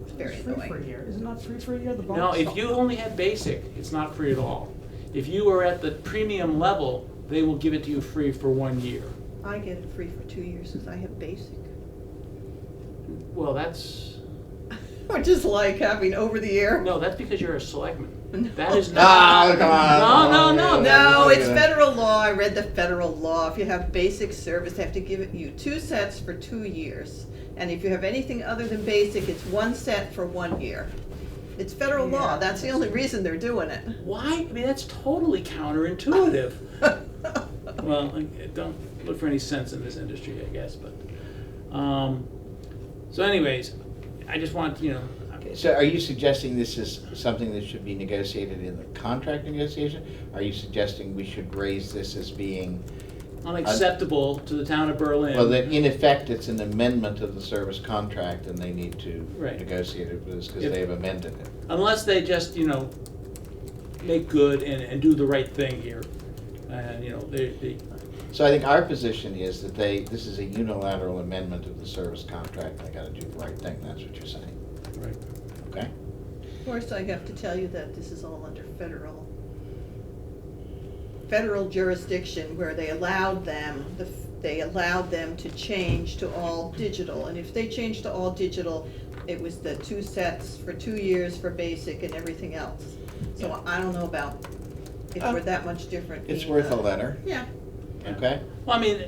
It's very It's free for a annoying. year. Is it not free for a year, the box? No, if you only have basic, it's not free at all. If you are at the premium level, they will give it to you free for 1 year. I get it free for 2 years since I have basic. Well, that's, Which is like having over the air. no, that's because you're a selectman. No. That is Ah, not. come on. No. No, it's Okay. federal law. I read the federal law. If you have basic service, they have to give it you 2 sets for 2 years. And if you have anything other than basic, it's 1 set for 1 year. It's federal law. Yeah. That's the only reason they're doing it. Why? I mean, that's totally counterintuitive. Well, I don't look for any sense in this industry, I guess, but, so anyways, I just want, So are you suggesting this is something that should be negotiated in the contract negotiation? Are you suggesting we should raise this as being unacceptable to the town of Berlin. Well, then, in effect, it's an amendment of the service contract, and they need to Right. negotiate it with us because If- they've amended it. Unless they just, make good and do the right thing here. And, they, So I think our position is that this is a unilateral amendment of the service contract, they gotta do the right thing, that's what you're saying, right. okay? Of course, I have to tell you that this is all under federal jurisdiction where they allowed them to change to all digital. And if they changed to all digital, it was the 2 sets for 2 years for basic and everything else. So Yeah. I don't know about if we're that much different. It's in, worth a letter, Yeah. okay? Well, I mean,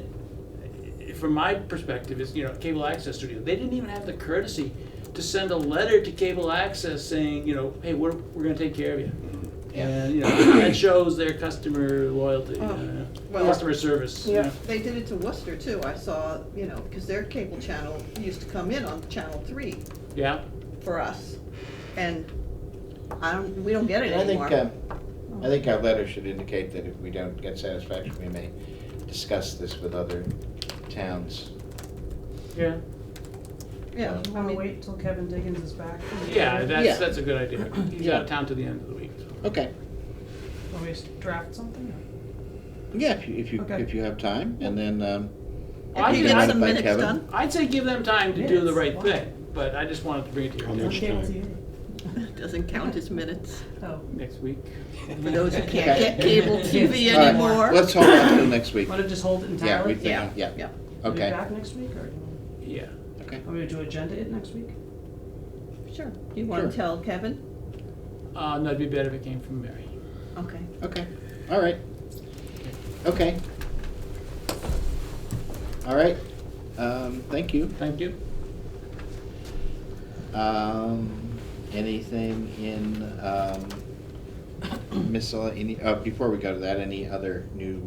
from my perspective, is Cable Access Studio. They didn't even have the courtesy to send a letter to Cable Access saying, hey, we're going to take care of you. Yeah. And that shows their customer loyalty, well, customer service. Yeah, they did it to Worcester too. I saw, because their cable channel used to come in on channel 3 Yeah. for us, and we don't get it And anymore. I think our letter should indicate that if we don't get satisfaction, we may discuss this with other towns. Yeah. Yeah, You wanna wait till Kevin Diggins is back? Yeah, that's Yeah. that's a good idea. He's out of town to the end of the week. So. Okay, Want me to draft something? yeah, if you Okay. have time, and then, I If you did get run it some by minutes Kevin. done. I'd say give them time to do the Minutes? right Wow. thing, but I just wanted to bring it to your How On much attention. cable time? TV? Doesn't count as minutes Oh. Next week. for those who Okay. can't get cable TV All right, anymore. let's hold on till next week. Want to just hold it Yeah, entirely? yeah, Yeah. yeah, Are you okay, back next week, or Yeah. okay. want me to do agenda it next week? Sure. You want Sure. to tell Kevin? No, it'd be better if it came from Mary. Okay. Okay, all right. Okay. All right, thank you. Thank you. Anything in, before we go to that, any other new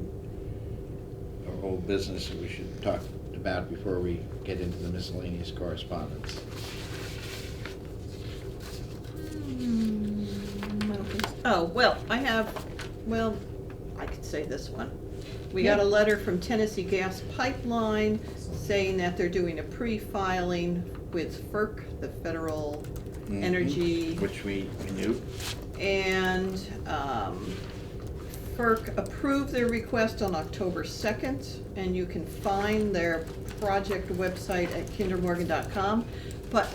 or old business that we should talk about before we get into the miscellaneous correspondence? I don't think so. Oh, well, I could say this one. We got a letter from Tennessee Gas Pipeline saying that they're doing a pre-filing with FERC, the Federal Mhm. Energy. Which we knew. And FERC approved their request on October 2nd, and you can find their project website at kindermorgan.com. But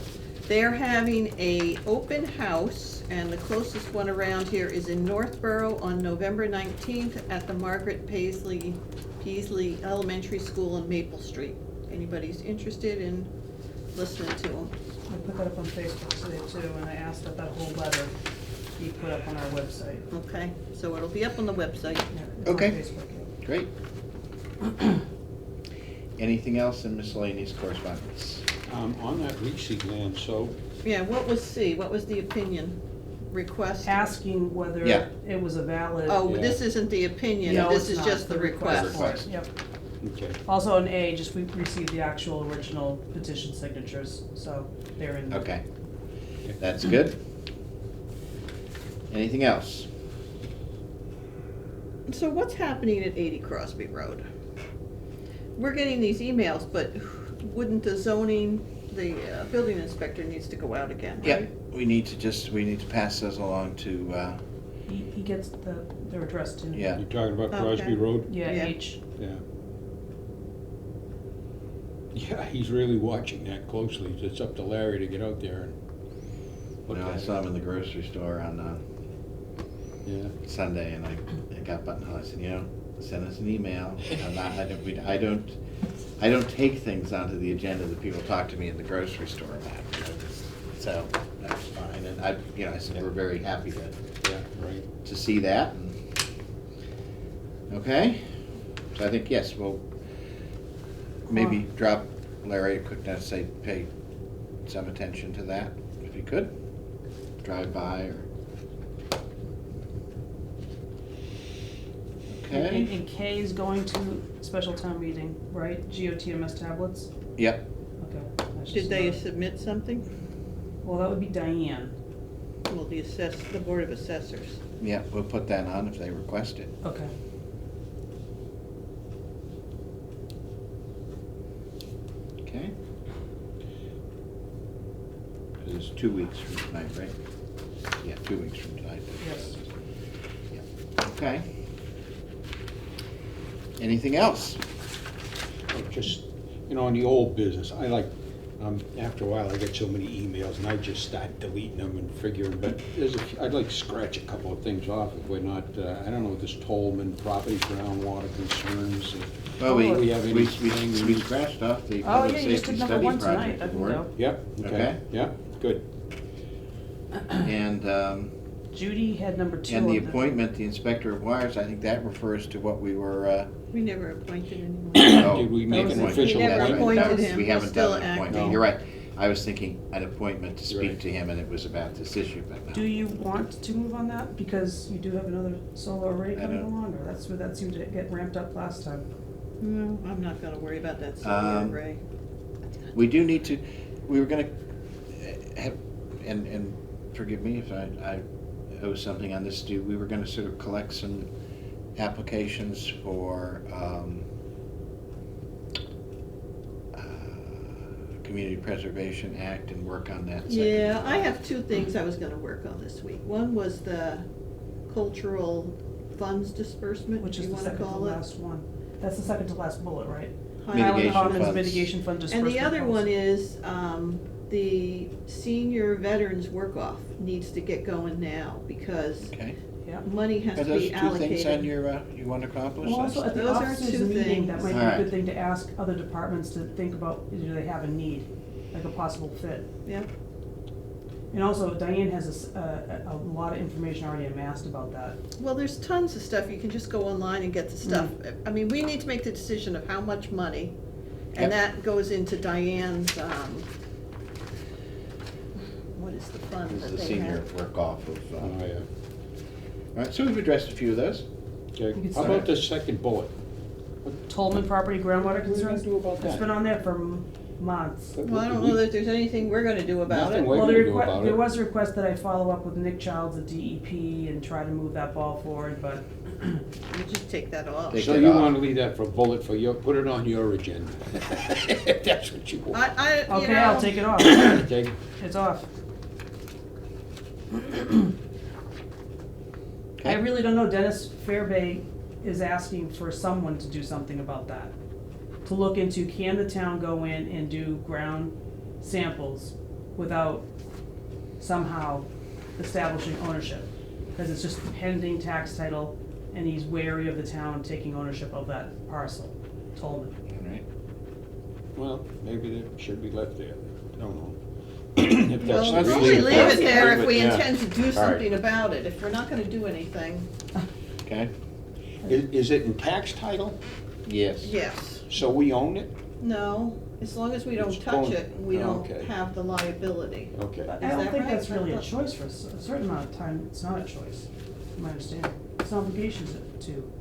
they're having a open house, and the closest one around here is in Northborough on November 19th at the Margaret Peasley Elementary School on Maple Street. Anybody's interested in listening to them? I put that up on Facebook today too, and I asked that whole letter be put up on our website. Okay, so it'll be up on the website. Yeah, it's on Okay. Facebook, yeah. Great. Anything else in miscellaneous correspondence? On that leach land, so Yeah, what was the opinion? Request? Asking whether Yeah. it was a valid. Oh, Yeah. this isn't the opinion, No, this it's is not. just the request. Request. Yep. okay. Also on A, just we received the actual original petition signatures, so they're in. Okay, that's good. Anything else? So what's happening at 80 Crosby Road? We're getting these emails, but wouldn't the building inspector needs to go out again, right? Yep, we need to pass those along to, He gets their address too. yeah. You're talking about Crosby Okay. Road? Yeah, Yeah. H. Yeah. Yeah, he's really watching that closely. It's up to Larry to get out there and look I at saw him it. in the grocery store on Yeah. Sunday, and I got buttonholed. I said, send us an email. I don't take things onto the agenda that people talk to me in the grocery store about. So that's fine. And I said we're very happy Yeah, right. to see that. And, okay, so I think yes, we'll maybe drop Larry. Could not say pay some attention to that if you could drive by or. Okay. And K is going to special town meeting, right? GOTMS tablets? Yep. Okay. that's Did just they another- submit something? Well, that would be Diane. Well, the Board of Assessors. Yep. We'll put that on if they request it. Okay. is 2 weeks from tonight, right? Yeah, 2 weeks from tonight. Yes. Yeah. Okay. Anything else? Just, in the old business, I like, after a while, I get so many emails, and I just start deleting them and figuring, but I'd like to scratch a couple of things off if we're not, I don't know, this Tolman property groundwater concerns. Well, Do we have we anything? scratched off the Oh, public yeah, you just safety did number study one tonight, project I can report. go. Yep, okay, Okay. yeah, good. And, Judy had number 2 and the on appointment, the inspector of wires, I think that refers to what we were, We never appointed anyone. Did we make an appointment. official We never That's right. appointment? That appointed was- him. We He's haven't still done an appointment. acting. You're right. I was thinking an appointment to speak Right. to him, and it was about this issue, but no. Do you want to move on that, because you do have another solar array I coming don't- along, or that's where that seemed to get ramped up last time? No, I'm not gonna worry about that solar Um, array. We do need to, we were gonna have, and forgive me if I owe something on this, we were gonna sort of collect some applications for, Community Preservation Act and work on that second. Yeah, I have 2 things I was gonna work on this week. One was the cultural funds disbursement, Which is you the wanna second to call it. last one. That's the second to last bullet, right? Mitigation Highland Commons funds. mitigation fund And disbursement. the other funds. one is, the senior veterans work-off needs to get going now, because Okay. Yeah. money has Are to those be 2 allocated. things on your, you want to accomplish? Well, also at the Those are officers 2 meeting, that things. might be a Alright. good thing to ask other departments to think about, do they have a need, like a possible fit? Yeah, And also Diane has a lot of information already amassed about that. well, there's tons of stuff, you can just go online and get the stuff. I mean, we need to make the decision of how much money, Yep. and that goes into Diane's, what is the fund This is that the they senior have? work-off of, Oh, yeah. all right, so we've addressed a few of those. Okay, can how start. about the second bullet? Tolman property groundwater What are we concerns? gonna do about It's that? been on there for months. Well, I don't know that there's anything we're gonna do about Nothing it. we're Well, gonna do about there it. was a request that I follow up with Nick Childs at DEP and try to move that ball forward, but You just take that off. Take So it you off. wanna leave that for bullet for your, put it on your agenda. If that's what you want. You okay, I'll know, take it off. Okay, It's off. I Okay. really don't know. Dennis Fairbay is asking for someone to do something about that. To look into, can the town go in and do ground samples without somehow establishing ownership? Because it's just pending tax title, and he's wary of the town taking ownership of that parcel, Tolman. All right. well, maybe that should be left there, I don't know. If that's Well, the let's reason. only leave it there Leave if it, we yeah. intend to do All right. something about it. If we're not gonna do anything, Okay, Is it in tax title, yes. yes. so we own it? No, as long as we don't It's touch going- it, we don't okay. have the liability. Okay. But Is I don't that think right? that's really a choice for a certain amount of time. It's not a choice, from my understanding. It's an obligation to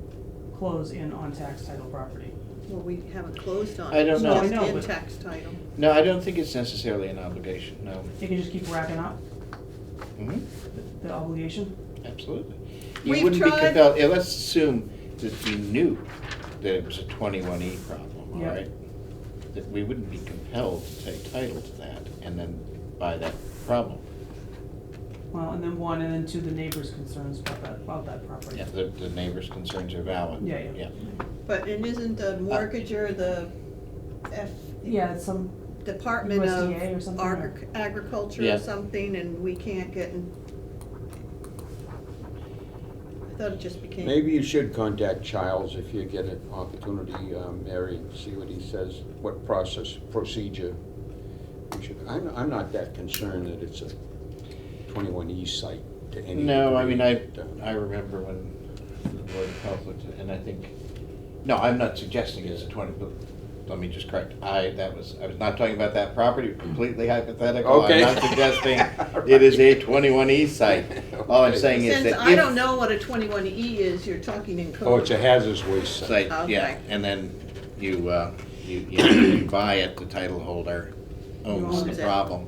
close in on tax title property. Well, we haven't closed on I it, don't it's know. just No, I know, in but- tax title. No, I don't think it's necessarily an obligation, no. It can just keep racking up, Mhm. the obligation. Absolutely. You We've wouldn't be tried- compelled, let's assume that you knew that it was a 21E problem, all Yep. right? That we wouldn't be compelled to take title to that and then buy that problem. Well, and then 1, and then 2, the neighbors' concerns about that property. Yeah, the neighbors' concerns are valid. Yeah, yeah. But it isn't the mortgager, the Yeah, it's some, Department of USDA or something, or- Agriculture Yeah. or something, and we can't get in. I thought it just became. Maybe you should contact Childs if you get an opportunity, Mary, and see what he says, what procedure. You should, I'm not that concerned that it's a 21E site to any degree. No, I mean, I but, remember when the Board of Health looked at it, and I think, no, I'm not suggesting it's a 20, but let me just correct, I was not talking about that property, completely hypothetical. Okay. I'm not suggesting it is a 21E site. All I'm Okay. saying is Since that I if- don't know what a 21E is, you're talking in code. Oh, it's a hazardous waste site. Site, yeah, Okay. and then you buy it, the title holder owns Owns the it. problem.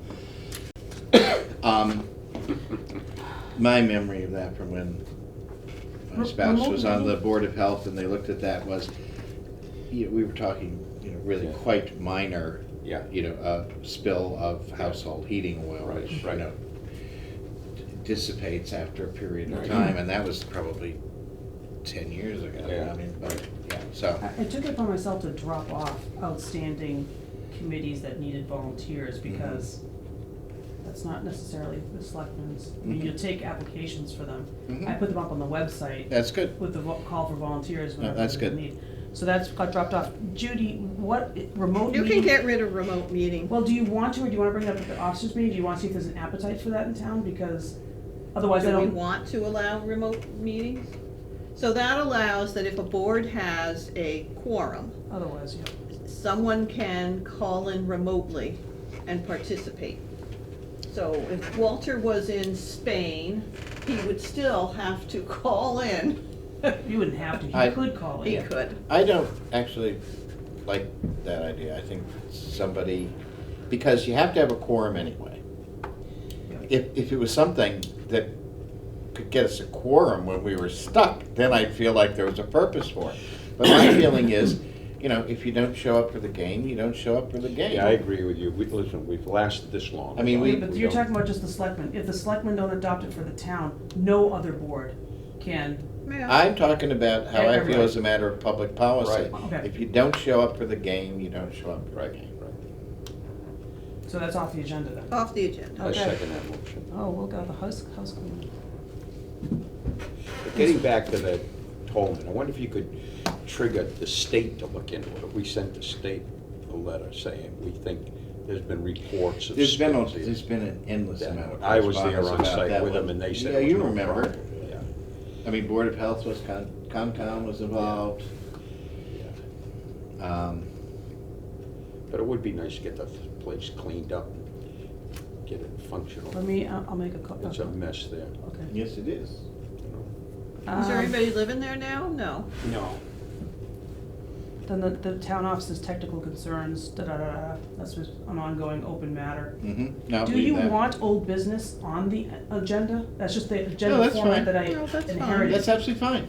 My memory of that from when my spouse was on the Board of Health and they looked at that was, we were talking, really Yeah. quite minor Yeah. You know, a spill of household heating oil, Right, which, you right. know, dissipates after a period of Right. time, and that was probably 10 years ago. Yeah. I mean, but, yeah, so. I took it upon myself to drop off outstanding committees that needed volunteers because that's not necessarily the selectmen's. I mean, you take applications for them. Mhm. I put them up on the website. That's good. With the call for volunteers whenever that's there's a good. need. So that's got dropped off. Judy, what, remote You meeting? can get rid of remote meeting. Well, do you want to, or do you wanna bring it up at the officers meeting? Do you wanna see if there's an appetite for that in town? Because otherwise I Do we don't. want to allow remote meetings? So that allows that if a board has a quorum, Otherwise, yeah. someone can call in remotely and participate. So if Walter was in Spain, he would still have to call in. You wouldn't have to, I- he could call in. He could. I don't actually like that idea. I think somebody, because you have to have a quorum anyway. If it was something that could get us a quorum when we were stuck, then I'd feel like there was a purpose for it. But my feeling is, you know, if you don't show up for the game, you don't show up for the game. Yeah, I agree with you. Listen, we've lasted this long. I mean, Yeah, but you're don't- talking about just the selectmen. If the selectmen don't adopt it for the town, no other board can. Yeah. I'm talking about how I feel Everybody. as a matter of public policy. Right. Okay. If you don't show up for the game, you don't show up for the Right, game. right. So that's off the agenda then. Off the agenda. I Okay. second that motion. Oh, we'll go the house cleaning. But getting back to the Tolman, I wonder if you could trigger the state to look into it. We sent the state a letter saying we think there's been reports of. There's spills here. been an endless amount of I was there correspondence on about site that with them one. and they said Yeah, it was you no remember. problem. Yeah. I mean, Board of Health was, Concom was involved. But it would be nice to get the place cleaned up, get it functional. Let me, I'll make a copy. It's a mess there. Okay. Yes, it is. Is everybody living there now? No. No. Then the town office's technical concerns, da-da-da-da, that's just an ongoing open matter. Mm-hmm. No, Do leave you that. want old business on the agenda? That's just the No, agenda that's format fine. that I No, that's fine. inherited. That's absolutely fine.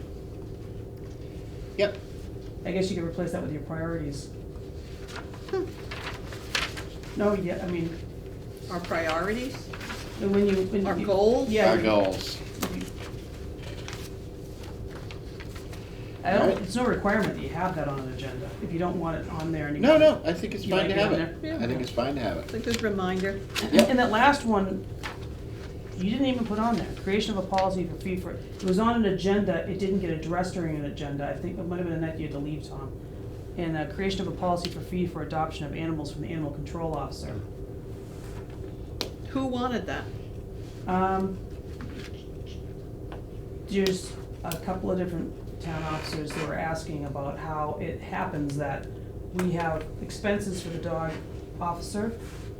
Yep. I guess you could replace that with your priorities. No, yeah, I mean, Our priorities, when our you. goals. Yeah. Our you- goals. I don't, Alright. it's no requirement that you have that on an agenda, if you don't want it on there and you. No, I think it's You fine like to it have on it. there? Yeah. I think it's fine to have It's it. a good reminder. And that last one, you didn't even put on there, creation of a policy for fee for, it was on an agenda, it didn't get addressed during an agenda, I think it might have been a night you had to leave, Tom. And creation of a policy for fee for adoption of animals from the animal control officer. Who wanted that? There's a couple of different town officers that were asking about how it happens that we have expenses for the dog officer,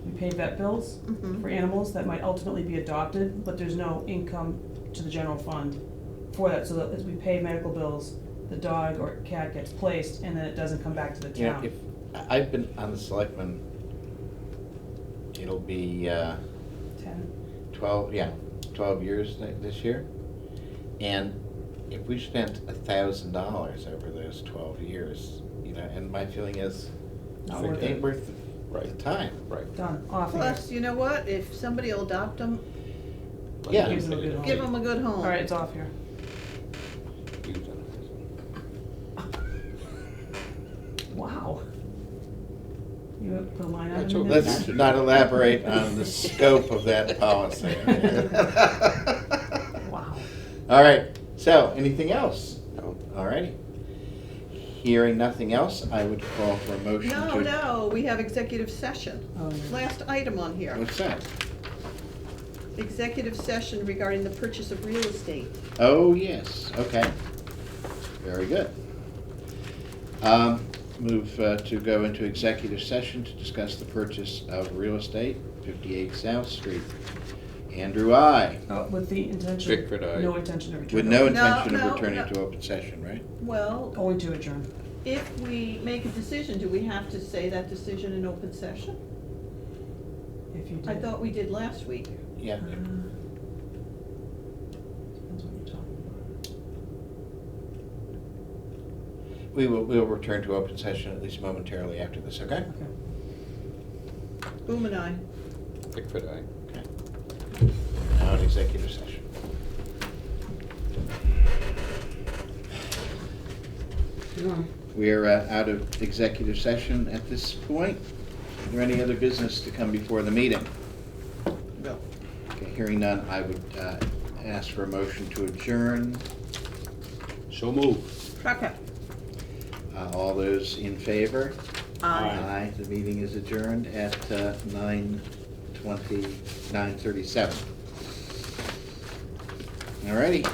we pay vet bills Mhm. for animals that might ultimately be adopted, but there's no income to the general fund for that, so that as we pay medical bills, the dog or cat gets placed, and then it doesn't come back to the Yeah, town. if, I've been on the selectmen, it'll be, 10. 12 years this year. And if we spent $1,000 over those 12 years, you know, and my feeling is, Not it worth ain't it. worth the time. Right. Done, off here. Plus, you know what? If somebody will adopt them, Yeah. Gives them a good home. give them a good home. All right, it's off here. Wow. You put a line item in there? Let's not elaborate on the scope of that policy. Wow. All right, so, anything else? No. All righty. Hearing nothing else, I would call for a motion to. No, we have executive session. Oh, yeah. Last item on here. What's that? Executive session regarding the purchase of real estate. Oh, yes, okay. Very good. Move to go into executive session to discuss the purchase of real estate, 58 South Street. Andrew, I. With the intention. Bickford, aye. No intention to return. With no to- intention no, of returning no. to open session, right? Well, Only to adjourn. if we make a decision, do we have to say that decision in open session? If you did. I thought we did last week. Yeah. Depends what you're talking about. We'll return to open session at least momentarily after this, okay? Okay. Boom and I. Pickford, aye. Okay. Now an executive session. We are out of executive session at this point. Is there any other business to come before the meeting? No. Okay, hearing none, I would ask for a motion to adjourn. So move. Second. All those in favor? Aye. Aye. The meeting is adjourned at 9:37. All righty.